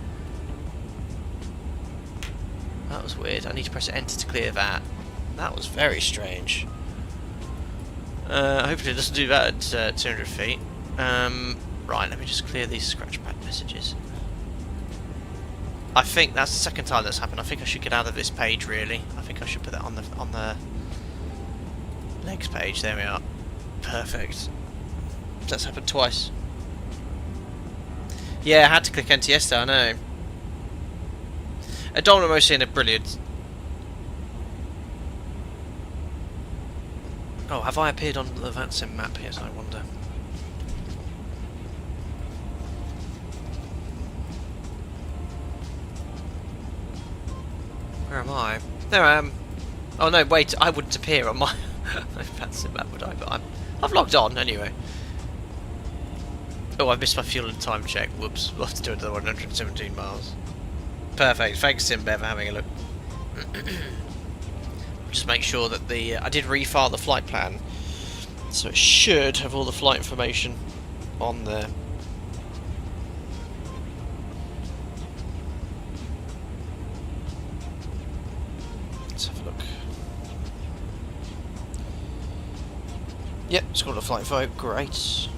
That was weird. I need to press enter to clear that. That was very strange. Hopefully it doesn't do that at 200 feet. Right, let me just clear these scratch pad messages. I think that's the second time that's happened. I think I should get out of this page, really. I think I should put that on the legs page. There we are. Perfect. That's happened twice. Yeah, I had to click enter yesterday, I know. Domino in a brilliant. Oh, have I appeared on the VATSIM map? Yes, I wonder. Where am I? There I am. Oh no, wait, I wouldn't appear on my VATSIM map, would I? But I've logged on anyway. Oh, I missed my fuel and time check. Whoops, we'll have to do another 117 miles. Perfect. Thanks, Simbev, for having a look. Just make sure that I did refile the flight plan, so it should have all the flight information on there. Let's have a look. Yep, it's got a flight vote. Great.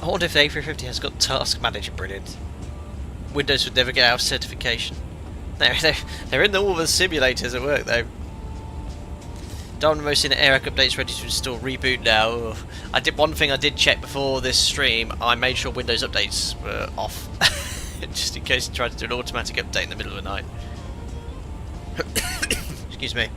I wonder if the A350 has got Task Manager. Brilliant. Windows would never get out of certification. They're in all the simulators at work though. Most in AirAC updates ready to install. Reboot now. I did one thing I did check before this stream. I made sure Windows updates were off, just in case you tried to do an automatic update in the middle of the night. Excuse me.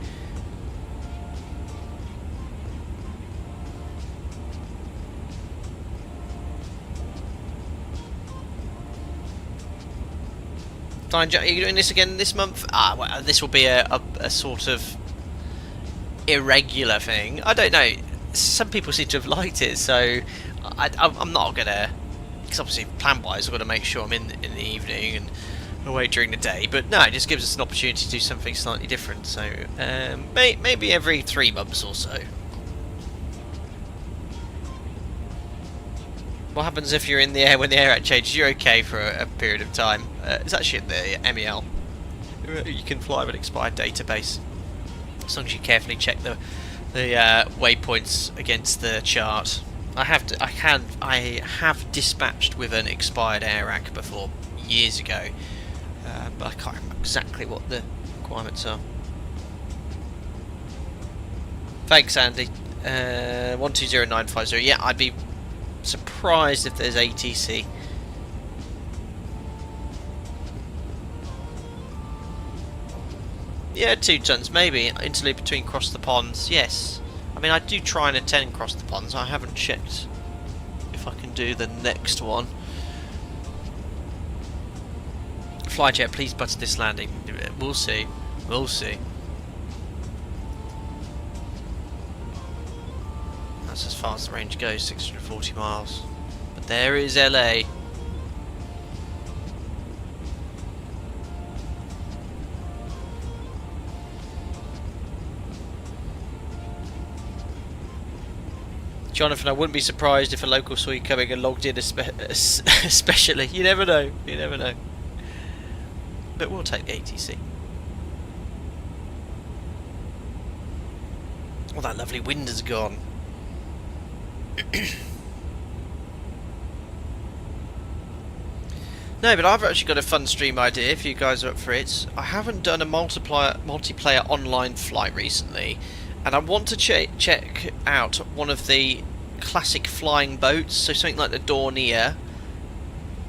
Are you doing this again this month? Well, this will be a sort of irregular thing. I don't know. Some people seem to have liked it, so I'm not gonna. Because obviously, plan-wise, I've got to make sure I'm in the evening and away during the day. But no, it just gives us an opportunity to do something slightly different. So maybe every 3 months or so. What happens if you're in the air when the AirAC changes? You're okay for a period of time. It's actually in the MEL. You can fly with an expired database, as long as you carefully check the waypoints against the chart. I have dispatched with an expired AirAC before years ago, but I can't remember exactly what the requirements are. Thanks, Andy. 120950. Yeah, I'd be surprised if there's ATC. Yeah, 2 tons maybe. Interlude between cross the ponds. Yes. I mean, I do try and attend cross the ponds. I haven't checked if I can do the next one. Flyjet, please butter this landing. We'll see. We'll see. That's as far as the range goes, 640 miles. But there is LA. Jonathan, I wouldn't be surprised if a local saw you coming and logged in especially. You never know. You never know. But we'll take the ATC. Oh, that lovely wind has gone. No, but I've actually got a fun stream idea if you guys are up for it. I haven't done a multiplayer online flight recently, and I want to check out one of the classic flying boats, so something like the Dornier,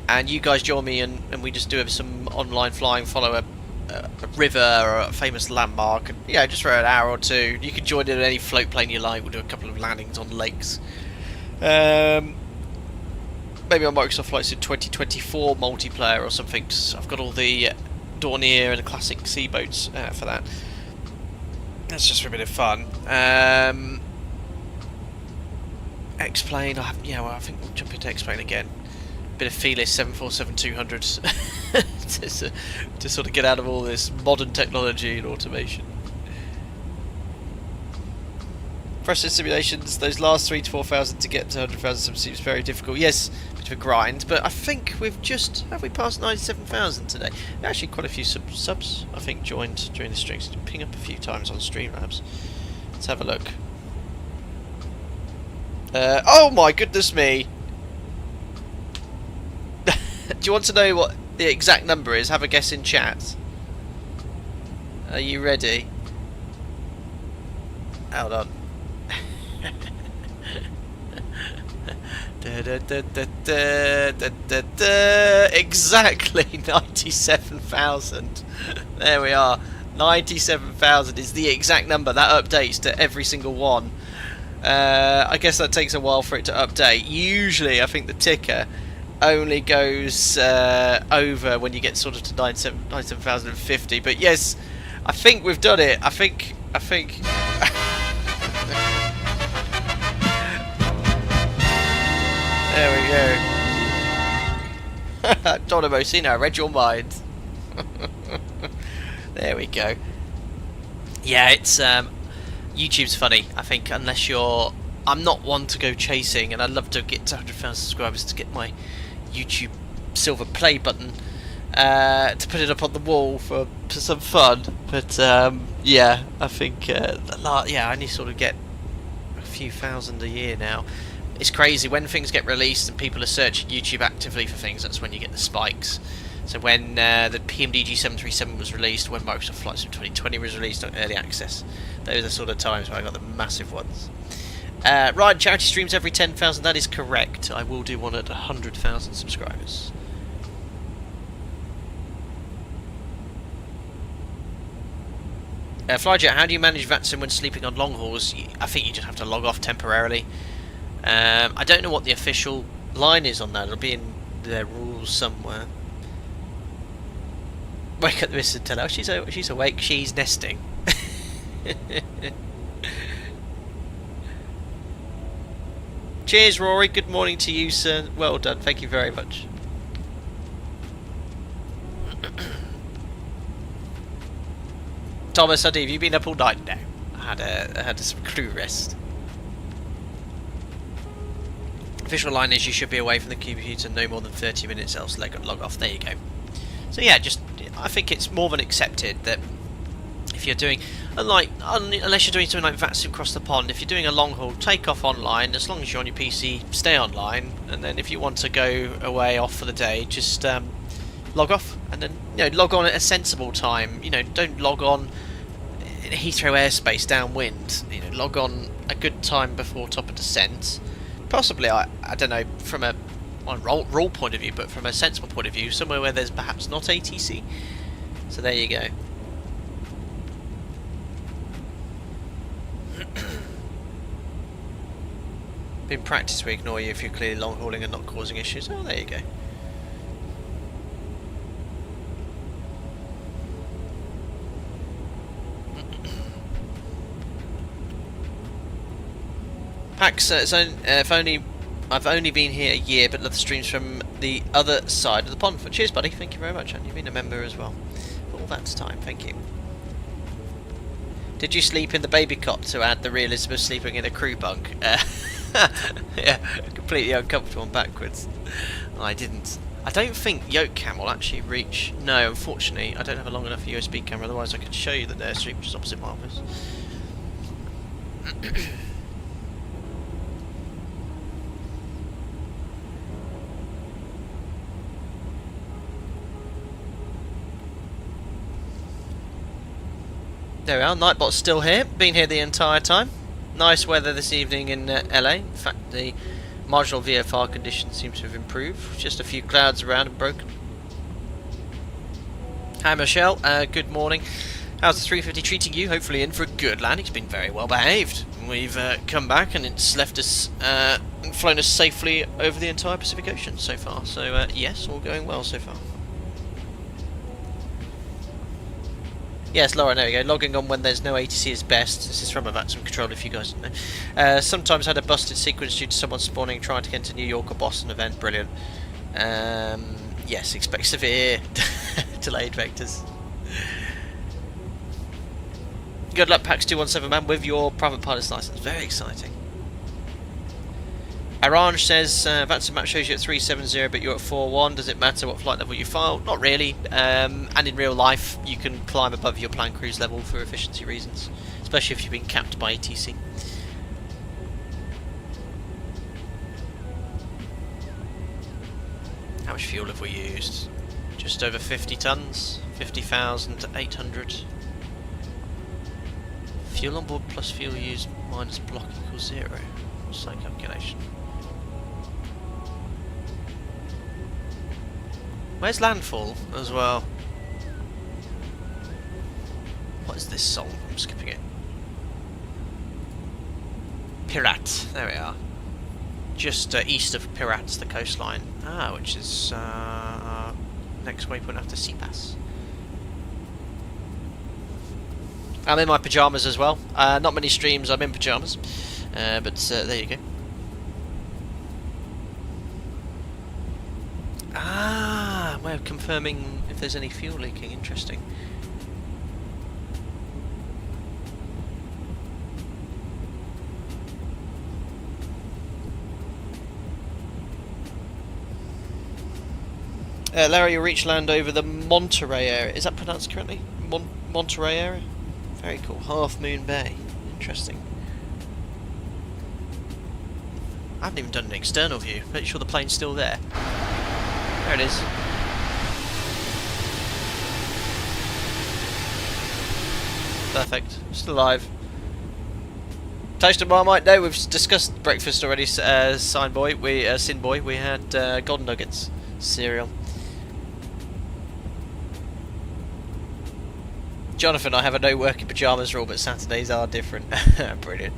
and you guys join me and we just do some online flying, follow a a river or a famous landmark, and just for an hour or two, you can join in any float plane you like. We'll do a couple of landings on lakes. Maybe on Microsoft Flight Sim 2024 multiplayer or something. I've got all the Dornier and the classic sea boats for that. That's just for a bit of fun. X-Plane, I think we'll jump into X-Plane again. Bit of Felis 747-200 to sort of get out of all this modern technology and automation. Pressure simulations, those last 3,000 to 4,000 to get to 100,000 seems very difficult. Yes, bit of a grind, but I think we've just, have we passed 97,000 today? Actually, quite a few subs I think joined during the stream. So ping up a few times on Streamlabs. Let's have a look. Oh my goodness me! Do you want to know what the exact number is? Have a guess in chat. Are you ready? Hold on. Exactly 97,000. There we are. 97,000 is the exact number. That updates to every single one. I guess that takes a while for it to update. Usually, I think the ticker only goes over when you get sort of to 97,050. But yes, I think we've done it. I think. There we go. Donna Mosina, I read your mind. There we go. Yeah, it's YouTube's funny. I think unless you're, I'm not one to go chasing, and I'd love to get to 100,000 subscribers to get my YouTube silver play button to put it up on the wall for some fun. But yeah, I think I only sort of get a few thousand a year now. It's crazy when things get released and people are searching YouTube actively for things. That's when you get the spikes. So when the PMDG 737 was released, when Microsoft Flight Sim 2020 was released on early access, those are the sort of times where I got the massive ones. Right, charity streams every 10,000. That is correct. I will do one at 100,000 subscribers. Flyjet, how do you manage VATSIM when sleeping on long hauls? I think you just have to log off temporarily. I don't know what the official line is on that. It'll be in their rules somewhere. Wake up the missus and tell her she's awake. She's nesting. Cheers, Rory. Good morning to you, sir. Well done. Thank you very much. Thomas, have you been up all night? No. I had some crew rest. Official line is you should be away from the computer no more than 30 minutes, else log off. There you go. So yeah, I think it's more than accepted that if you're doing, unless you're doing something like VATSIM across the pond, if you're doing a long haul, take off online. As long as you're on your PC, stay online, and then if you want to go away off for the day, just log off, and then log on at a sensible time. Don't log on in Heathrow airspace downwind. Log on a good time before top of descent. Possibly, I don't know, from a rule point of view, but from a sensible point of view, somewhere where there's perhaps not ATC. So there you go. Been practice we ignore you if you're clearly long hauling and not causing issues. Oh, there you go. Pax, I've only been here a year, but love the streams from the other side of the pond. Cheers, buddy. Thank you very much, and you've been a member as well for all that time. Thank you. Did you sleep in the baby cot to add the realism of sleeping in a crew bunk? Yeah, completely uncomfortable and backwards. I didn't. I don't think Yoke Cam will actually reach. No, unfortunately, I don't have a long enough USB camera. Otherwise, I could show you the nursery, which is opposite my office. There we are, Nightbot's still here, been here the entire time. Nice weather this evening in LA. In fact, the marginal VFR conditions seem to have improved. Just a few clouds around and broken. Hi Michelle, good morning. How's the 350 treating you? Hopefully in for a good landing. It's been very well behaved. We've come back and it's left us and flown us safely over the entire Pacific Ocean so far. So yes, all going well so far. Yes, Laura, there we go. Logging on when there's no ATC is best. This is from a Vacuum Control if you guys don't know. Sometimes had a busted sequence due to someone spawning trying to get to New York or Boston event. Brilliant. Yes, expect severe delayed vectors. Good luck, PAX217 man, with your private pilot's license. Very exciting. Arrange says, Vatsum map shows you at 370, but you're at 41. Does it matter what flight level you file? Not really. And in real life, you can climb above your planned cruise level for efficiency reasons, especially if you've been capped by ATC. How much fuel have we used? Just over 50 tons. 50,800. Fuel on board plus fuel used minus block equals 0. What's that calculation? Where's landfall as well? What is this song? I'm skipping it. Pirat. There we are. Just east of Pirat's the coastline. Ah, which is next waypoint after Seapass. I'm in my pyjamas as well. Not many streams I'm in pyjamas, but there you go. Ah, way of confirming if there's any fuel leaking. Interesting. Larry, you'll reach land over the Monterey area. Is that pronounced correctly? Monterey area? Very cool. Half Moon Bay. Interesting. I haven't even done an external view. Make sure the plane's still there. There it is. Perfect. Still alive. Toast and Marmite. No, we've discussed breakfast already. Sin boy. We had golden nuggets cereal. Jonathan, I have a no working pyjamas rule, but Saturdays are different. Brilliant.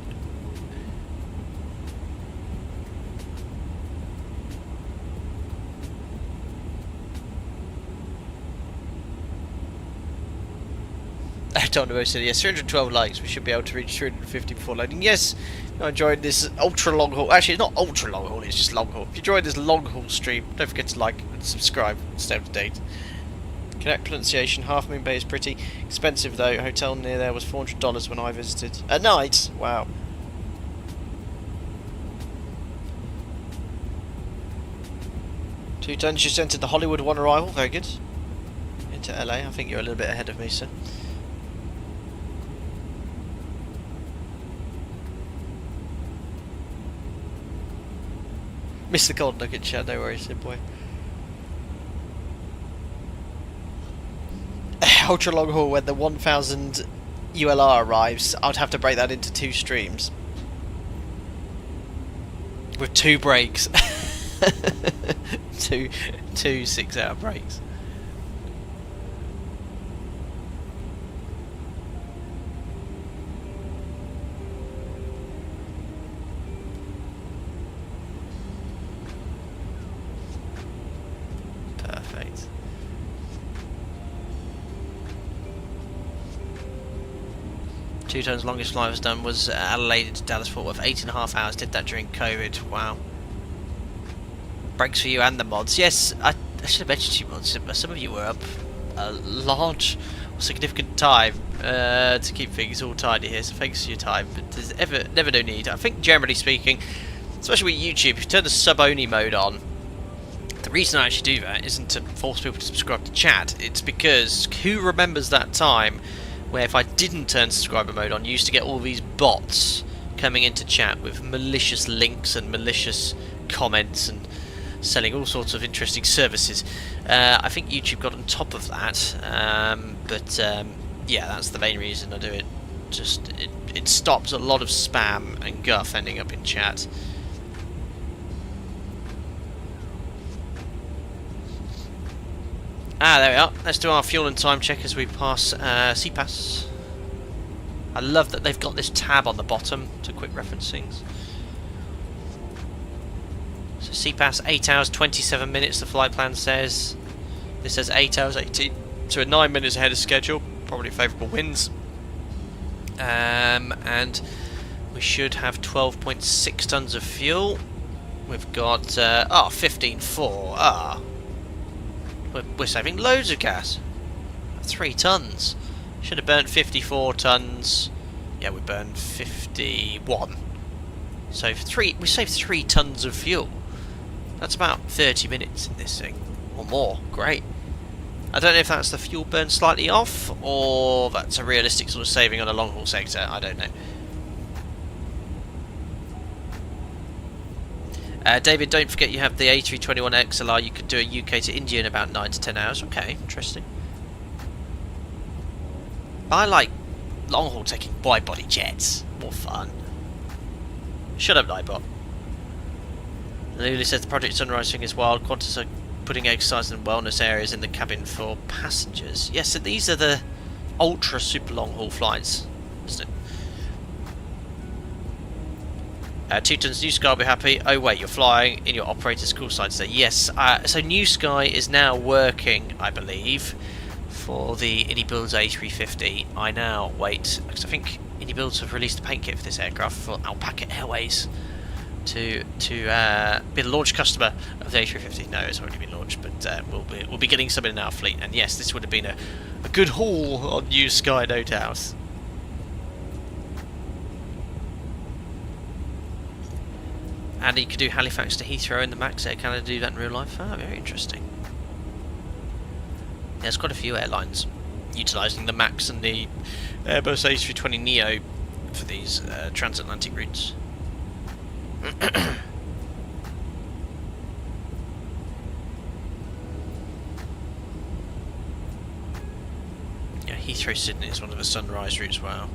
Donabo said, yes, 312 likes. We should be able to reach 350 before loading. Yes, I enjoyed this ultra long haul. Actually, it's not ultra long haul, it's just long haul. If you enjoyed this long haul stream, don't forget to like and subscribe and stay up to date. Correct pronunciation. Half Moon Bay is pretty expensive though. A hotel near there was $400 when I visited. At night? Wow. Two tons just entered the Hollywood one arrival. Very good. Into LA. I think you're a little bit ahead of me, sir. Missed the gold nugget chat, no worries, Sid boy. Ultra long haul when the 1000 ULR arrives, I'd have to break that into 2 streams. With 2 breaks. two 6-hour breaks. Perfect. Two tons longest flight was done was Adelaide to Dallas Fort Worth, 8.5 hours. Did that during COVID. Wow. Breaks for you and the mods. Yes, I should have mentioned you mods. Some of you were up a large, significant time to keep things all tidy here. So thanks for your time. But there's never no need. I think generally speaking, especially with YouTube, if you turn the sub-only mode on, the reason I actually do that isn't to force people to subscribe to chat. It's because who remembers that time where if I didn't turn subscriber mode on, you used to get all these bots coming into chat with malicious links and malicious comments and selling all sorts of interesting services. I think YouTube got on top of that, but yeah, that's the main reason I do it. Just it stops a lot of spam and guff ending up in chat. Ah, there we are. Let's do our fuel and time check as we pass CPAS. I love that they've got this tab on the bottom to quick reference things. So CPAS 8 hours 27 minutes, the flight plan says. This says 8 hours 18, so we're 9 minutes ahead of schedule. Probably favourable winds. And we should have 12.6 tons of fuel. We've got 15.4. We're saving loads of gas. 3 tons. Should have burnt 54 tons. Yeah, we burned 51. So we saved 3 tons of fuel. That's about 30 minutes in this thing, or more. Great. I don't know if that's the fuel burn slightly off, or that's a realistic sort of saving on a long haul sector. I don't know. David, don't forget you have the A321 XLR. You could do a UK to India in about 9 to 10 hours. Okay, interesting. I like long haul taking wide body jets. More fun. Shut up, Nightbot. Lulu says the Project Sunrise thing is wild. Qantas are putting exercise and wellness areas in the cabin for passengers. Yes, so these are the ultra super long haul flights, isn't it? 2 tons New Sky will be happy. Oh wait, you're flying in your operator's call sign today. Yes, so New Sky is now working, I believe, for the iniBuilds A350. I now wait, because I think iniBuilds have released a paint kit for this aircraft for Alpaca Airways to be the launch customer of the A350. No, it's already been launched, but we'll be getting some in our fleet. And yes, this would have been a good haul on New Sky, no doubt. And you could do Halifax to Heathrow in the Max Air Canada, do that in real life. Ah, very interesting. There's quite a few airlines utilising the Max and the Airbus A320neo for these transatlantic routes. Yeah, Heathrow Sydney is one of the sunrise routes. Wow.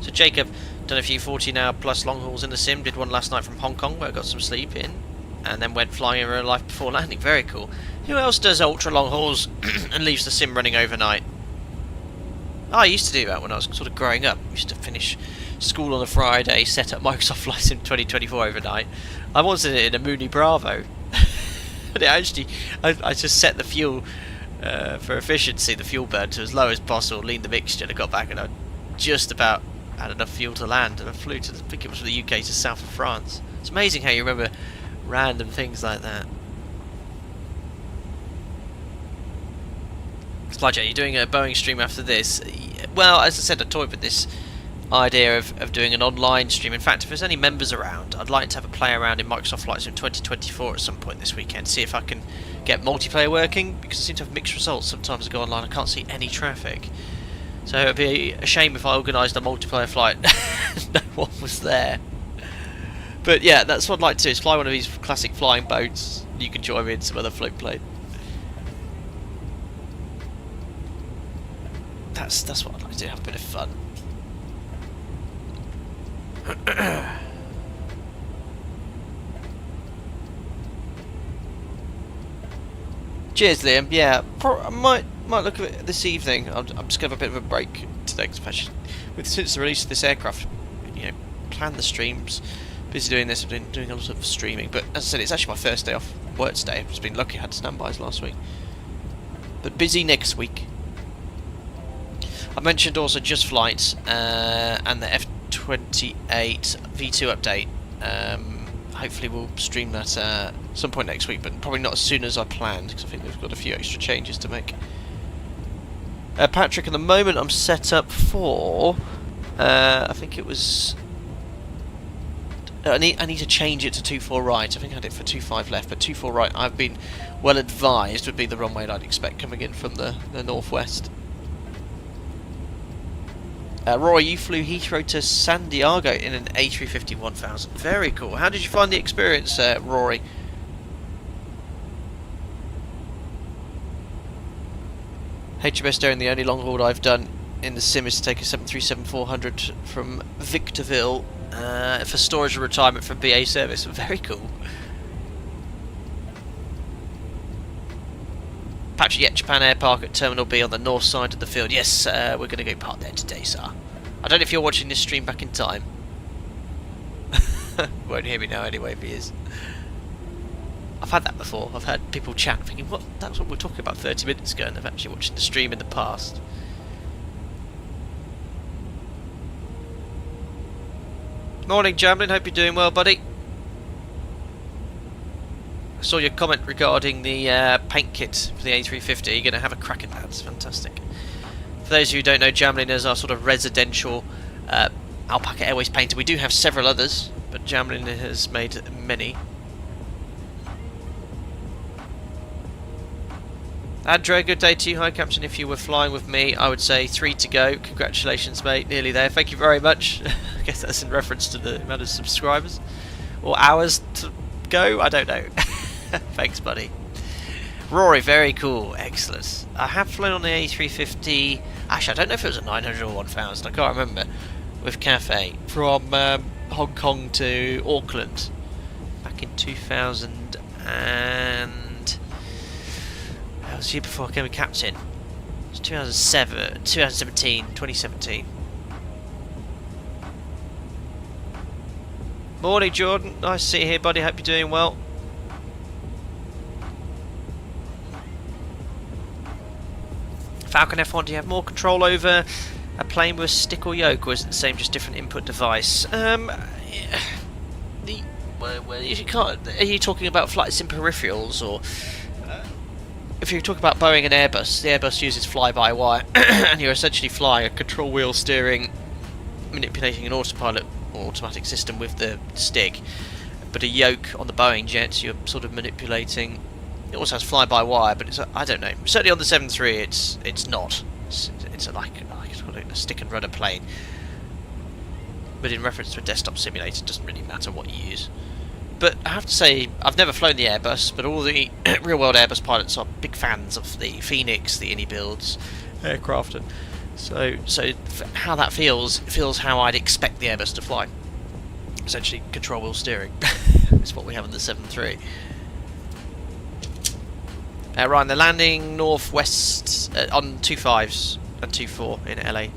So Jacob done a few 14-hour plus long hauls in the sim. Did one last night from Hong Kong where I got some sleep in, and then went flying in real life before landing. Very cool. Who else does ultra long hauls and leaves the sim running overnight? Oh, I used to do that when I was sort of growing up. I used to finish school on a Friday, set up Microsoft Flight Sim 2024 overnight. I once did it in a Mooney Bravo. But it actually, I just set the fuel for efficiency, the fuel burn to as low as possible, leaned the mixture, and I got back and I just about had enough fuel to land, and I flew to, I think it was from the UK to south of France. It's amazing how you remember random things like that. Splyjet, you're doing a Boeing stream after this? Well, as I said, I toyed with this idea of doing an online stream. In fact, if there's any members around, I'd like to have a play around in Microsoft Flight Sim 2024 at some point this weekend, see if I can get multiplayer working, because I seem to have mixed results. Sometimes I go online, I can't see any traffic. So it would be a shame if I organised a multiplayer flight no one was there. But yeah, that's what I'd like to do, is fly one of these classic flying boats. You can join me in some other float plane. That's what I'd like to do, have a bit of fun. Cheers, Liam. Yeah, I might look at it this evening. I'm just going to have a bit of a break today, because since the release of this aircraft, you know, plan the streams. Busy doing this, I've been doing a lot of streaming. But as I said, it's actually my first day off work today. I've just been lucky, I had standbys last week. But busy next week. I mentioned also Just Flight and the F28 V2 update. Hopefully we'll stream that some point next week, but probably not as soon as I planned, because I think they've got a few extra changes to make. Patrick, at the moment I'm set up for, I think it was, I need to change it to 24 right. I think I had it for 25 left, but 24 right I've been well advised would be the runway I'd expect coming in from the northwest. Roy, you flew Heathrow to San Diego in an A350 1000. Very cool. How did you find the experience, Rory? HMS Daring, the only long haul I've done in the sim is to take a 737-400 from Victorville for storage and retirement from BA service. Very cool. Patriot Japan Air Park at Terminal B on the north side of the field. Yes, we're going to go park there today, sir. I don't know if you're watching this stream back in time. Won't hear me now anyway if he is. I've had that before. I've had people chat thinking, what? That's what we were talking about 30 minutes ago, and they've actually watched the stream in the past. Morning, Jamlin. Hope you're doing well, buddy. I saw your comment regarding the paint kit for the A350. You're going to have a crack at that. It's fantastic. For those of you who don't know, Jamlin is our sort of residential Alpaca Airways painter. We do have several others, but Jamlin has made many. Andrew, good day to you. Hi, Captain. If you were flying with me, I would say 3 to go. Congratulations, mate. Nearly there. Thank you very much. I guess that's in reference to the amount of subscribers. Or hours to go? I don't know. Thanks, buddy. Rory, very cool. Excellent. I have flown on the A350. Actually, I don't know if it was a 900 or 1000. I can't remember. With Cathay. From Hong Kong to Auckland. Back in 2000 and... That was the year before I became a captain. It was 2017. Morning, Jordan. Nice to see you here, buddy. Hope you're doing well. Falcon F1, do you have more control over a plane with a stick or yoke, or is it the same, just different input device? If you can't, are you talking about flight sim peripherals, or... If you talk about Boeing and Airbus, the Airbus uses fly-by-wire, and you're essentially flying a control wheel steering, manipulating an autopilot or automatic system with the stick. But a yoke on the Boeing jets, you're sort of manipulating. It also has fly-by-wire, but it's I don't know. Certainly on the 73, it's not. It's like a stick and rudder plane. But in reference to a desktop simulator, it doesn't really matter what you use. But I have to say, I've never flown the Airbus, but all the real-world Airbus pilots are big fans of the Phoenix, the iniBuilds aircraft. So how that feels how I'd expect the Airbus to fly. Essentially, control wheel steering. It's what we have on the 7.3. Ryan, they're landing northwest on 2.5s and 2.4 in LA.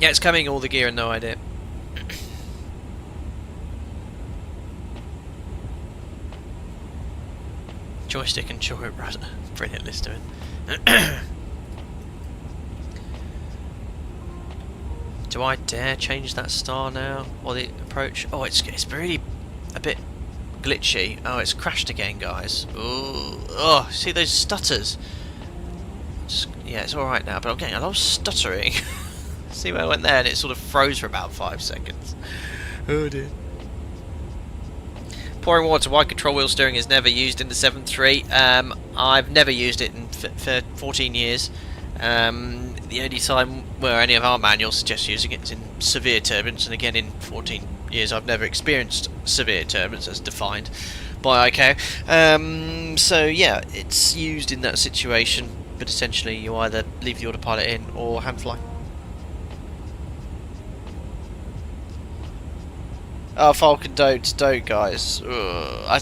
Yeah, it's coming, all the gear and no idea. Joystick and joy rudder. Brilliant list of it. Do I dare change that star now? Or the approach? Oh, it's really a bit glitchy. Oh, it's crashed again, guys. Ooh. Oh, see those stutters? Yeah, it's alright now, but I'm getting a lot of stuttering. See where I went there, and it sort of froze for about 5 seconds. Oh dear. Pouring water, why control wheel steering is never used in the 7.3. I've never used it for 14 years. The only time where any of our manuals suggest using it is in severe turbulence, and again in 14 years I've never experienced severe turbulence as defined by ICAO. So yeah, it's used in that situation, but essentially you either leave the autopilot in or hand fly. Oh, Falcon, don't guys.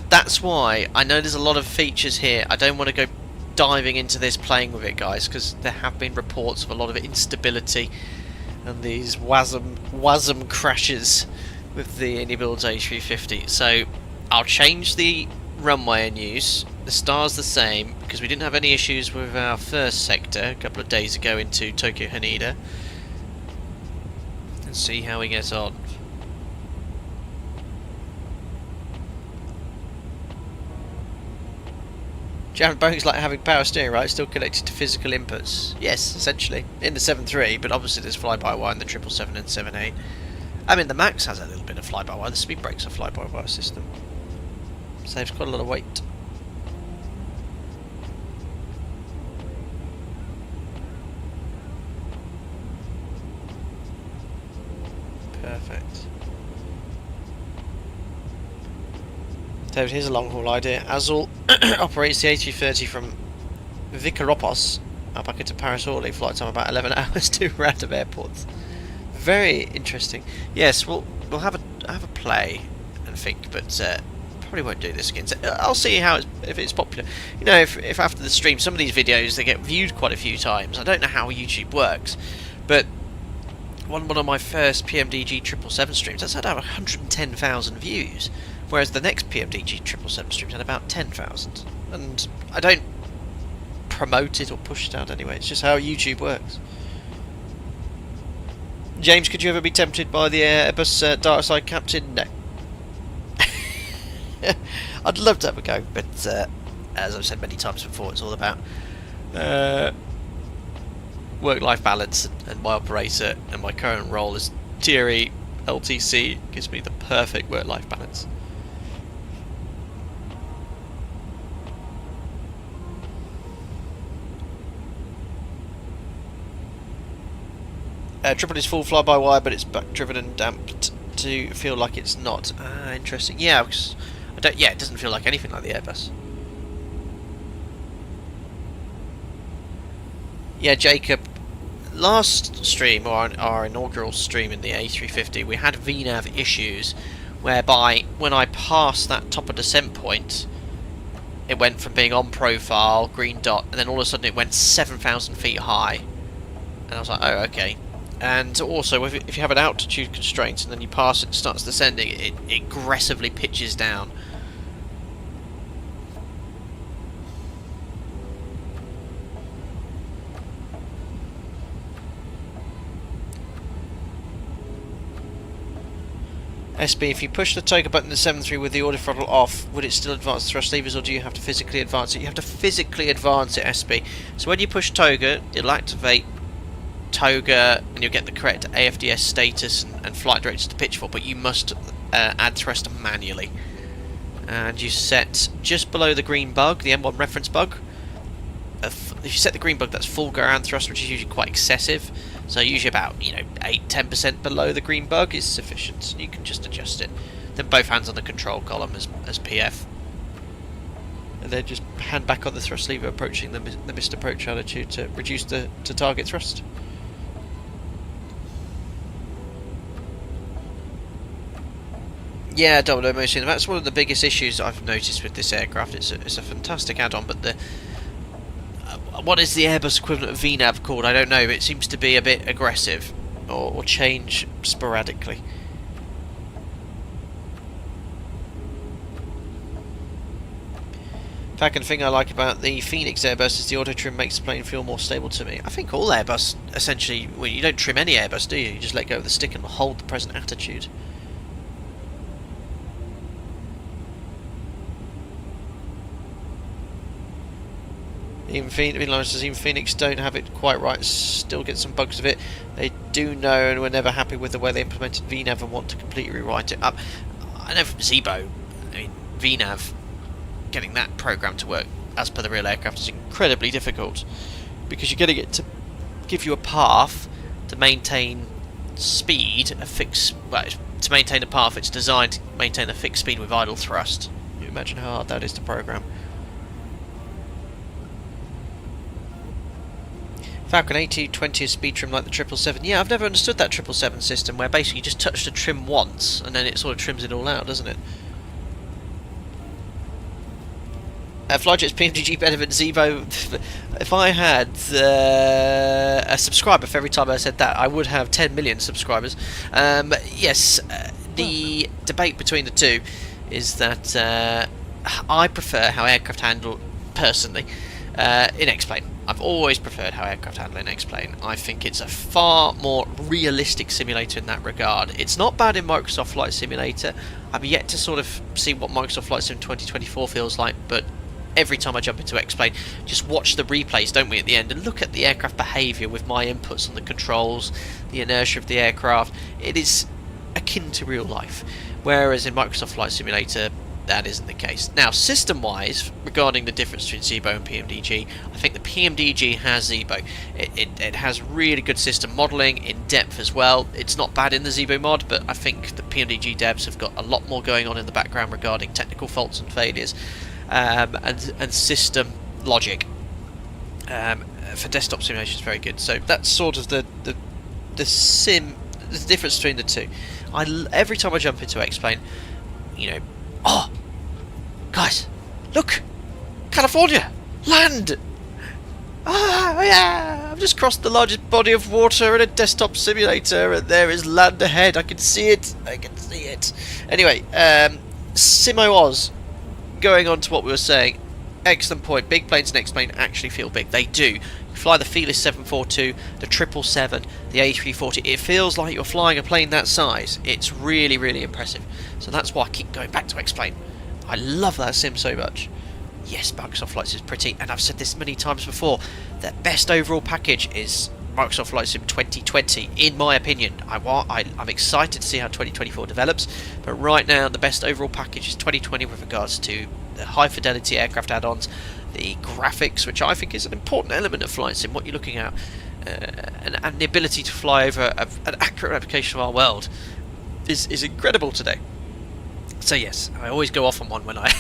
That's why I know there's a lot of features here. I don't want to go diving into this, playing with it, guys, because there have been reports of a lot of instability and these WASM crashes with the iniBuilds A350. So I'll change the runway in use. The star's the same because we didn't have any issues with our first sector a couple of days ago into Tokyo Haneda, and see how we get on. Boeing's like having power steering, right? Still connected to physical inputs. Yes, essentially. In the 7.3, but obviously there's fly-by-wire in the 777 and 7.8. I mean, the Max has a little bit of fly-by-wire. The speed brake's a fly-by-wire system. Saves quite a lot of weight. Perfect. So here's a long-haul idea. Azul operates the A330 from Vikaropos back into Paris Orly. Flight time about 11 hours to random airports. Very interesting. Yes, we'll have a play and think, but probably won't do this again. So I'll see if it's popular. You know, if after the stream, some of these videos, they get viewed quite a few times. I don't know how YouTube works, but one of my first PMDG 777 streams, that's had about 110,000 views, whereas the next PMDG 777 streams had about 10,000. And I don't promote it or push it out anyway. It's just how YouTube works. James, could you ever be tempted by the Airbus dark side captain? No. I'd love to have a go, but as I've said many times before, it's all about work-life balance, and my operator and my current role as TRE LTC gives me the perfect work-life balance. Triple is full fly-by-wire, but it's back-driven and damped to feel like it's not. Ah, interesting. Yeah, because it doesn't feel like anything like the Airbus. Yeah, Jacob. Last stream, or our inaugural stream in the A350, we had VNAV issues, whereby when I passed that top of descent point, it went from being on profile, green dot, and then all of a sudden it went 7,000 feet high, and I was like, oh, okay. And also, if you have an altitude constraint and then you pass it and starts descending, it aggressively pitches down. SB, if you push the toga button in the 7.3 with the auto throttle off, would it still advance the thrust levers, or do you have to physically advance it? You have to physically advance it, SB. So when you push toga, it'll activate toga and you'll get the correct AFDS status and flight directions to pitch for, but you must add thrust manually. And you set just below the green bug, the M1 reference bug. If you set the green bug, that's full ground thrust, which is usually quite excessive. So usually about 8-10% below the green bug is sufficient. You can just adjust it. Then both hands on the control column as PF, and then just hand back on the thrust lever approaching the missed approach altitude to reduce to target thrust. Yeah, double motion. That's one of the biggest issues I've noticed with this aircraft. It's a fantastic add-on, but the what is the Airbus equivalent of VNAV called? I don't know, but it seems to be a bit aggressive, or change sporadically. In fact, the thing I like about the Phoenix Airbus is the auto trim makes the plane feel more stable to me. I think all Airbus, essentially, well, you don't trim any Airbus, do you? You just let go of the stick and hold the present attitude. Even Phoenix don't have it quite right, still get some bugs of it. They do know and were never happy with the way they implemented VNAV and want to completely rewrite it up. I know from Zibo, VNAV, getting that program to work as per the real aircraft is incredibly difficult, because you're getting it to give you a path to maintain speed, to maintain a path it's designed to maintain a fixed speed with idle thrust. You imagine how hard that is to program. Falcon 8020 is speed trim like the 777. Yeah, I've never understood that 777 system, where basically you just touch the trim once and then it sort of trims it all out, doesn't it? Flyjet's PMDG better than Zibo. If I had a subscriber for every time I said that, I would have 10 million subscribers. Yes, the debate between the two is that I prefer how aircraft handle, personally, in X-Plane. I've always preferred how aircraft handle in X-Plane. I think it's a far more realistic simulator in that regard. It's not bad in Microsoft Flight Simulator. I've yet to sort of see what Microsoft Flight Sim 2024 feels like, but every time I jump into X-Plane, just watch the replays, don't we, at the end, and look at the aircraft behaviour with my inputs on the controls, the inertia of the aircraft. It is akin to real life, whereas in Microsoft Flight Simulator, that isn't the case. Now, system-wise, regarding the difference between Zibo and PMDG, I think the PMDG has Zibo. It has really good system modelling, in depth as well. It's not bad in the Zibo mod, but I think the PMDG devs have got a lot more going on in the background regarding technical faults and failures, and system logic. For desktop simulation is very good. So that's sort of the difference between the two. Every time I jump into X-Plane, Guys, look! California! Land! Ah, yeah! I've just crossed the largest body of water in a desktop simulator, and there is land ahead. I can see it. I can see it. Anyway, Simo Oz, going on to what we were saying. Excellent point. Big planes and X-plane actually feel big. They do. You fly the Fearless 742, the 777, the A340. It feels like you're flying a plane that size. It's really, really impressive. So that's why I keep going back to X-plane. I love that sim so much. Yes, Microsoft Flight Sim is pretty, and I've said this many times before, the best overall package is Microsoft Flight Sim 2020, in my opinion. I'm excited to see how 2024 develops, but right now the best overall package is 2020 with regards to the high fidelity aircraft add-ons, the graphics, which I think is an important element of Flight Sim, what you're looking at, and the ability to fly over an accurate replication of our world is incredible today. So yes, I always go off on one when I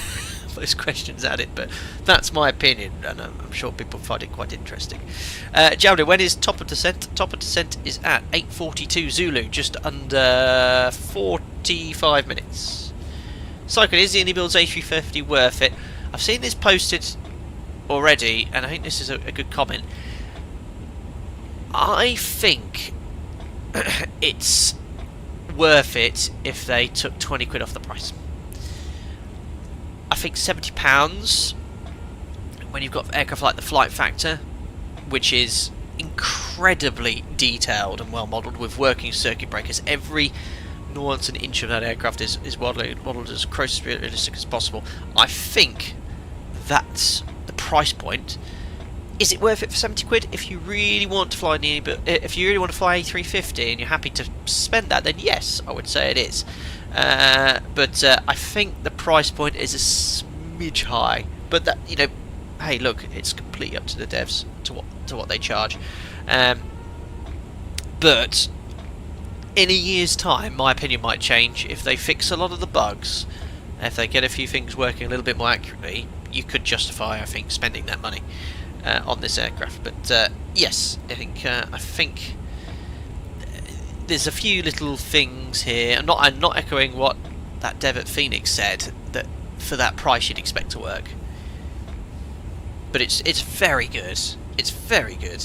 those questions at it, but that's my opinion, and I'm sure people find it quite interesting. Jowdy, when is top of descent? Top of descent is at 8:42 Zulu, just under 45 minutes. Cycle, is the iniBuilds A350 worth it? I've seen this posted already, and I think this is a good comment. I think it's worth it if they took 20 quid off the price. I think £70 when you've got aircraft like the Flight Factor, which is incredibly detailed and well modelled with working circuit breakers. Every nuance and inch of that aircraft is modelled as close to realistic as possible. I think that's the price point. Is it worth it for 70 quid? If you really want to fly if you really want to fly A350 and you're happy to spend that, then yes, I would say it is. But I think the price point is a smidge high. But that, you know, hey, look, it's completely up to the devs to what they charge. But in a year's time, my opinion might change. If they fix a lot of the bugs, if they get a few things working a little bit more accurately, you could justify, I think, spending that money on this aircraft. But yes, I think there's a few little things here. I'm not echoing what that dev at Phoenix said, that for that price you'd expect to work. But it's very good. It's very good.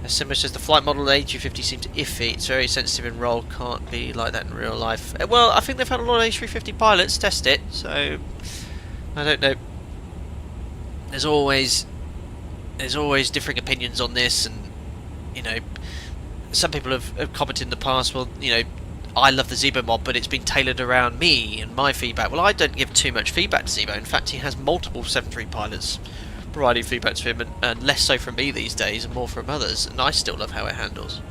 As Simba says, the flight model A350 seems iffy. It's very sensitive in roll. Can't be like that in real life. Well, I think they've had a lot of A350 pilots test it, so I don't know. There's always differing opinions on this, and you know, some people have commented in the past, well, you know, I love the Zebo mod, but it's been tailored around me and my feedback. Well, I don't give too much feedback to Zebo. In fact, he has multiple 7.3 pilots providing feedback to him, and less so from me these days and more from others, and I still love how it handles.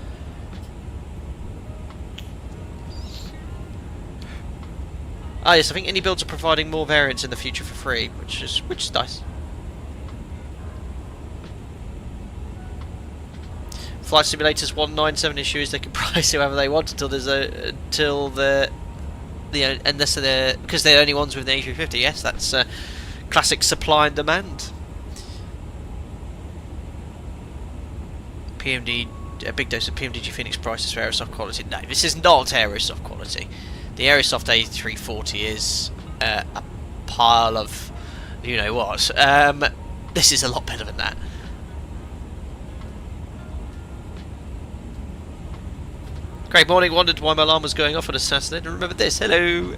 Ah yes, I think iniBuilds are providing more variants in the future for free, which is nice. Flight Simulator's 197 issue is they can price whoever they want unless they're because they're the only ones with the A350. Yes, that's classic supply and demand. PMD, a big dose of PMDG Phoenix prices for Aerosoft quality. No, this is not Aerosoft quality. The Aerosoft A340 is a pile of you know what. This is a lot better than that. Great morning, wondered why my alarm was going off on a Saturday. Don't remember this. Hello!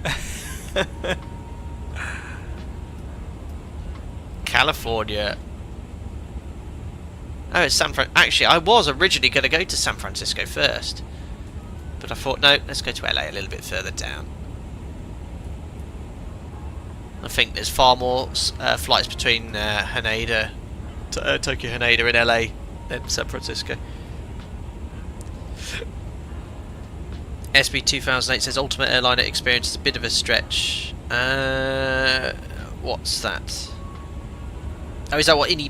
California. Oh, it's San Francisco. Actually, I was originally going to go to San Francisco first. But I thought, no, let's go to LA a little bit further down. I think there's far more flights between Haneda, Tokyo Haneda in LA than San Francisco. SB 2008 says Ultimate Airliner experience is a bit of a stretch. What's that? Oh, is that what I'm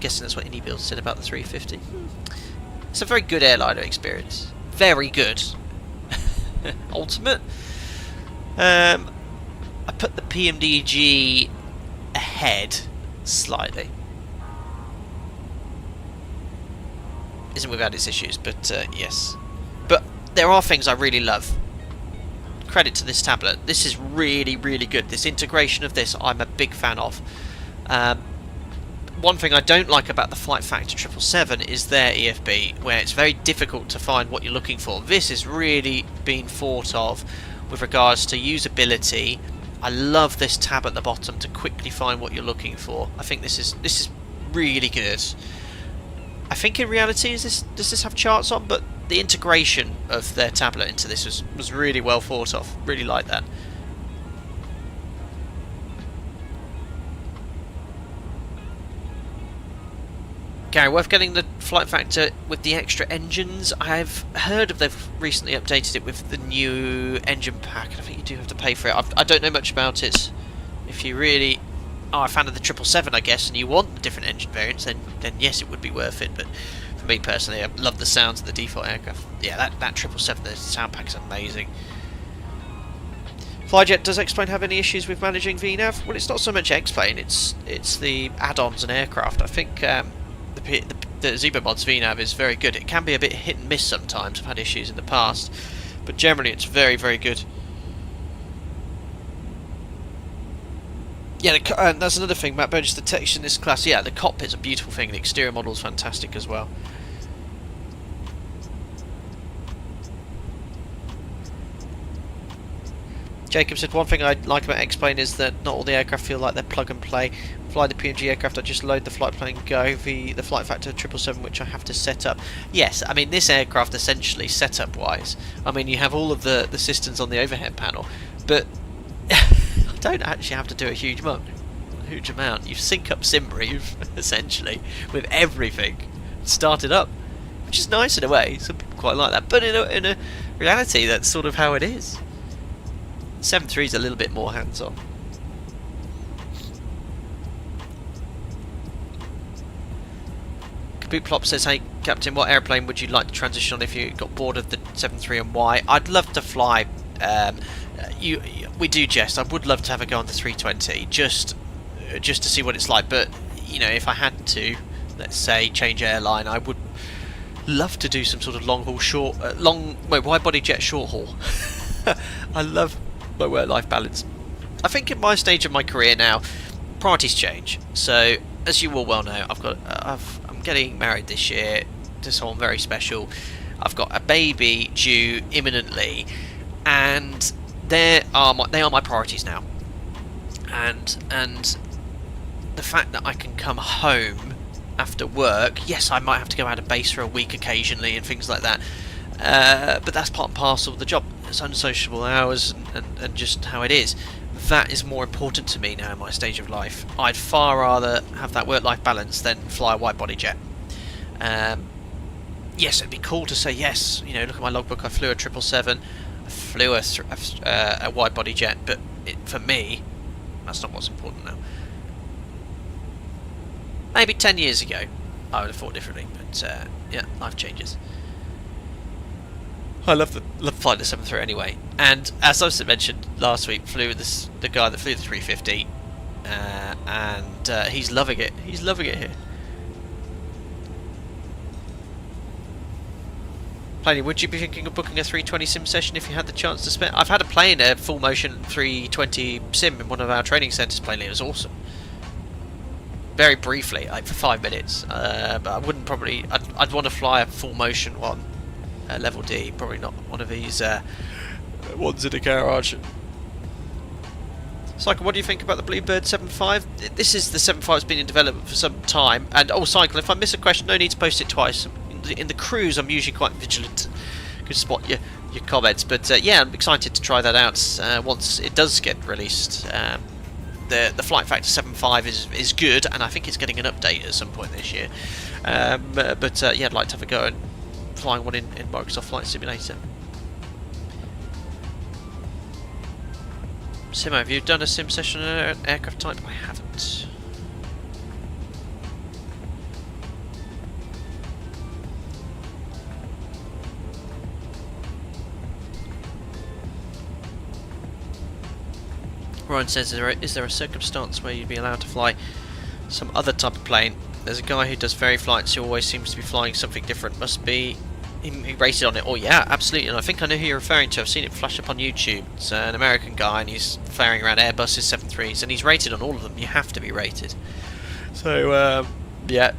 guessing that's what iniBuilds said about the 350. It's a very good airliner experience. Very good. Ultimate. I put the PMDG ahead slightly. Isn't without its issues, but yes. But there are things I really love. credit to this tablet. This is really, really good. This integration of this, I'm a big fan of. One thing I don't like about the Flight Factor 777 is their EFB, where it's very difficult to find what you're looking for. This has really been thought of with regards to usability. I love this tab at the bottom to quickly find what you're looking for. I think this is really good. I think in reality, does this have charts on? But the integration of their tablet into this was really well thought of. Really like that. Gary, worth getting the Flight Factor with the extra engines. I've heard they've recently updated it with the new engine pack, and I think you do have to pay for it. I don't know much about it. If you really are a fan of the 777, I guess, and you want different engine variants, then yes, it would be worth it. But for me personally, I love the sounds of the default aircraft. Yeah, that 777, the sound pack is amazing. Flyjet, does X-Plane have any issues with managing VNAV? Well, it's not so much X-Plane, it's the add-ons and aircraft. I think the Zebra Mods VNAV is very good. It can be a bit hit and miss sometimes. I've had issues in the past, but generally it's very, very good. Yeah, and that's another thing, Matt Burgess, the texture in this class. Yeah, the cockpit's a beautiful thing. The exterior model's fantastic as well. Jacob said, one thing I like about X-Plane is that not all the aircraft feel like they're plug and play. Fly the PNG aircraft, I just load the flight plan and go. The Flight Factor 777, which I have to set up. Yes, I mean, this aircraft essentially, setup-wise, I mean, you have all of the systems on the overhead panel, but I don't actually have to do a huge amount. You sync up SimBrief, essentially, with everything. Start it up, which is nice in a way. Some people quite like that, but in a reality, that's sort of how it is. 7.3 is a little bit more hands-on. Bootplop says, hey Captain, what airplane would you like to transition on if you got bored of the 7.3 and why? I'd love to fly, we do jest, I would love to have a go on the 320, just to see what it's like, but you know, if I had to, let's say, change airline, I would love to do some sort of long haul, wide body jet short haul. I love my work-life balance. I think at my stage of my career now, priorities change. So, as you all well know, I'm getting married this year to someone very special. I've got a baby due imminently, and they are my priorities now. And the fact that I can come home after work, yes, I might have to go out of base for a week occasionally and things like that. But that's part and parcel of the job. It's unsociable hours and just how it is. That is more important to me now in my stage of life. I'd far rather have that work-life balance than fly a wide-body jet. Yes, it'd be cool to say yes. You know, look at my logbook. I flew a 777. I flew a wide-body jet. But for me, that's not what's important now. Maybe 10 years ago, I would have thought differently. But yeah, life changes. I love flying the 7.3 anyway, and as I mentioned last week, flew with the guy that flew the 350, and he's loving it. He's loving it here. Planey, would you be thinking of booking a 320 sim session if you had the chance to spend? I've had a play in a full motion 320 sim in one of our training centres. Planey, it was awesome. Very briefly, like for 5 minutes, but I wouldn't probably. I'd want to fly a full motion one. Level D, probably not one of these ones in a garage. Cycle, what do you think about the Bluebird 7.5? This is the 7.5 that's been in development for some time. And Cycle, if I miss a question, no need to post it twice. In the cruise, I'm usually quite vigilant. Could spot your comments. But yeah, I'm excited to try that out once it does get released. The Flight Factor 7.5 is good, and I think it's getting an update at some point this year. But yeah, I'd like to have a go and flying one in Microsoft Flight Simulator. Simo, have you done a sim session on an aircraft type? I haven't. Ryan says, is there a circumstance where you'd be allowed to fly some other type of plane? There's a guy who does ferry flights who always seems to be flying something different. Must be He rated on it. Oh yeah, absolutely. And I think I know who you're referring to. I've seen it flash up on YouTube. It's an American guy, and he's flying around Airbus's 737s, and he's rated on all of them. You have to be rated. So yeah,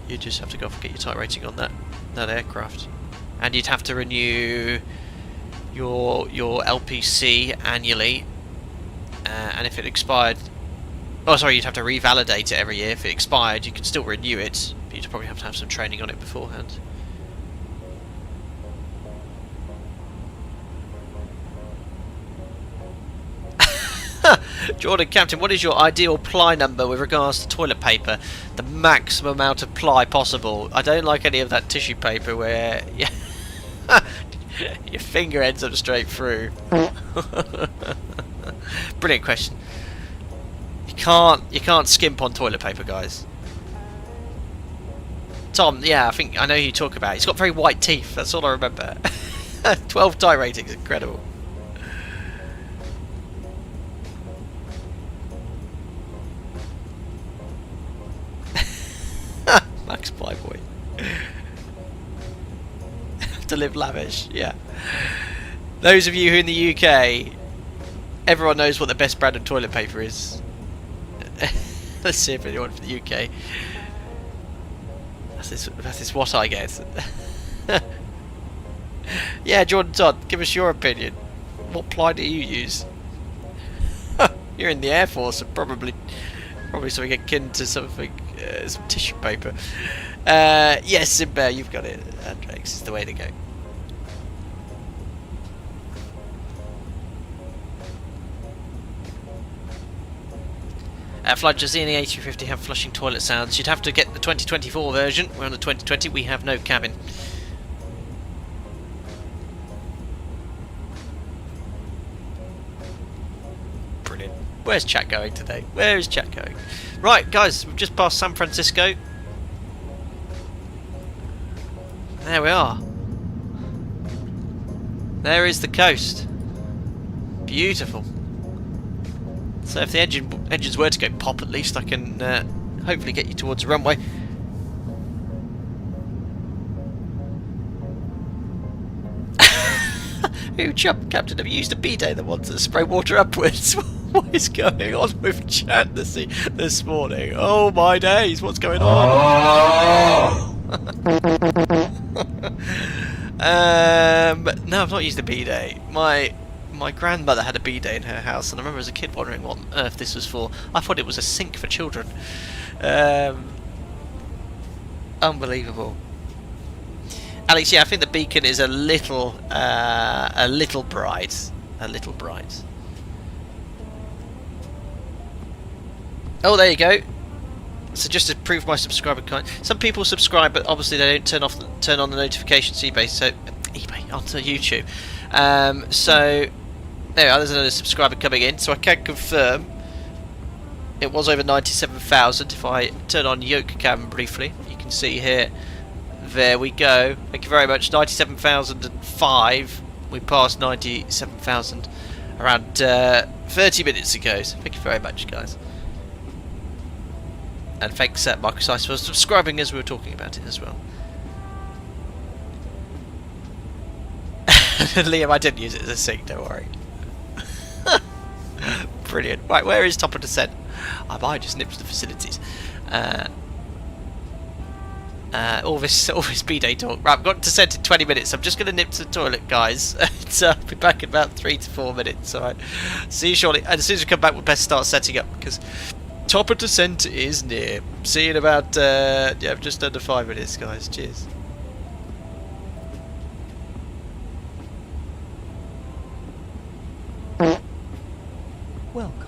you just have to go off and get your type rating on that aircraft, and you'd have to renew your LPC annually, and if it expired, oh sorry, you'd have to revalidate it every year. If it expired, you could still renew it, but you'd probably have to have some training on it beforehand. Jordan Captain, what is your ideal ply number with regards to toilet paper? The maximum amount of ply possible. I don't like any of that tissue paper where your finger ends up straight through. Brilliant question. You can't skimp on toilet paper, guys. Tom, yeah, I know who you talk about. He's got very white teeth. That's all I remember. 12 type ratings, incredible. Max Plyboy. To live lavish, yeah. Those of you who are in the UK, everyone knows what the best brand of toilet paper is. Let's see if anyone from the UK. That's what I guess. Yeah, Jordan Todd, give us your opinion. What ply do you use? You're in the Air Force, and probably something akin to something, some tissue paper. Yes, Simbear, you've got it. Andrex is the way to go. Flight, does the A350 have flushing toilet sounds? You'd have to get the 2024 version. We're on the 2020, we have no cabin. Brilliant. Where's chat going today? Where is chat going? Right, guys, we've just passed San Francisco. There we are. There is the coast. Beautiful. So if the engines were to go pop, at least I can hopefully get you towards the runway. Who jumped, Captain? Have you used a bidet that wants to spray water upwards? What is going on with chat this morning? Oh my days, what's going on? No, I've not used a bidet. My grandmother had a bidet in her house, and I remember as a kid wondering what on earth this was for. I thought it was a sink for children. Unbelievable. Alex, yeah, I think the beacon is a little bright. A little bright. Oh, there you go. So just to prove my subscriber count, some people subscribe, but obviously they don't turn on the notifications. eBay onto YouTube. So there we are. There's another subscriber coming in. So I can confirm it was over 97,000. If I turn on yoke cam briefly, you can see here. There we go. Thank you very much. 97,005. We passed 97,000 around 30 minutes ago. So thank you very much, guys. And thanks, Marcus Ice, for subscribing as we were talking about it as well. Liam, I didn't use it as a sink, don't worry. Brilliant. Right, where is top of descent? I might just nip to the facilities. All this bidet talk. Right, I've got descent in 20 minutes. I'm just going to nip to the toilet, guys. So I'll be back in about 3 to 4 minutes. Alright. See you shortly. And as soon as we come back, we'll best start setting up, because top of descent is near. See you in about just under 5 minutes, guys. Cheers. Welcome.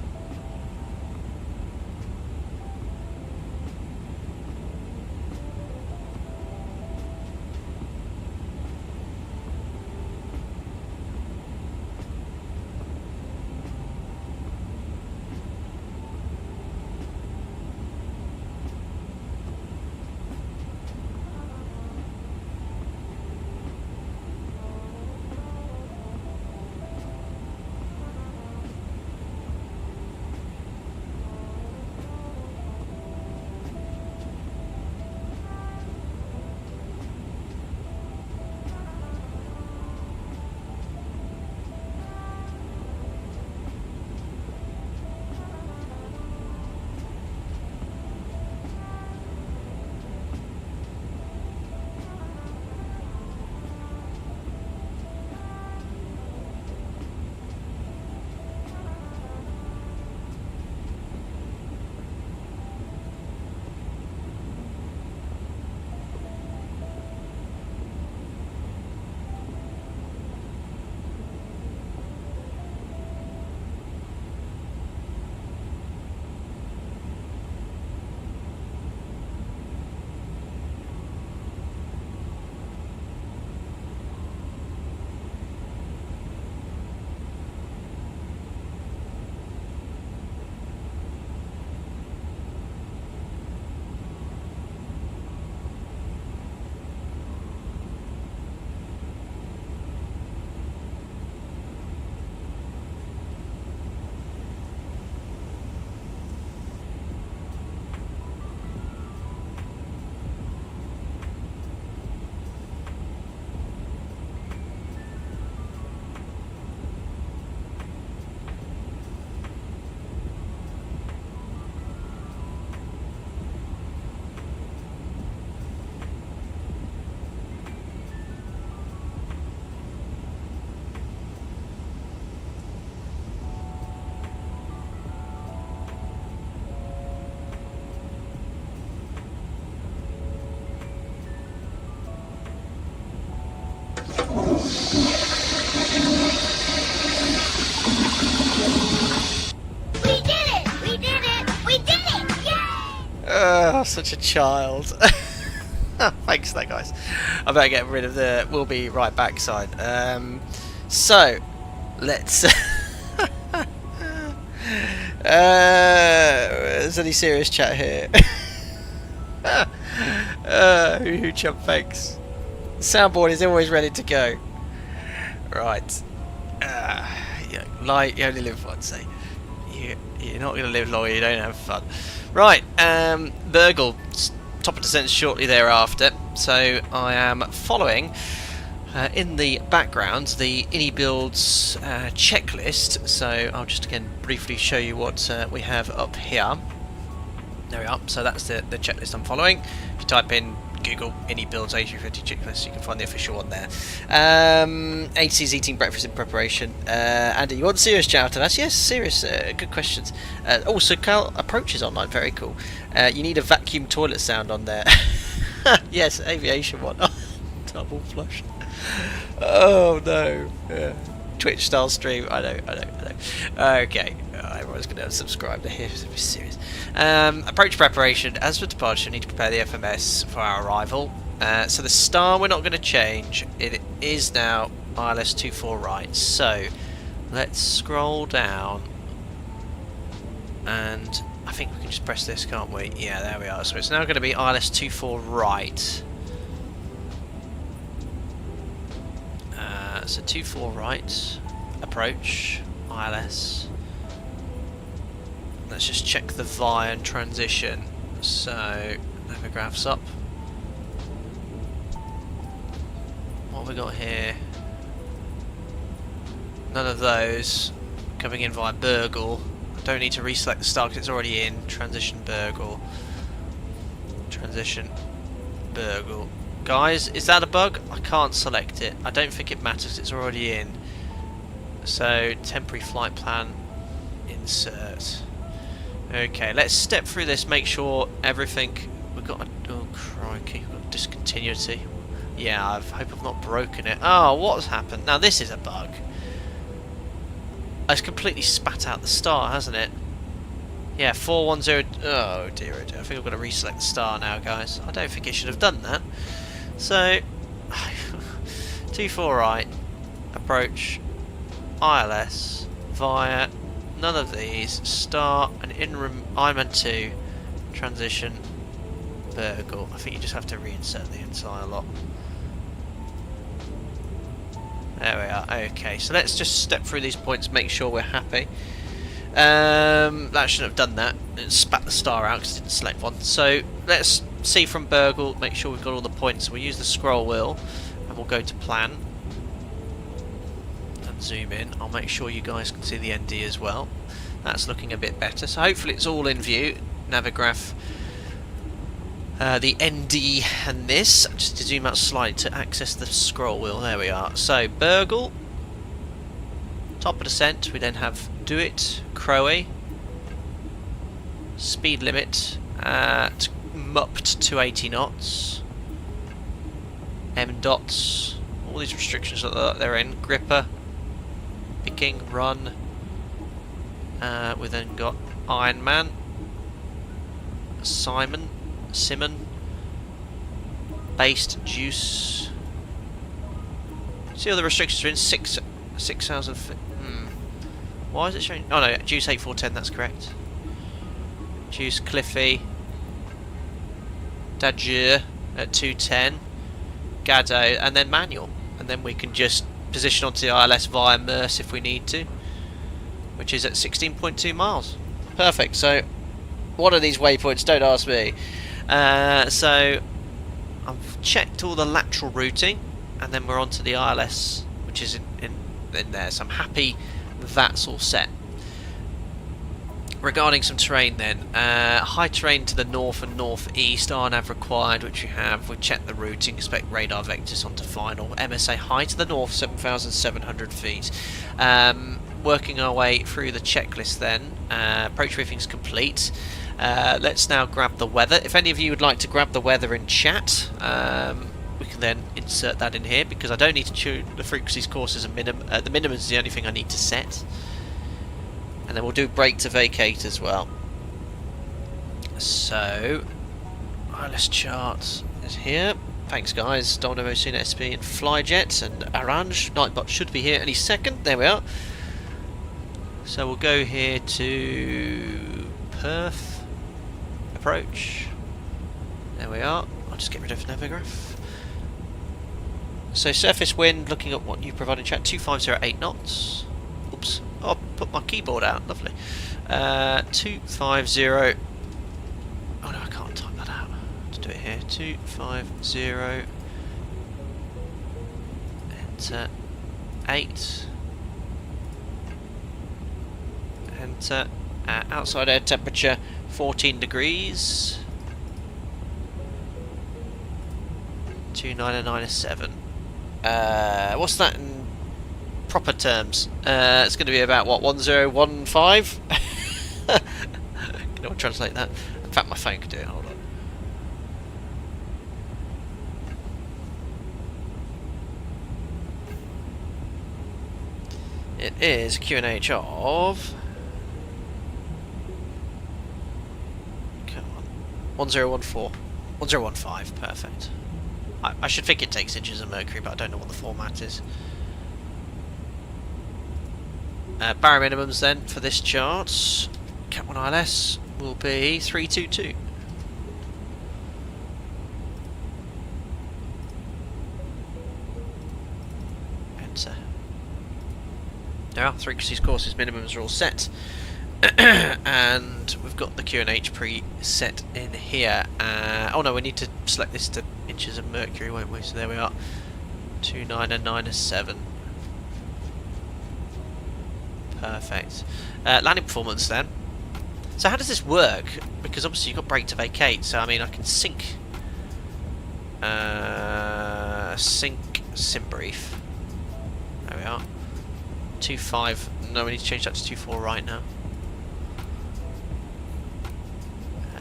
Oh, such a child. Thanks for that, guys. I better get rid of the "we'll be right back" sign. So, let's... is any serious chat here? Who jump fakes? The soundboard is always ready to go. Right. Yeah, you only live once, eh? You're not going to live long, you don't have fun. Right, Burgle, top of descent shortly thereafter. So I am following in the background the iniBuilds checklist. So I'll just again briefly show you what we have up here. There we are. So that's the checklist I'm following. If you type in Google iniBuilds A350 checklist, you can find the official one there. ATC's eating breakfast in preparation. Andy, you want serious chat after that? Yes, serious. Good questions. Also, Cal approaches online. Very cool. You need a vacuum toilet sound on there. Yes, aviation one. Double flush. Oh no. Yeah. Twitch style stream. I know. Okay. Everyone's going to subscribe to here. Be serious. Approach preparation. As for departure, need to prepare the FMS for our arrival. So the star we're not going to change. It is now ILS 24 right. So let's scroll down, and I think we can just press this, can't we? Yeah, there we are. So it's now going to be ILS 24 right. So 24 right. Approach ILS. Let's just check the VIA and transition. So, navigraphs up. What have we got here? None of those. Coming in via Burgle. Don't need to reselect the star because it's already in. Transition Burgle. Transition Burgle. Guys, is that a bug? I can't select it. I don't think it matters. It's already in. So, temporary flight plan. Insert. Okay, let's step through this, make sure everything... We've got a... Oh, crikey. We've got discontinuity. Yeah, I hope I've not broken it. Oh, what's happened? Now, this is a bug. It's completely spat out the star, hasn't it? Yeah, 410... Oh, dear, oh dear. I think I've got to reselect the star now, guys. I don't think it should have done that. So... 24 right. Approach. ILS. Via... None of these. Star and in-room Iman 2 transition Burgle. I think you just have to reinsert the entire lot. There we are. Okay, so let's just step through these points, make sure we're happy. That shouldn't have done that. It spat the star out because it didn't select one. So let's see from Burgle, make sure we've got all the points. We'll use the scroll wheel and we'll go to plan. Zoom in. I'll make sure you guys can see the ND as well. That's looking a bit better. So hopefully it's all in view. Navigraph, the ND and this. Just to zoom out slightly to access the scroll wheel. There we are. So Burgle, top of descent. We then have Do It, Crowe, speed limit at mupped to 80 knots. M dots. All these restrictions that they're in. Gripper. Picking, run. We then got Iron Man, Simon, Based, Juice. See all the restrictions are in 6,000 feet. Why is it showing? Oh no, Juice 8410, that's correct. Juice, Cliffy, Dajir at 210, Gado, and then manual. And then we can just position onto the ILS via Merce if we need to, which is at 16.2 miles. Perfect. So what are these waypoints? Don't ask me. So I've checked all the lateral routing, and then we're onto the ILS, which is in there. So I'm happy that's all set. Regarding some terrain then, high terrain to the north and northeast, RNAV required, which you have. We've checked the routing, expect radar vectors onto final. MSA high to the north, 7,700 feet. Working our way through the checklist then. Approach briefing's complete. Let's now grab the weather. If any of you would like to grab the weather in chat, we can then insert that in here, because I don't need to tune the frequencies course as a minimum. The minimum is the only thing I need to set. And then we'll do brake to vacate as well. So ILS chart is here. Thanks guys, Domino Soon SP and Flyjet and Orange. Nightbot should be here any second. There we are. So we'll go here to Perth approach. There we are. I'll just get rid of Navigraph. So surface wind, looking at what you provided in chat, 2508 knots. Oops. Oh, put my keyboard out. Lovely. 250. Oh no, I can't type that out. Let's do it here. 250. Enter. 8. Enter. Outside air temperature 14 degrees. 2997. What's that in proper terms? It's going to be about what, 1015? Can I translate that? In fact, my phone can do it. Hold on. It is QNH of. Come on. 1014. 1015. Perfect. I should think it takes inches of mercury, but I don't know what the format is. Barrow minimums then for this chart. Cat 1 ILS will be 322. Enter. There are 3 courses minimums are all set. And we've got the QNH pre-set in here. Oh no, we need to select this to inches of mercury, won't we? So there we are. 2997. Perfect. Landing performance then. So how does this work? Because obviously you've got brake to vacate, so I mean I can sync sim brief. There we are. 2.5. No, we need to change that to 2.4 right now.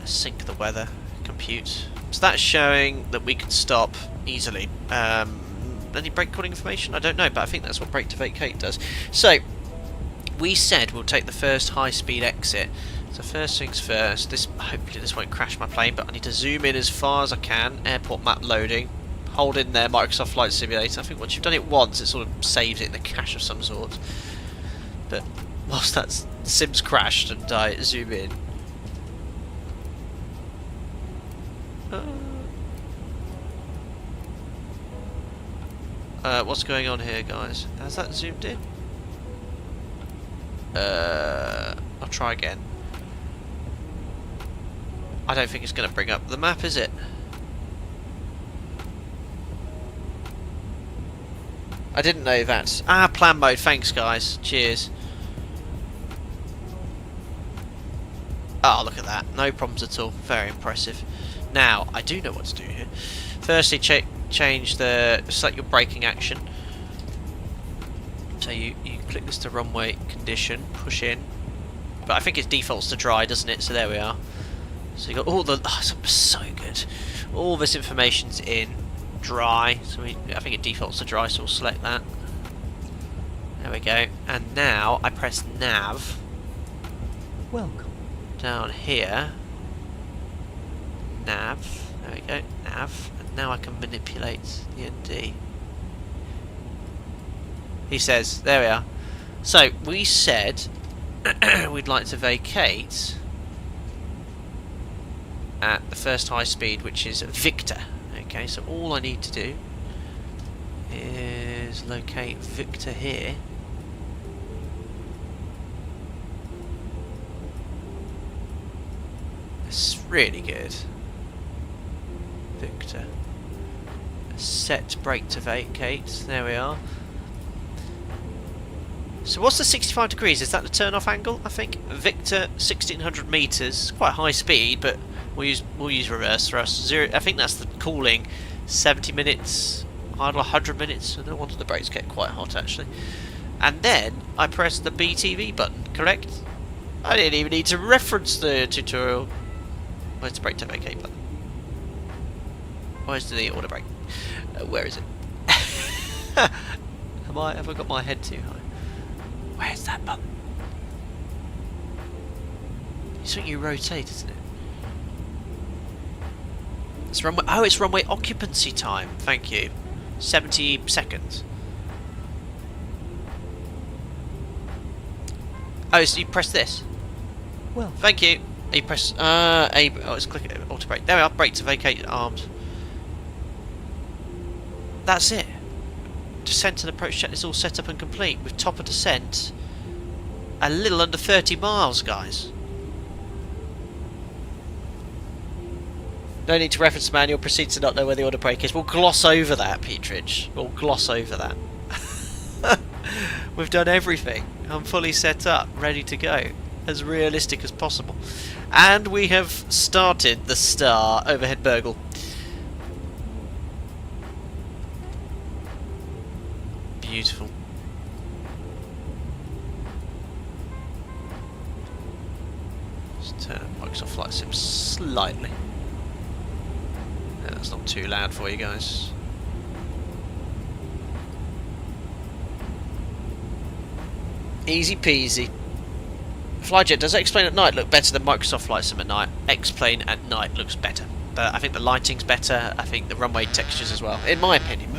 Sync the weather, compute. So that's showing that we can stop easily. Any brake recording information? I don't know, but I think that's what brake to vacate does. So we said we'll take the first high-speed exit. So first things first. Hopefully this won't crash my plane, but I need to zoom in as far as I can. Airport map loading. Hold in there, Microsoft Flight Simulator. I think once you've done it once, it sort of saves it in the cache of some sort. But whilst that sim's crashed and I zoom in. What's going on here, guys? Has that zoomed in? I'll try again. I don't think it's going to bring up the map, is it? I didn't know that. Ah, plan mode. Thanks, guys. Cheers. Oh, look at that. No problems at all. Very impressive. Now, I do know what to do here. Firstly, select your braking action. So you click this to runway condition, push in. But I think it defaults to dry, doesn't it? So there we are. So you got all the, so good. All this information's in dry. So I think it defaults to dry, so we'll select that. There we go. And now I press nav. Welcome. Down here. Nav. There we go. Nav. And now I can manipulate the ND. He says, there we are. So we said we'd like to vacate at the first high speed, which is Victor. Okay, so all I need to do is locate Victor here. It's really good. Victor. Set brake to vacate. There we are. So what's the 65 degrees? Is that the turn-off angle? I think Victor 1600 meters, quite high speed, but we'll use reverse thrust. I think that's the cooling. 70 minutes, idle 100 minutes. So no wonder the brakes get quite hot actually. And then I press the BTV button. Correct? I didn't even need to reference the tutorial. Where's the brake to vacate button? Where's the auto brake? Where is it? Have I got my head too high? Where's that button? It's when you rotate, isn't it? It's runway. Oh, it's runway occupancy time. Thank you. 70 seconds. Oh, so you press this. Well, Thank you. You press A. Oh, let's click it. Auto brake. There we are. Brake to vacate arms. That's it. Descent and approach checklist all set up and complete with top of descent. A little under 30 miles, guys. No need to reference the manual. Proceed to not know where the auto brake is. We'll gloss over that, Petrich. We'll gloss over that. We've done everything. I'm fully set up, ready to go, as realistic as possible. And we have started the Star overhead burgle. Beautiful. Just turn Microsoft Flight Sim slightly. Yeah, that's not too loud for you guys. Easy peasy. Flyjet, does X-Plane at night look better than Microsoft Flight Sim at night? X-Plane at night looks better. I think the lighting's better. I think the runway textures as well, in my opinion.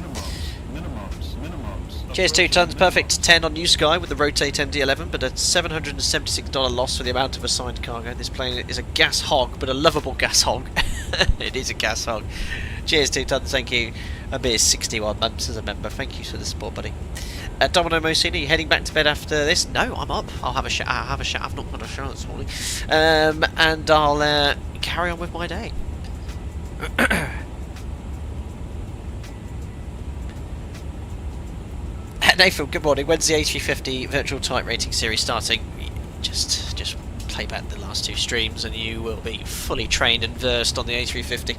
Cheers, 2 tons, perfect 10 on New Sky with the Rotate MD-11, but a $776 loss for the amount of assigned cargo. This plane is a gas hog, but a lovable gas hog. It is a gas hog. Cheers, 2 tons, thank you. A mere 61 months as a member. Thank you for the support, buddy. Domino Mosini, you heading back to bed after this? No, I'm up. I'll have a shower. I've not had a shower this morning. And I'll carry on with my day. Nathan, good morning. When's the A350 virtual type rating series starting? Just play back the last 2 streams and you will be fully trained and versed on the A350.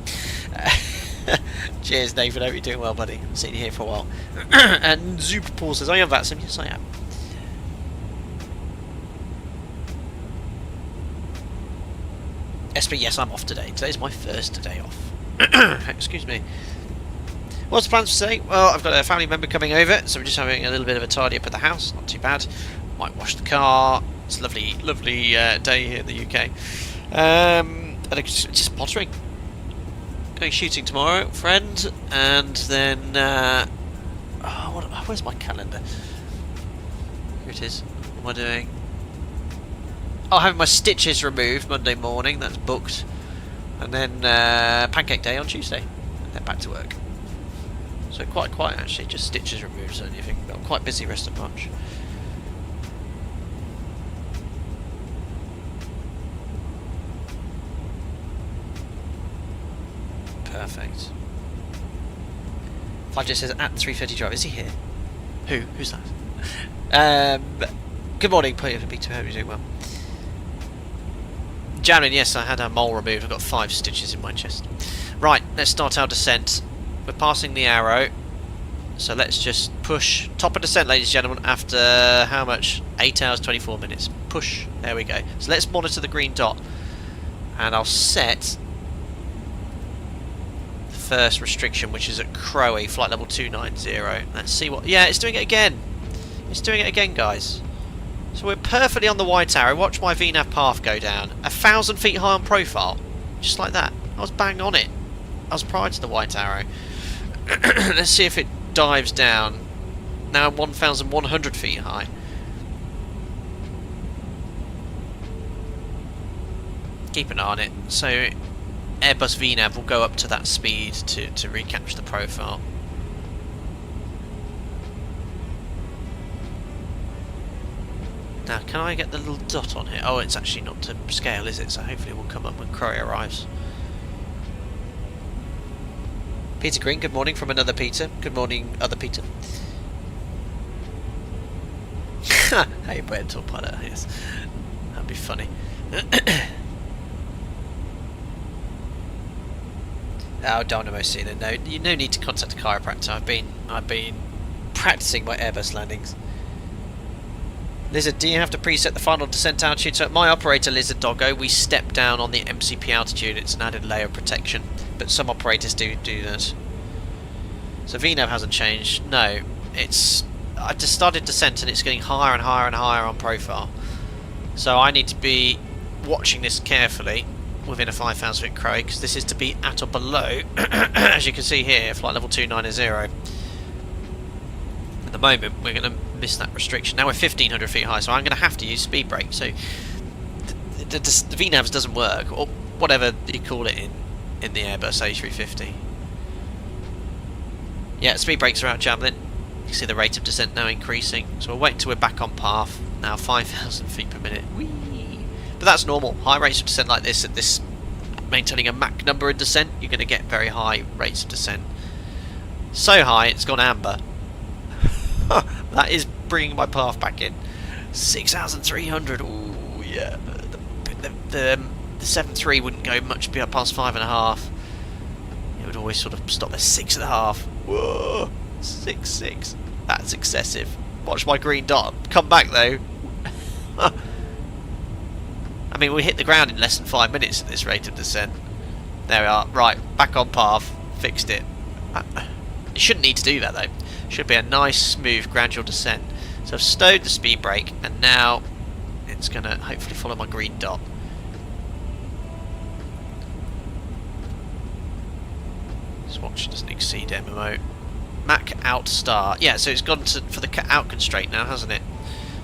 Cheers, Nathan. Hope you're doing well, buddy. I've seen you here for a while. And Super Paul says, I am Vatsim. Yes, I am. SP, yes, I'm off today. Today's my first day off. Excuse me. What's the plans for today? Well, I've got a family member coming over, so we're just having a little bit of a tidy up at the house. Not too bad. Might wash the car. It's a lovely, lovely day here in the UK. And just pottering. Going shooting tomorrow, friend, and then where's my calendar? Here it is. What am I doing? Oh, having my stitches removed Monday morning. That's booked, and then pancake day on Tuesday, and then back to work. So quite quiet actually. Just stitches removed. So anything. I'm quite busy rest of March. Perfect. Flight just says at 350 drive. Is he here? Who's that? Good morning, Peter. Hope you're doing well. Javelin, yes, I had a mole removed. I've got 5 stitches in my chest. Right, let's start our descent. We're passing the arrow. So let's just push. Top of descent, ladies and gentlemen, after how much? 8 hours, 24 minutes. Push. There we go. So let's monitor the green dot. And I'll set first restriction, which is at Crowe, flight level 290. Let's see what... Yeah, it's doing it again. It's doing it again, guys. So we're perfectly on the white arrow. Watch my VNAV path go down. 1,000 feet high on profile. Just like that. I was bang on it. I was prior to the white arrow. Let's see if it dives down. Now I'm 1,100 feet high. Keep an eye on it. So Airbus VNAV will go up to that speed to recapture the profile. Now, can I get the little dot on here? Oh, it's actually not to scale, is it? So hopefully it will come up when Crowe arrives. Peter Green, good morning from another Peter. Good morning, other Peter. Hey, Brent or Potter, yes. That'd be funny. Oh, Dynamo Cena, no need to contact a chiropractor. I've been practicing my Airbus landings. Lizard, do you have to preset the final descent altitude? So at my operator, Lizard Doggo, we step down on the MCP altitude. It's an added layer of protection, but some operators do that. So VNAV hasn't changed. No, I just started descent and it's getting higher and higher and higher on profile. So I need to be watching this carefully within a 5,000 foot crowd, because this is to be at or below, as you can see here, flight level 290. At the moment, we're going to miss that restriction. Now we're 1,500 feet high, so I'm going to have to use speed brake. So the VNAVs doesn't work, or whatever you call it in the Airbus A350. Yeah, speed brakes are out, Javelin. You can see the rate of descent now increasing. So we'll wait until we're back on path. Now 5,000 feet per minute. Whee! But that's normal. High rates of descent like this, at this maintaining a Mach number in descent, you're going to get very high rates of descent. So high, it's gone amber. That is bringing my path back in. 6,300. Ooh, yeah. The 7.3 wouldn't go much past 5.5. It would always sort of stop at 6.5. Whoa, 6.6. That's excessive. Watch my green dot come back though. I mean, we hit the ground in less than 5 minutes at this rate of descent. There we are. Right, back on path. Fixed it. You shouldn't need to do that though. Should be a nice, smooth, gradual descent. So I've stowed the speed brake, and now it's going to hopefully follow my green dot. This watch doesn't exceed MMO. Mach out start. Yeah, so it's gone for the out constraint now, hasn't it?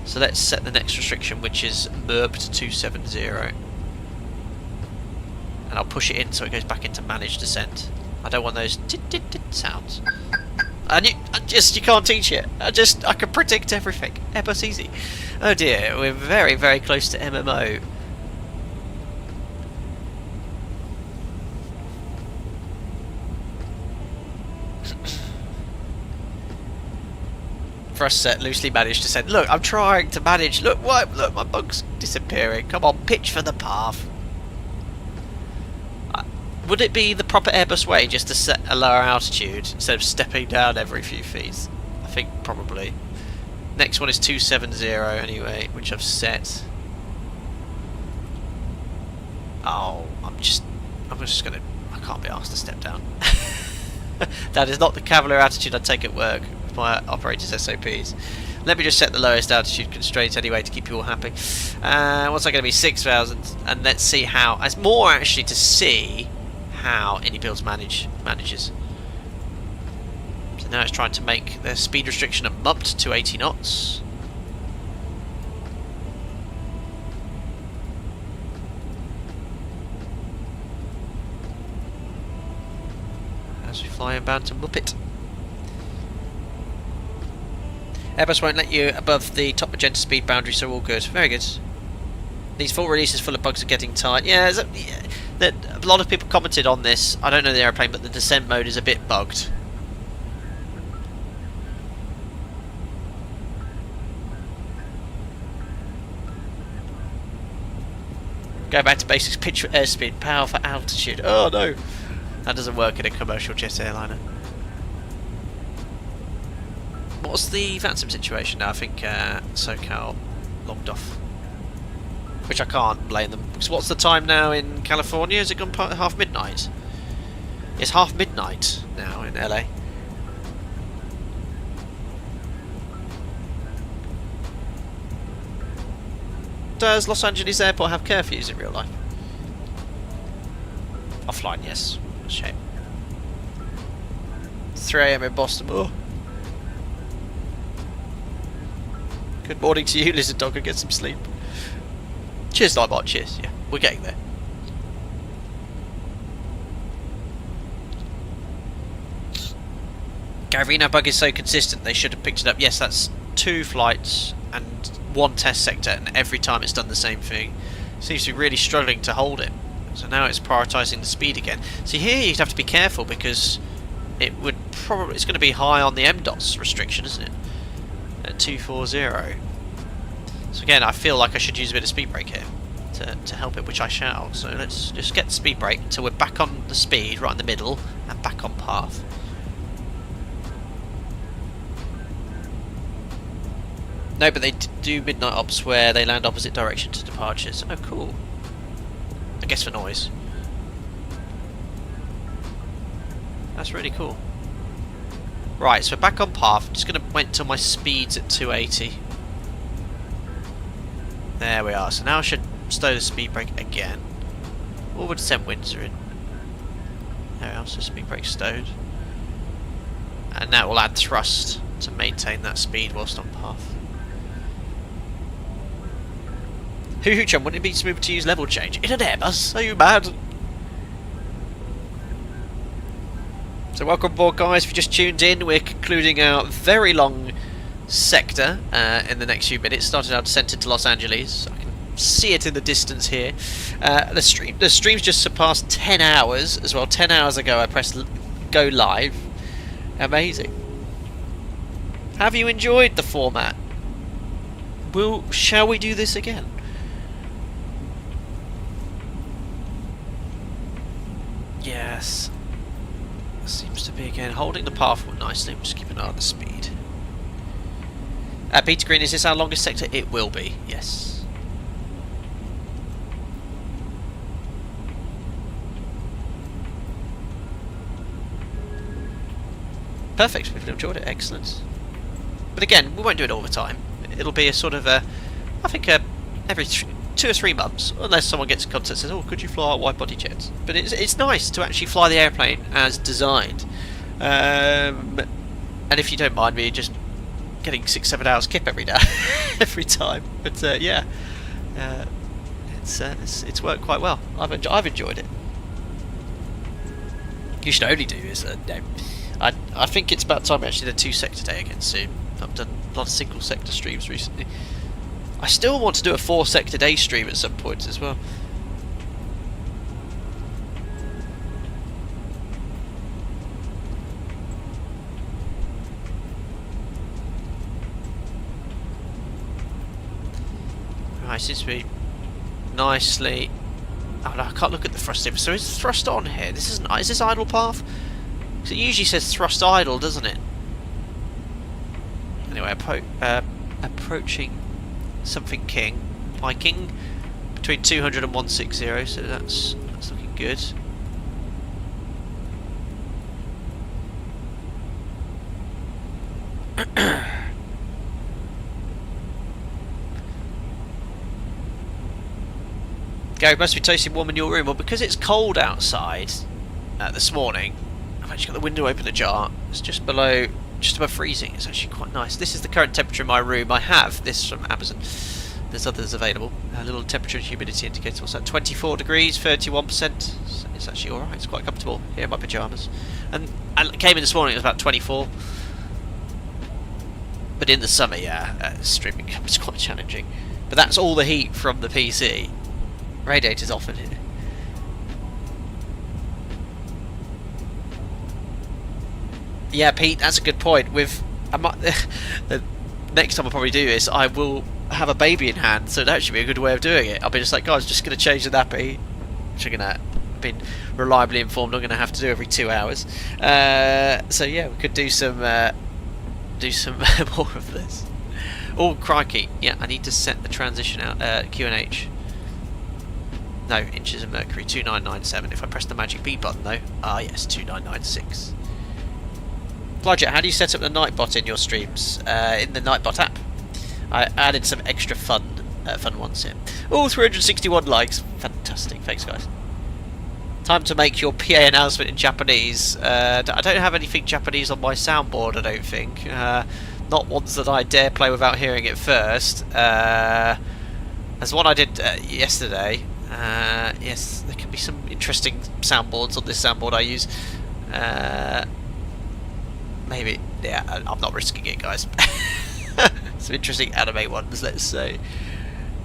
So let's set the next restriction, which is MERB to 270. And I'll push it in so it goes back into managed descent. I don't want those tit sounds. And you can't teach it. I can predict everything. Airbus easy. Oh dear, we're very, very close to MMO. Thrust set, loosely managed descent. Look, I'm trying to manage. Look, what? Look, my bug's disappearing. Come on, pitch for the path. Would it be the proper Airbus way just to set a lower altitude instead of stepping down every few feet? I think probably. Next one is 270 anyway, which I've set. Oh, I'm just gonna. I can't be asked to step down. That is not the Cavalier altitude I take at work with my operator's SOPs. Let me just set the lowest altitude constraint anyway to keep you all happy. What's that going to be? 6,000, and let's see how. It's more actually to see how iniBuilds manages. So now it's trying to make the speed restriction upped to 80 knots. As we fly inbound to Muppet. Airbus won't let you above the top magenta speed boundary, so all good. Very good. These full releases full of bugs are getting tight. Yeah, a lot of people commented on this. I don't know the airplane, but the descent mode is a bit bugged. Go back to basics, pitch for airspeed, power for altitude. Oh no! That doesn't work in a commercial jet airliner. What's the Phantom situation now? I think SoCal logged off. Which I can't blame them. Because what's the time now in California? Has it gone half midnight? It's half midnight now in LA. Does Los Angeles Airport have curfews in real life? Offline, yes. Shame. 3 AM in Boston. Oh. Good morning to you, Lizard Dog, and get some sleep. Cheers, Nightbot, cheers. Yeah, we're getting there. Garvina bug is so consistent, they should have picked it up. Yes, that's 2 flights and 1 test sector, and every time it's done the same thing. Seems to be really struggling to hold it. So now it's prioritising the speed again. So here you'd have to be careful because it would probably, it's going to be high on the MDOT's restriction, isn't it? At 240. So again, I feel like I should use a bit of speed brake here to help it, which I shall. So let's just get the speed brake until we're back on the speed, right in the middle, and back on path. No, but they do midnight ops where they land opposite direction to departures. Oh, cool. I guess for noise. That's really cool. Right, so we're back on path. I'm just going to wait until my speed's at 280. There we are. So now I should stow the speed brake again. Forward descent winds are in. There else, just be brake stowed. And that will add thrust to maintain that speed whilst on path. Hoo chum, wouldn't it be smooth to use level change in an Airbus? Are you mad? So welcome aboard, guys. If you just tuned in, we're concluding our very long sector in the next few minutes. Started our descent into Los Angeles. I can see it in the distance here. The stream's just surpassed 10 hours as well. 10 hours ago I pressed go live. Amazing. Have you enjoyed the format? Shall we do this again? Yes. Seems to be again holding the path nicely. I'm just keeping an eye on the speed. Peter Green, is this our longest sector? It will be, yes. Perfect, we've enjoyed it, excellent. But again, we won't do it all the time. It'll be a sort of a, I think every 2 or 3 months, unless someone gets in contact and says, oh, could you fly wide body jets? But it's nice to actually fly the airplane as designed. And if you don't mind me just getting 6-7 hours kip every day, every time. But yeah, it's worked quite well. I've enjoyed it. You should only do is I think it's about time we actually did a 2-sector day again soon. I've done a lot of single sector streams recently. I still want to do a 4-sector day stream at some point as well. Right, seems to be nicely. Oh no, I can't look at the thrust diff. So is thrust on here? Is this idle path? Because it usually says thrust idle, doesn't it? Anyway, approaching something Viking between 200 and 160, so that's looking good. Gary, must be toasting warm in your room. Well, because it's cold outside this morning, I've actually got the window open ajar. It's just above freezing. It's actually quite nice. This is the current temperature in my room. I have this from Amazon. There's others available. A little temperature and humidity indicator. What's that? 24 degrees, 31%. It's actually alright. It's quite comfortable here in my pyjamas. And I came in this morning, it was about 24. But in the summer, yeah, streaming becomes quite challenging. But that's all the heat from the PC. Radiator's off in here. Yeah, Pete, that's a good point. The next time I'll probably do this, I will have a baby in hand, so that should be a good way of doing it. I'll be just like, guys, just going to change the nappy, which I've been reliably informed I'm going to have to do every 2 hours. So yeah, we could do some more of this. Oh, crikey. Yeah, I need to set the transition out, QNH. No, inches of mercury, 2997. If I press the magic B button though, yes, 2996. Flyjet, how do you set up the Nightbot in your streams? In the Nightbot app. I added some extra fun ones here. Oh, 361 likes. Fantastic. Thanks, guys. Time to make your PA announcement in Japanese. I don't have anything Japanese on my soundboard, I don't think. Not ones that I dare play without hearing it first. There's one I did yesterday. Yes, there can be some interesting soundboards on this soundboard I use. Maybe, yeah, I'm not risking it, guys. Some interesting anime ones, let's say.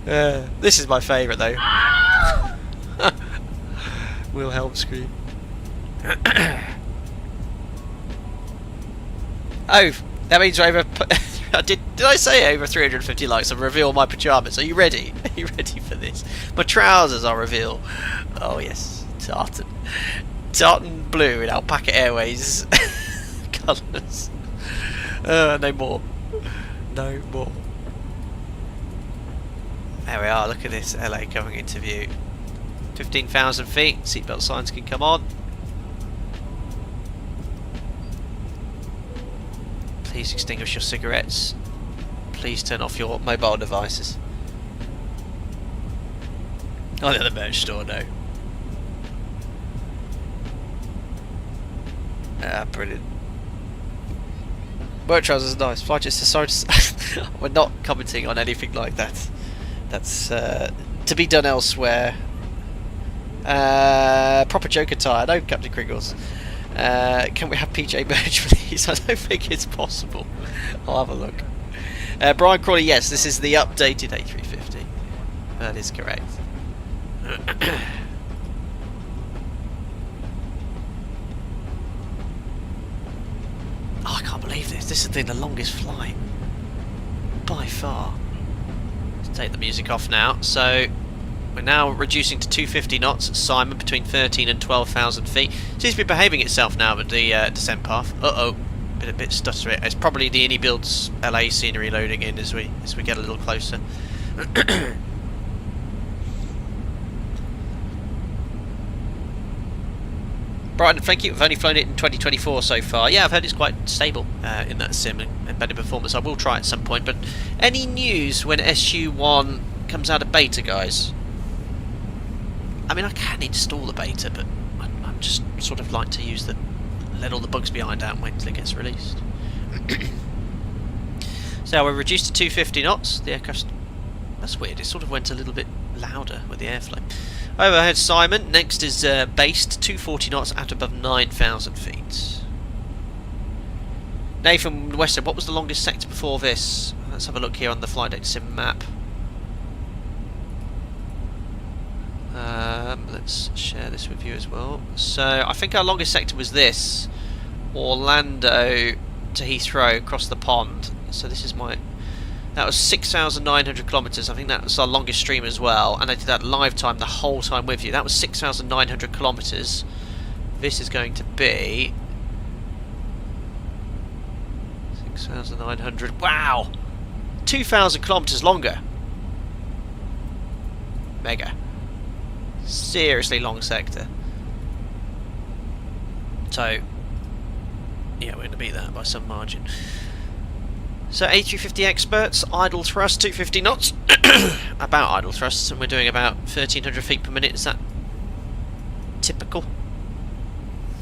This is my favourite, though. Wilhelm scream. Oh, that means we're over. Did I say over 350 likes and reveal my pyjamas? Are you ready? Are you ready for this? My trousers are reveal. Oh yes, tartan blue in Alpaca Airways colours. No more. No more. There we are. Look at this LA coming into view. 15,000 feet. Seatbelt signs can come on. Please extinguish your cigarettes. Please turn off your mobile devices. Oh, they're the merch store, no. Brilliant. Work trousers are nice. Flight just decided we're not commenting on anything like that. That's to be done elsewhere. Proper joke attire. No, Captain Kringles. Can we have PJ merch, please? I don't think it's possible. I'll have a look. Brian Crawley, yes, this is the updated A350. That is correct. Oh, I can't believe this. This has been the longest flight. By far. Let's take the music off now. So, we're now reducing to 250 knots. Simon between 13 and 12,000 feet. Seems to be behaving itself now with the descent path. Uh-oh. A bit stuttery. It's probably the iniBuilds LA scenery loading in as we get a little closer. Brighton, thank you. I've only flown it in 2024 so far. Yeah, I've heard it's quite stable in that sim and better performance. I will try at some point. But any news when SU1 comes out of beta, guys? I mean, I can install the beta, but I'm just sort of like to use the let all the bugs behind out and wait until it gets released. So we're reduced to 250 knots. The aircraft. That's weird. It sort of went a little bit louder with the airflow. Overhead Simon. Next is based 240 knots at above 9,000 feet. Nathan Western, what was the longest sector before this? Let's have a look here on the flight data sim map. Let's share this with you as well. So I think our longest sector was this, Orlando to Heathrow across the pond. So this is that was 6,900 kilometres. I think that was our longest stream as well, and I did that live time the whole time with you. That was 6,900 kilometres. This is going to be 6,900. Wow, 2,000 kilometres longer. Mega. Seriously long sector. So yeah, we're going to beat that by some margin. So A350 experts, idle thrust 250 knots. About idle thrusts, and we're doing about 1,300 feet per minute. Is that typical?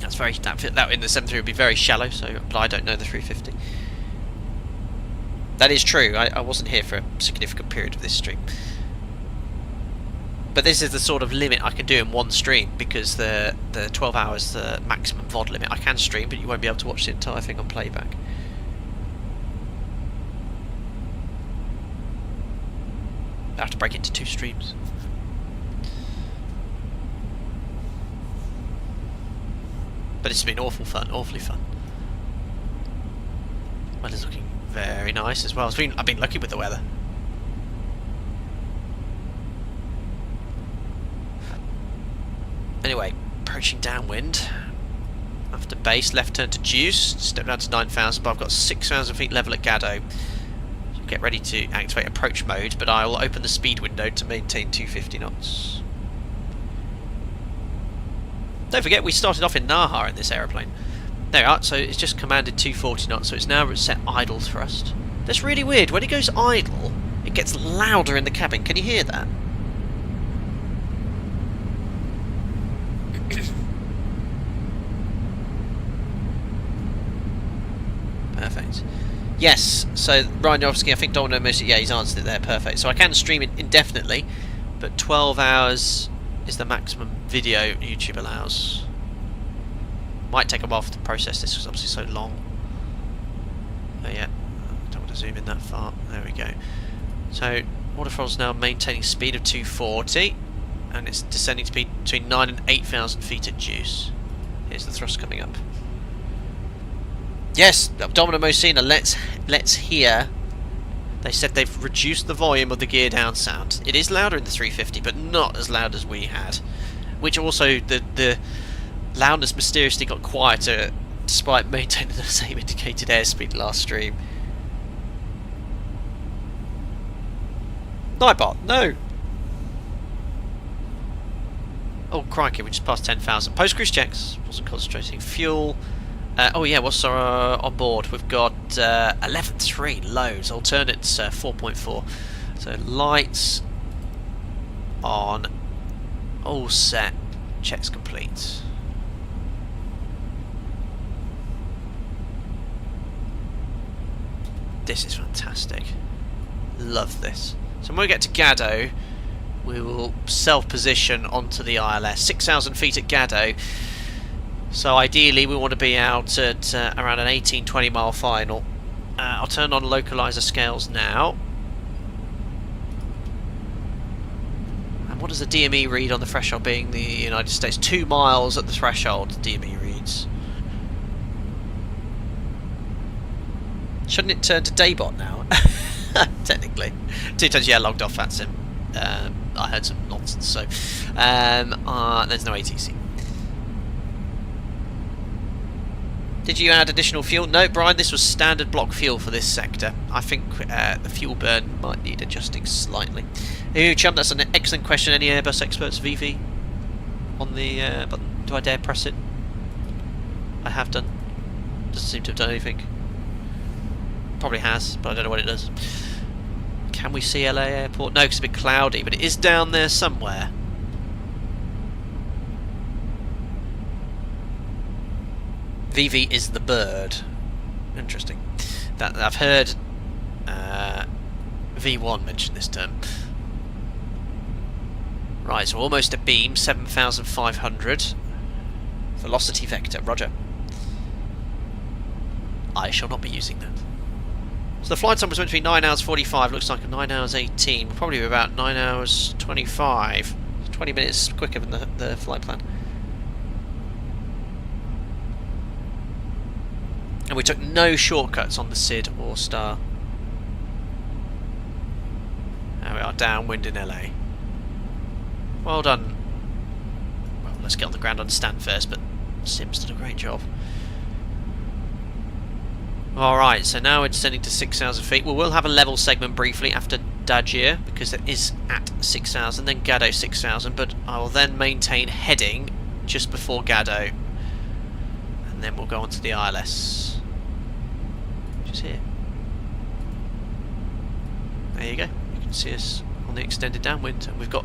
That's very that in the 73 would be very shallow. So, but I don't know the 350. That is true. I wasn't here for a significant period of this stream. But this is the sort of limit I can do in one stream, because the 12 hours the maximum VOD limit. I can stream, but you won't be able to watch the entire thing on playback. I have to break it into 2 streams. But it's been awfully fun. Weather's looking very nice as well. I've been lucky with the weather. Anyway, approaching downwind. After base, left turn to Juice. Step down to 9,000, but I've got 6,000 feet level at Gaddo. So get ready to activate approach mode, but I will open the speed window to maintain 250 knots. Don't forget, we started off in Naha in this aeroplane. There we are, so it's just commanded 240 knots, so it's now set idle thrust. That's really weird. When it goes idle, it gets louder in the cabin. Can you hear that? Perfect. Yes, so Ryan Jovsky, I think Domino Mercy, yeah, he's answered it there, perfect. So I can stream it indefinitely, but 12 hours is the maximum video YouTube allows. Might take a while to process this because obviously so long. Oh yeah, I don't want to zoom in that far. There we go. So waterfall's now maintaining speed of 240, and it's descending speed between 9 and 8,000 feet at Juice. Here's the thrust coming up. Yes, Domino Mosina, let's hear. They said they've reduced the volume of the gear down sound. It is louder in the 350, but not as loud as we had. Which also, the loudness mysteriously got quieter despite maintaining the same indicated airspeed last stream. Nightbot, no! Oh crikey, we just passed 10,000. Post-cruise checks, wasn't concentrating. Fuel. Oh yeah, what's on board? We've got 11.3 loads, alternates 4.4. So lights on, all set, checks complete. This is fantastic. Love this. So when we get to Gaddo, we will self-position onto the ILS. 6,000 feet at Gaddo. So ideally we want to be out at around an 18-20 mile final. I'll turn on localizer scales now. And what does the DME read on the threshold, being the United States? 2 miles at the threshold, DME reads. Shouldn't it turn to daybot now? Technically. 2 times, yeah, logged off, that's him. I heard some nonsense, so there's no ATC. Did you add additional fuel? No, Brian, this was standard block fuel for this sector. I think the fuel burn might need adjusting slightly. Ooh, chum, that's an excellent question. Any Airbus experts, VV? On the button. Do I dare press it? I have done. Doesn't seem to have done anything. Probably has, but I don't know what it does. Can we see LA Airport? No, because it's a bit cloudy, but it is down there somewhere. VV is the bird. Interesting. That I've heard V1 mention this term. Right, so almost a beam, 7,500. Velocity vector, roger. I shall not be using that. So the flight time was meant to be 9 hours 45, looks like 9 hours 18. We'll probably be about 9 hours 25. 20 minutes quicker than the flight plan. And we took no shortcuts on the SID or Star. There we are, downwind in LA. Well done. Well, let's get on the ground understand first, but Sim's did a great job. Alright, so now we're descending to 6,000 feet. We'll have a level segment briefly after Dajir, because it is at 6,000, then Gaddo 6,000, but I will then maintain heading just before Gaddo. And then we'll go on to the ILS. Which is here. There you go. You can see us on the extended downwind. And we've got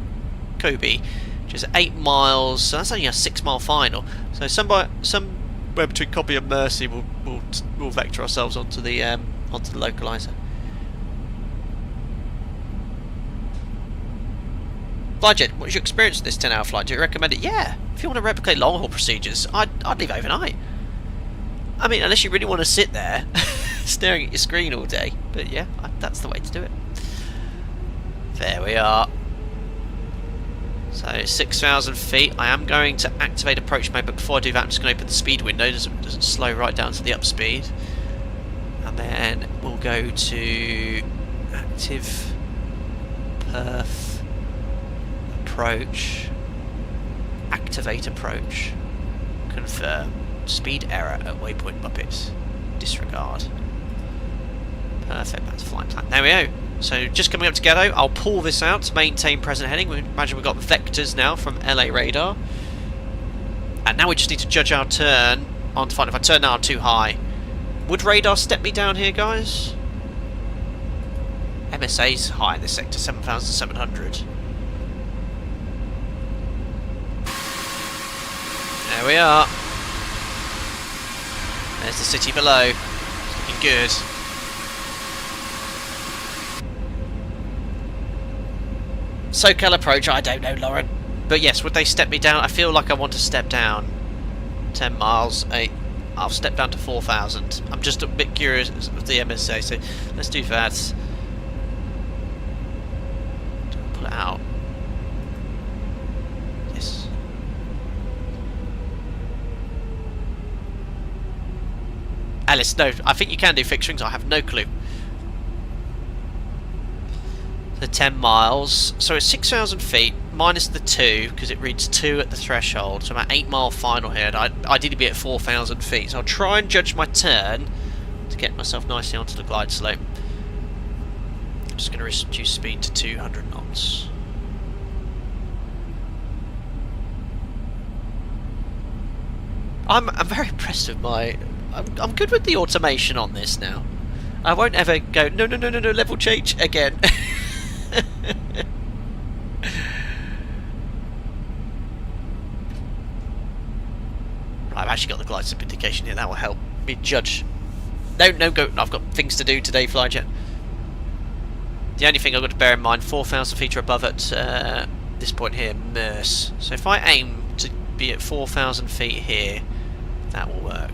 Kobe, which is 8 miles, so that's only a 6 mile final. So somewhere between Copy and Mercy we'll vector ourselves onto the localizer. Flyjet, what's your experience with this 10-hour flight? Do you recommend it? Yeah, if you want to replicate long haul procedures, I'd leave overnight. I mean, unless you really want to sit there staring at your screen all day. But yeah, that's the way to do it. There we are. So 6,000 feet. I am going to activate approach mode, but before I do that I'm just going to open the speed window, doesn't slow right down to the up speed. And then we'll go to active perf approach, activate approach, confirm, speed error at waypoint Muppets, disregard. Perfect, that's flight plan. There we go. So just coming up to Gaddo, I'll pull this out to maintain present heading. Imagine we've got vectors now from LA radar. And now we just need to judge our turn on to find if I turn now too high. Would radar step me down here, guys? MSA's high in this sector, 7,700. There we are. There's the city below. It's looking good. SoCal approach, I don't know, Lauren. But yes, would they step me down? I feel like I want to step down 10 miles. I'll step down to 4,000. I'm just a bit curious of the MSA, so let's do that. Pull it out. Yes. Alice, no, I think you can do fixed wings. I have no clue. The 10 miles, so it's 6,000 feet minus the 2 because it reads 2 at the threshold, so about 8 mile final here. I'd ideally be at 4,000 feet, so I'll try and judge my turn to get myself nicely onto the glide slope. I'm just going to reduce speed to 200 knots. I'm very impressed with my. I'm good with the automation on this now. I won't ever go no level change again. I've actually got the glide slope indication here. That will help me judge No, go. I've got things to do today, Flyjet. The only thing I've got to bear in mind, 4,000 feet or above at this point here, Merce. So if I aim to be at 4,000 feet here, that will work.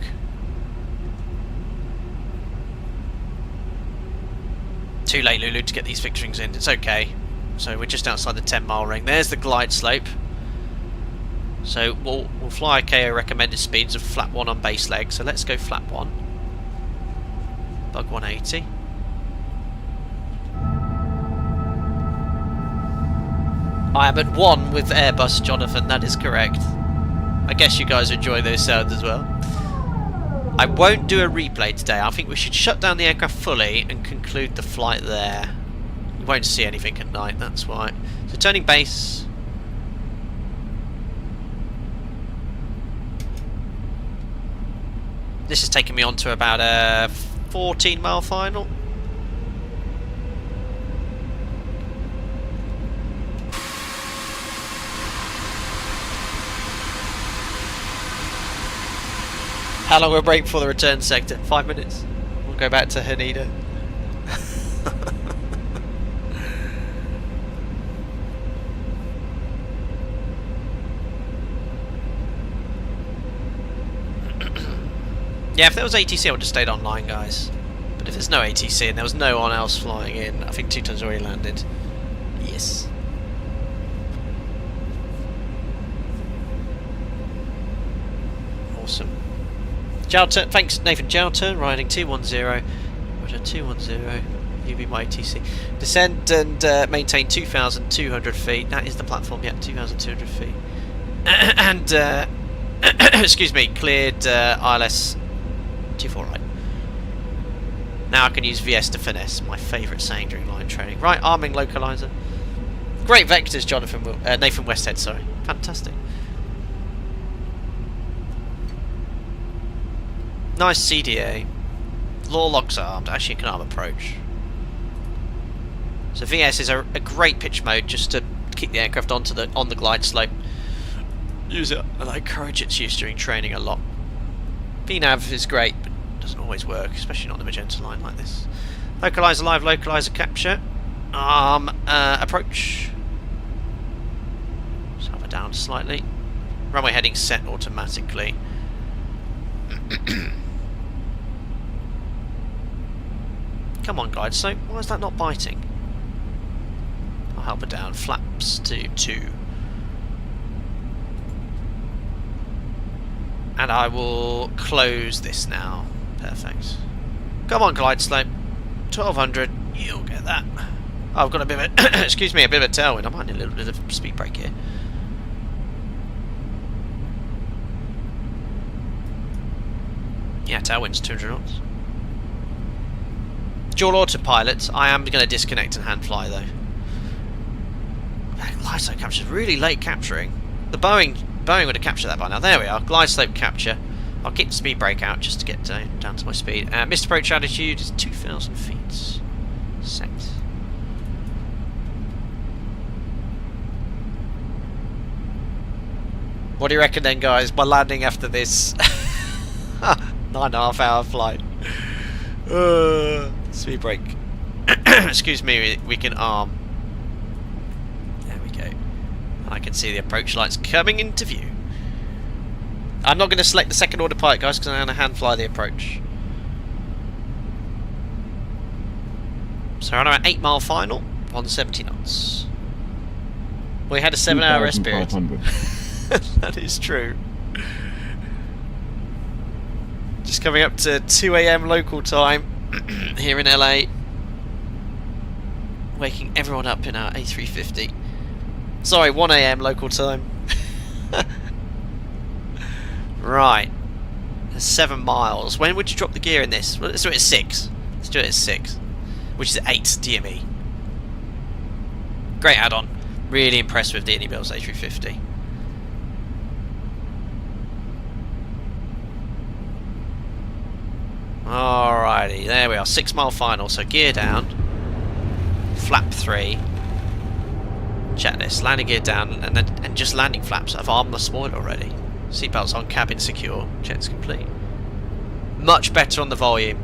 Too late, Lulu, to get these fixturings in. It's okay. So we're just outside the 10-mile ring. There's the glide slope. So we'll fly KO recommended speeds of flap 1 on base leg. So let's go flap 1. Bug 180. I am at 1 with Airbus, Jonathan, that is correct. I guess you guys enjoy those sounds as well. I won't do a replay today. I think we should shut down the aircraft fully and conclude the flight there. You won't see anything at night, that's why. So turning base. This has taken me on to about a 14-mile final. How long will we break before the return sector? 5 minutes. We'll go back to Haneda. Yeah, if there was ATC I would have stayed online, guys. But if there's no ATC and there was no one else flying in, I think 2 tons already landed. Yes. Awesome. Jouter, thanks Nathan Jouter, riding 210, Roger 210, UB my ATC. Descend and maintain 2,200 feet, that is the platform, yeah, 2,200 feet. And, excuse me, cleared ILS 24 right. Now I can use VS to finesse, my favourite saying during line training. Right, arming localizer. Great vectors, Nathan Westhead, sorry. Fantastic. Nice CDA. Law logs armed. Actually, you can arm approach. So VS is a great pitch mode just to keep the aircraft on the glide slope. Use it, and I encourage its use during training a lot. VNav is great, but doesn't always work, especially not on the magenta line like this. Localizer live, localizer capture. Arm approach. Just have it down slightly. Runway heading set automatically. Come on, glide slope. Why is that not biting? I'll help it down. Flaps to 2. And I will close this now. Perfect. Come on, glide slope. 1,200. You'll get that. Oh, I've got a bit of a excuse me, a bit of a tailwind. I might need a little bit of speed brake here. Yeah, tailwind's 200 knots. Dual autopilot. I am going to disconnect and hand fly though. Glide slope capture is really late capturing. The Boeing would have captured that by now. There we are. Glide slope capture. I'll keep the speed brake out just to get down to my speed. Missed approach altitude is 2,000 feet. Set. What do you reckon then, guys? My landing after this 9.5 hour flight. Speed brake. Excuse me, we can arm. There we go. I can see the approach lights coming into view. I'm not going to select the second order pilot, guys, because I'm going to hand fly the approach. So we're on our 8-mile final, 170 knots. We had a 7-hour rest period. That is true. Just coming up to 2 AM local time here in LA. Waking everyone up in our A350. Sorry, 1 AM local time. Right. 7 miles. When would you drop the gear in this? Well, let's do it at 6. Let's do it at 6. Which is at 8 DME. Great add-on. Really impressed with the iniBuilds A350. Alrighty, there we are. 6-mile final. So gear down. Flap 3. Check this. Landing gear down and just landing flaps. I've armed the spoiler already. Seatbelts on, cabin secure. Checks complete. Much better on the volume.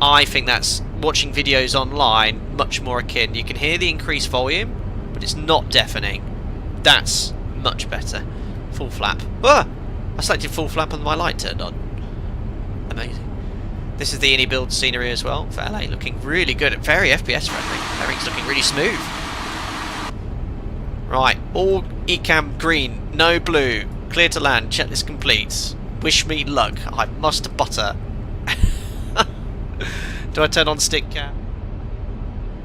I think that's watching videos online much more akin. You can hear the increased volume, but it's not deafening. That's much better. Full flap. Ah! I selected full flap and my light turned on. Amazing. This is the iniBuilds scenery as well for LA, looking really good. Very FPS friendly. Everything's looking really smooth. Right, all ECAM green, no blue. Clear to land, checklist complete. Wish me luck. I must butter. Do I turn on stick cam?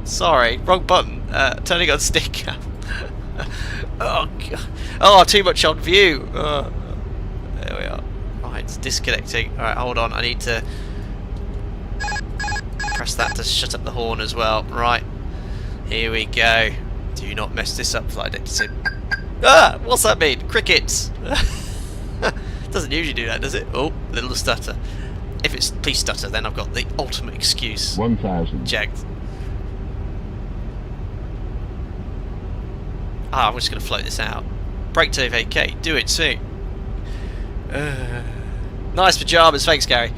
Sorry, wrong button. Turning on stick cam. Oh, God. Oh, too much on view. There we are. Right, it's disconnecting. Alright, hold on. I need to press that to shut up the horn as well. Right, here we go. Do not mess this up, flight deck sim. Ah, what's that mean? Crickets. Doesn't usually do that, does it? Oh, little stutter. If it's please stutter, then I've got the ultimate excuse. 1000. Checked. Ah, I'm just going to float this out. Brake to vacate. Do it soon. Nice pyjamas, thanks, Gary.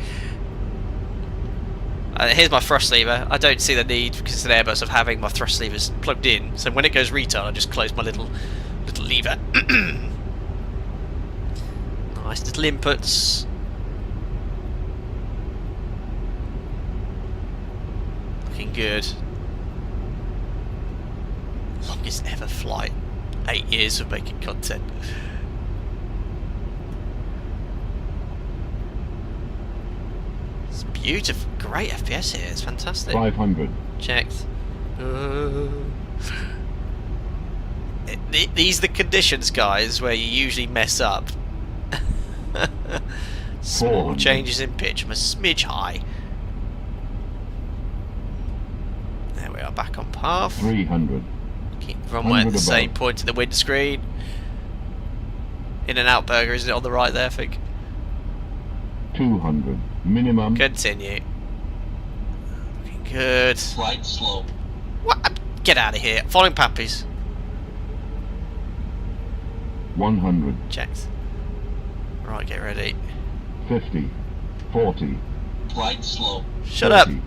Here's my thrust lever. I don't see the need, because it's an Airbus, of having my thrust levers plugged in. So when it goes retard, I just close my little lever. Nice little inputs. Looking good. Longest ever flight. 8 years of making content. It's beautiful. Great FPS here. It's fantastic. 500. Checked. These are the conditions, guys, where you usually mess up. Small 400. changes in pitch. I'm a smidge high. There we are, back on path. 300. Keep runway at the 100 same above. point to the windscreen. In and out burger, isn't it on the right there, I think? 200. Minimum. Continue. Looking good. Flight slow. What? Get out of here. Following Pappies. 100. Checked. Right, get ready. 50. 40. Flight slow. Shut up. 30,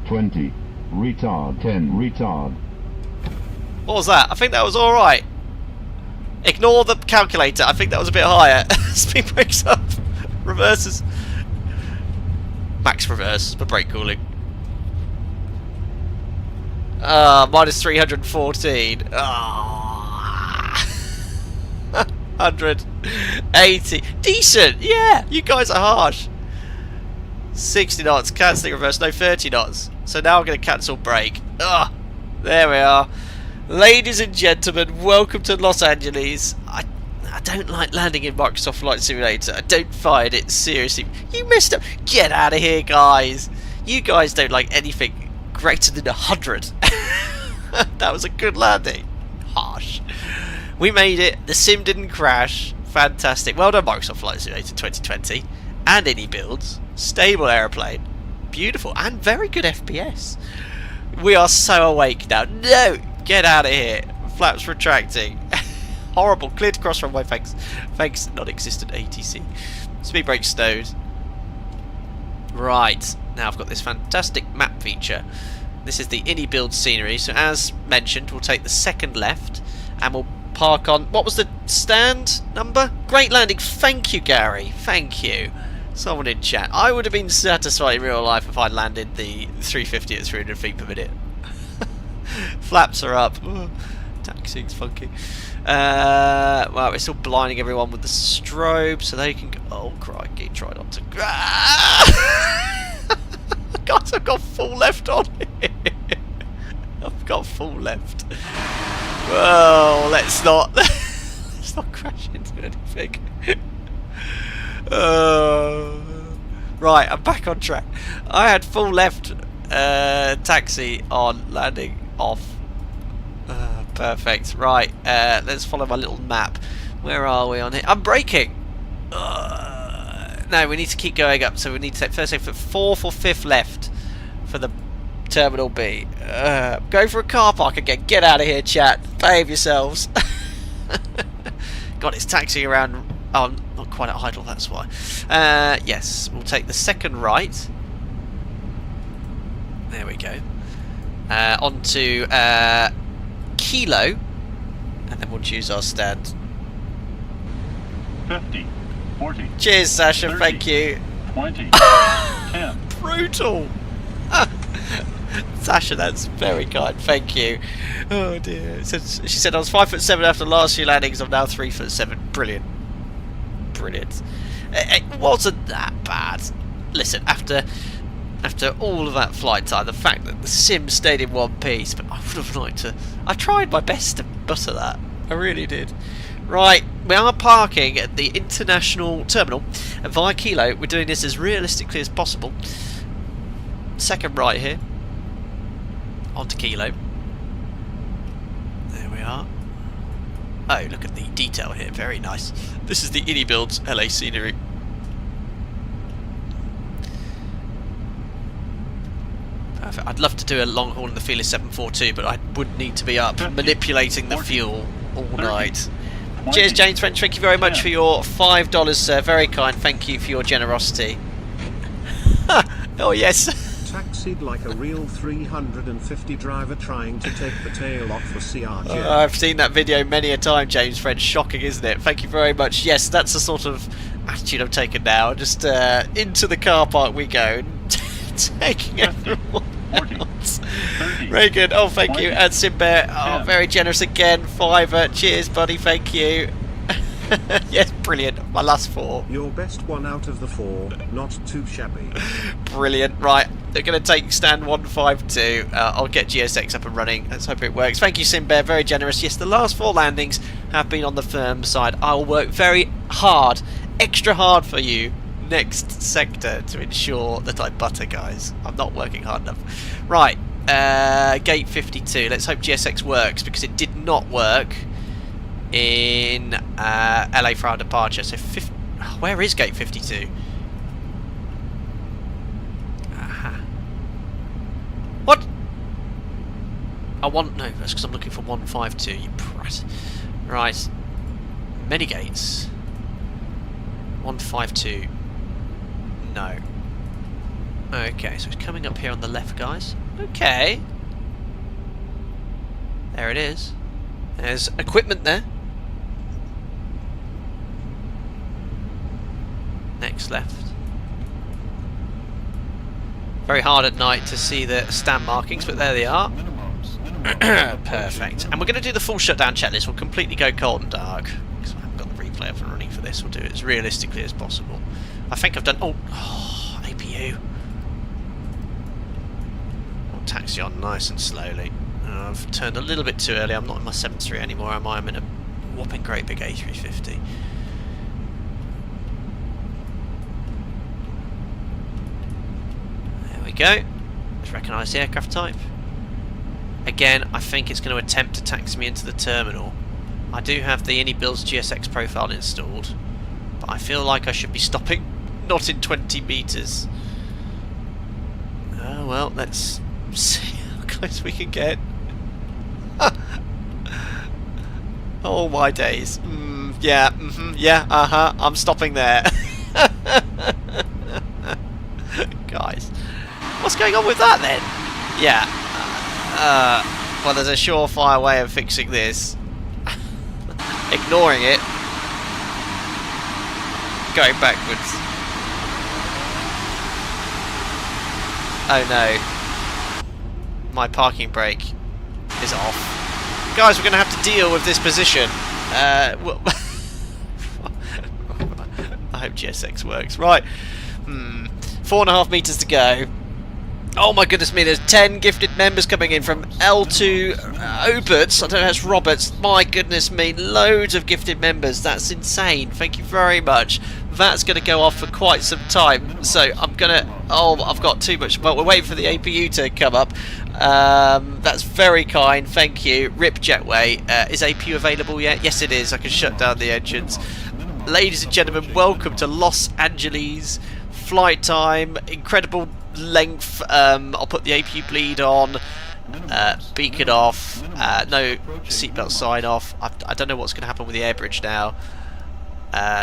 20. Retard. 10. Retard. What was that? I think that was alright. Ignore the calculator. I think that was a bit higher. Speed brakes up. Reverses. Max reverse for brake cooling. Minus 314. Ah. 180. Decent. Yeah, you guys are harsh. 60 knots. Cancelling reverse. No, 30 knots. So now I'm going to cancel brake. Ah. There we are. Ladies and gentlemen, welcome to Los Angeles. I don't like landing in Microsoft Flight Simulator. I don't find it seriously. You messed up. Get out of here, guys. You guys don't like anything greater than 100. That was a good landing. Harsh. We made it. The sim didn't crash. Fantastic. Well done, Microsoft Flight Simulator 2020 and iniBuilds. Stable aeroplane. Beautiful and very good FPS. We are so awake now. No! Get out of here. Flaps retracting. Horrible. Clear to cross runway. Thanks. Thanks, non-existent ATC. Speed brake stowed. Right. Now I've got this fantastic map feature. This is the iniBuilds scenery. So as mentioned, we'll take the second left and we'll park on... What was the stand number? Great landing. Thank you, Gary. Thank you. Someone in chat. I would have been satisfied in real life if I'd landed the 350 at 300 feet per minute. Flaps are up. Ooh, taxiing's funky. Well, it's still blinding everyone with the strobe so they can go. Oh, crikey. Try not to. Guys, I've got full left on here. I've got full left. Well, let's not. Let's not crash into anything. Right, I'm back on track. I had full left taxi on landing off. Perfect. Right, let's follow my little map. Where are we on here? I'm braking. No, we need to keep going up. So we need to take first for 4th or 5th left for the Terminal B. Go for a car park again. Get out of here, chat. Behave yourselves. God, it's taxiing around. Oh, I'm not quite at idle, that's why. Yes, we'll take the second right. There we go. On to Kilo, and then we'll choose our stand. 50, 40, Cheers, Sasha. 30, Thank you. 20, 10. Brutal. Sasha, that's very kind. Thank you. Oh dear. She said I was 5'7" after the last few landings. I'm now 3'7". Brilliant. Brilliant. It wasn't that bad. Listen, after all of that flight time, the fact that the sim stayed in one piece, but I would have liked to. I tried my best to butter that. I really did. Right, we are parking at the international terminal via Kilo. We're doing this as realistically as possible. Second right here. Onto Kilo. There we are. Oh, look at the detail here. Very nice. This is the iniBuilds LA scenery. Perfect. I'd love to do a long haul in the Fearless 742, but I would need to be up manipulating the fuel all night. Cheers, James French. Thank you very much for your $5, sir. Very kind. Thank you for your generosity. Oh, yes. Taxied like a real 350 driver trying to take the tail off the CRJ. I've seen that video many a time, James French. Shocking, isn't it? Thank you very much. Yes, that's the sort of attitude I'm taking now. Just into the car park we go, taking everyone out. Very good. Oh, thank you. And Simbear, oh, very generous again. $5. Cheers, buddy. Thank you. Yes, brilliant. My last 4. Your best one out of the 4, not too shabby. Brilliant. Right, they're going to take stand 152. I'll get GSX up and running. Let's hope it works. Thank you, Simbear. Very generous. Yes, the last 4 landings have been on the firm side. I'll work very hard, extra hard for you next sector to ensure that I butter, guys. I'm not working hard enough. Right, gate 52. Let's hope GSX works, because it did not work in LA for our departure. So where is gate 52? What? No, that's because I'm looking for 152, you prat. Right, many gates. 152. No. Okay, so it's coming up here on the left, guys. Okay. There it is. There's equipment there. Next left. Very hard at night to see the stand markings, but there they are. Perfect. And we're going to do the full shutdown checklist. We'll completely go cold and dark, because I haven't got the replay up and running for this. We'll do it as realistically as possible. I think I've done... Oh, APU. I'll taxi on nice and slowly. I've turned a little bit too early. I'm not in my 7.3 anymore, am I? I'm in a whopping great big A350. There we go. Let's recognise the aircraft type. Again, I think it's going to attempt to taxi me into the terminal. I do have the iniBuilds GSX profile installed, but I feel like I should be stopping not in 20 metres. Oh well, let's see how close we can get. Oh my days. Yeah, yeah, I'm stopping there. Guys, what's going on with that then? Yeah. Well, there's a surefire way of fixing this. Ignoring it. Going backwards. Oh no. My parking brake is off. Guys, we're going to have to deal with this position. Well, I hope GSX works. Right. 4.5 metres to go. Oh my goodness me, there's 10 gifted members coming in from L2 Oberts. I don't know, that's Roberts. My goodness me, loads of gifted members. That's insane. Thank you very much. That's going to go off for quite some time. So I'm going to... Oh, I've got too much. Well, we're waiting for the APU to come up. That's very kind. Thank you. RIP Jetway. Is APU available yet? Yes, it is. I can shut down the engines. Ladies and gentlemen, welcome to Los Angeles. Flight time. Incredible length. I'll put the APU bleed on. Beacon off. No seatbelt sign off. I don't know what's going to happen with the air bridge now.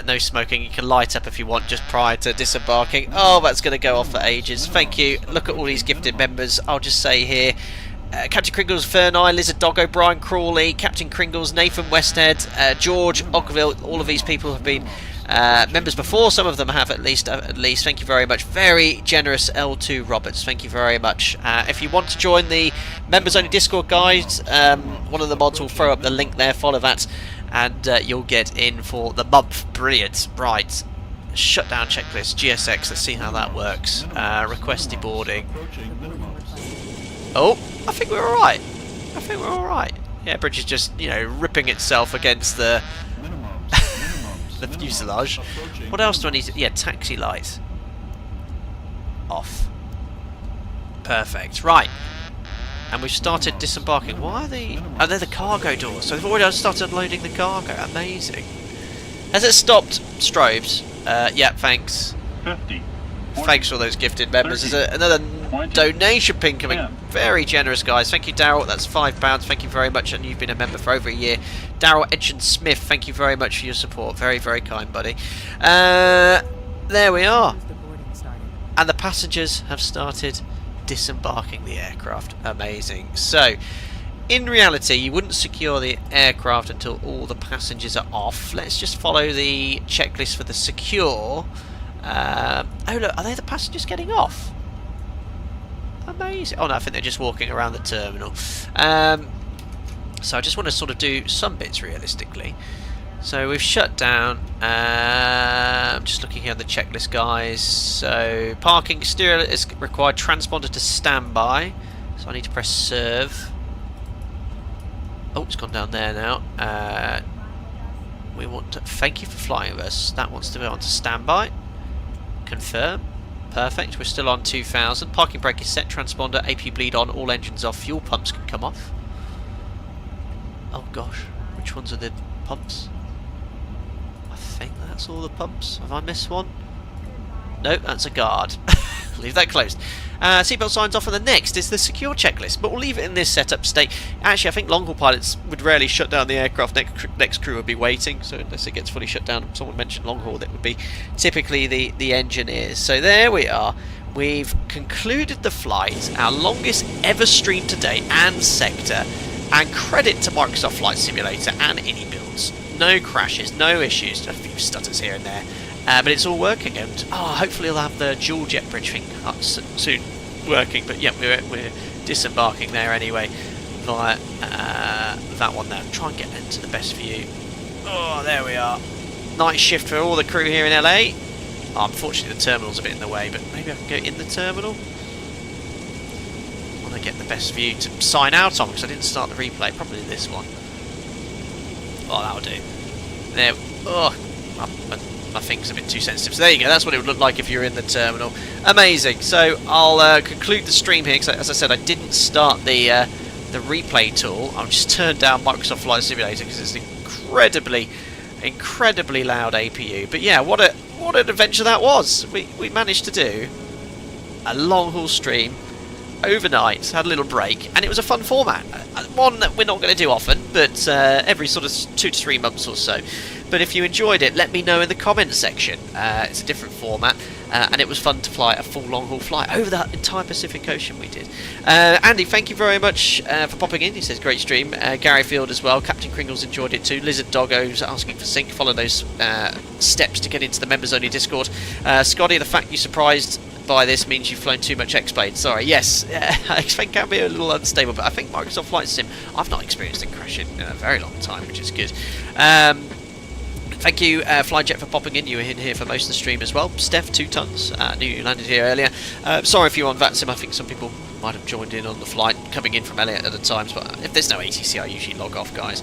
No smoking. You can light up if you want just prior to disembarking. Oh, that's going to go off for ages. Thank you. Look at all these gifted members. I'll just say here, Captain Kringles, Ferneye, Lizard Doggo, Brian Crawley, Captain Kringles, Nathan Westhead, George Ogville. All of these people have been members before. Some of them have at least. Thank you very much. Very generous L2 Roberts. Thank you very much. If you want to join the members only Discord, guys, one of the mods will throw up the link there. Follow that, and you'll get in for the month. Brilliant. Right. Shutdown checklist. GSX. Let's see how that works. Request deboarding. Oh, I think we're all right. I think we're all right. Yeah, bridge is just, you know, ripping itself against the the fuselage. What else do I need to... Yeah, taxi light. Off. Perfect. Right. And we've started disembarking. Why are they... Oh, they're the cargo doors. So they've already started unloading the cargo. Amazing. Has it stopped strobes? Yeah, thanks. 50. 40, Thanks for those gifted members. 30, There's another 20, donation pin coming. 10. Very generous, guys. Thank you, Daryl. That's £5. Thank you very much. And you've been a member for over a year. Daryl Edgen Smith, thank you very much for your support. Very, very kind, buddy. There we are. And the passengers have started disembarking the aircraft. Amazing. So, in reality, you wouldn't secure the aircraft until all the passengers are off. Let's just follow the checklist for the secure. Oh look, are they the passengers getting off? Amazing. Oh no, I think they're just walking around the terminal. So I just want to sort of do some bits realistically. So we've shut down. I'm just looking here on the checklist, guys. So parking exterior is required. Transponder to standby. So I need to press serve. Oh, it's gone down there now. We want to thank you for flying with us. That wants to go on to standby. Confirm. Perfect. We're still on 2000. Parking brake is set. Transponder. APU bleed on. All engines off. Fuel pumps can come off. Oh gosh. Which ones are the pumps? I think that's all the pumps. Have I missed one? No, that's a guard. Leave that closed. Seatbelt signs off, and the next is the secure checklist, but we'll leave it in this setup state. Actually, I think long-haul pilots would rarely shut down the aircraft. Next crew would be waiting, so unless it gets fully shut down, someone mentioned long-haul, that would be typically the engineers. So there we are. We've concluded the flight, our longest ever stream to date, and sector, and credit to Microsoft Flight Simulator and iniBuilds. No crashes, no issues, a few stutters here and there. But it's all working, and hopefully we'll have the dual jet bridge thing soon working. But yeah, we're disembarking there anyway via that one there. Try and get into the best view. Oh, there we are. Night shift for all the crew here in LA. Oh, unfortunately, the terminal's a bit in the way, but maybe I can go in the terminal. I want to get the best view to sign out on, because I didn't start the replay. Probably this one. Oh, that'll do. There. Oh, my finger's a bit too sensitive. So there you go, that's what it would look like if you're in the terminal. Amazing. So I'll conclude the stream here, because as I said, I didn't start the replay tool. I've just turned down Microsoft Flight Simulator because it's incredibly loud APU. But yeah, what an adventure that was. We managed to do a long haul stream overnight, had a little break, and it was a fun format. One that we're not going to do often, but every sort of 2 to 3 months or so. But if you enjoyed it, let me know in the comments section. It's a different format, and it was fun to fly a full long-haul flight over the entire Pacific Ocean we did. Andy, thank you very much for popping in. He says, great stream. Gary Field as well. Captain Kringles enjoyed it too. Lizard Doggo's asking for sync. Follow those steps to get into the members-only Discord. Scotty, the fact you're surprised by this means you've flown too much X-Blade. Sorry, yes, X-Blade can be a little unstable, but I think Microsoft Flight Sim, I've not experienced it crashing in a very long time, which is good. Thank you, Flyjet, for popping in. You were in here for most of the stream as well. Steph, 2 tons. Knew you landed here earlier. Sorry if you're on VATSIM. I think some people might have joined in on the flight coming in from Elliot at the times, but if there's no ATC, I usually log off, guys.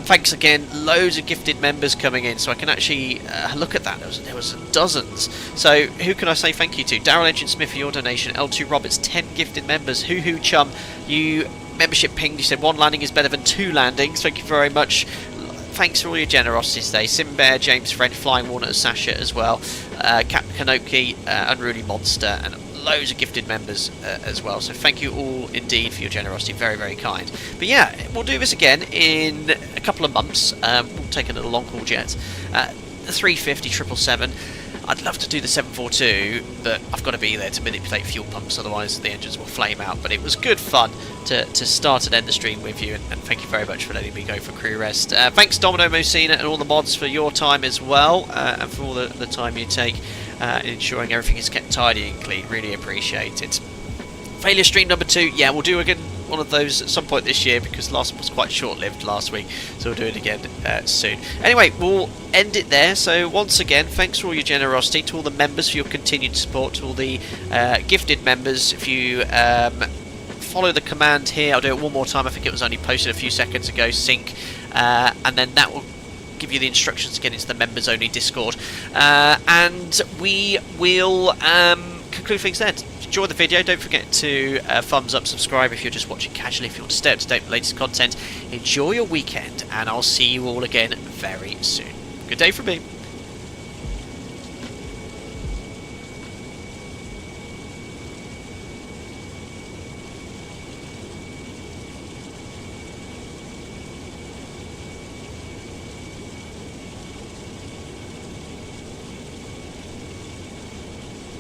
Thanks again. Loads of gifted members coming in, so I can actually look at that. There was dozens. So who can I say thank you to? Daryl Agent Smith for your donation. L2 Roberts, 10 gifted members. Hoo Hoo Chum, you membership pinged. You said 1 landing is better than 2 landings. Thank you very much. Thanks for all your generosity today. Simbear, James French, Flying Walnut, Sasha as well, Cap Kanoki, Unruly Monster, and loads of gifted members as well. So thank you all indeed for your generosity. Very, very kind. But yeah, we'll do this again in a couple of months. We'll take a little long-haul jet. The 350, 777. I'd love to do the 742, but I've got to be there to manipulate fuel pumps, otherwise the engines will flame out. But it was good fun to start and end the stream with you, and thank you very much for letting me go for crew rest. Thanks Domino Mosina and all the mods for your time as well, and for all the time you take ensuring everything is kept tidy and clean. Really appreciate it. Failure stream number 2, yeah, we'll do again one of those at some point this year, because last one was quite short-lived last week, so we'll do it again soon. Anyway, we'll end it there. So once again, thanks for all your generosity, to all the members for your continued support, to all the gifted members. If you follow the command here, I'll do it one more time, I think it was only posted a few seconds ago, sync, and then that will give you the instructions to get into the members only Discord, and we will conclude things then. Enjoy the video, don't forget to thumbs up, subscribe if you're just watching casually, if you want to stay up to date with the latest content. Enjoy your weekend, and I'll see you all again very soon. Good day from me.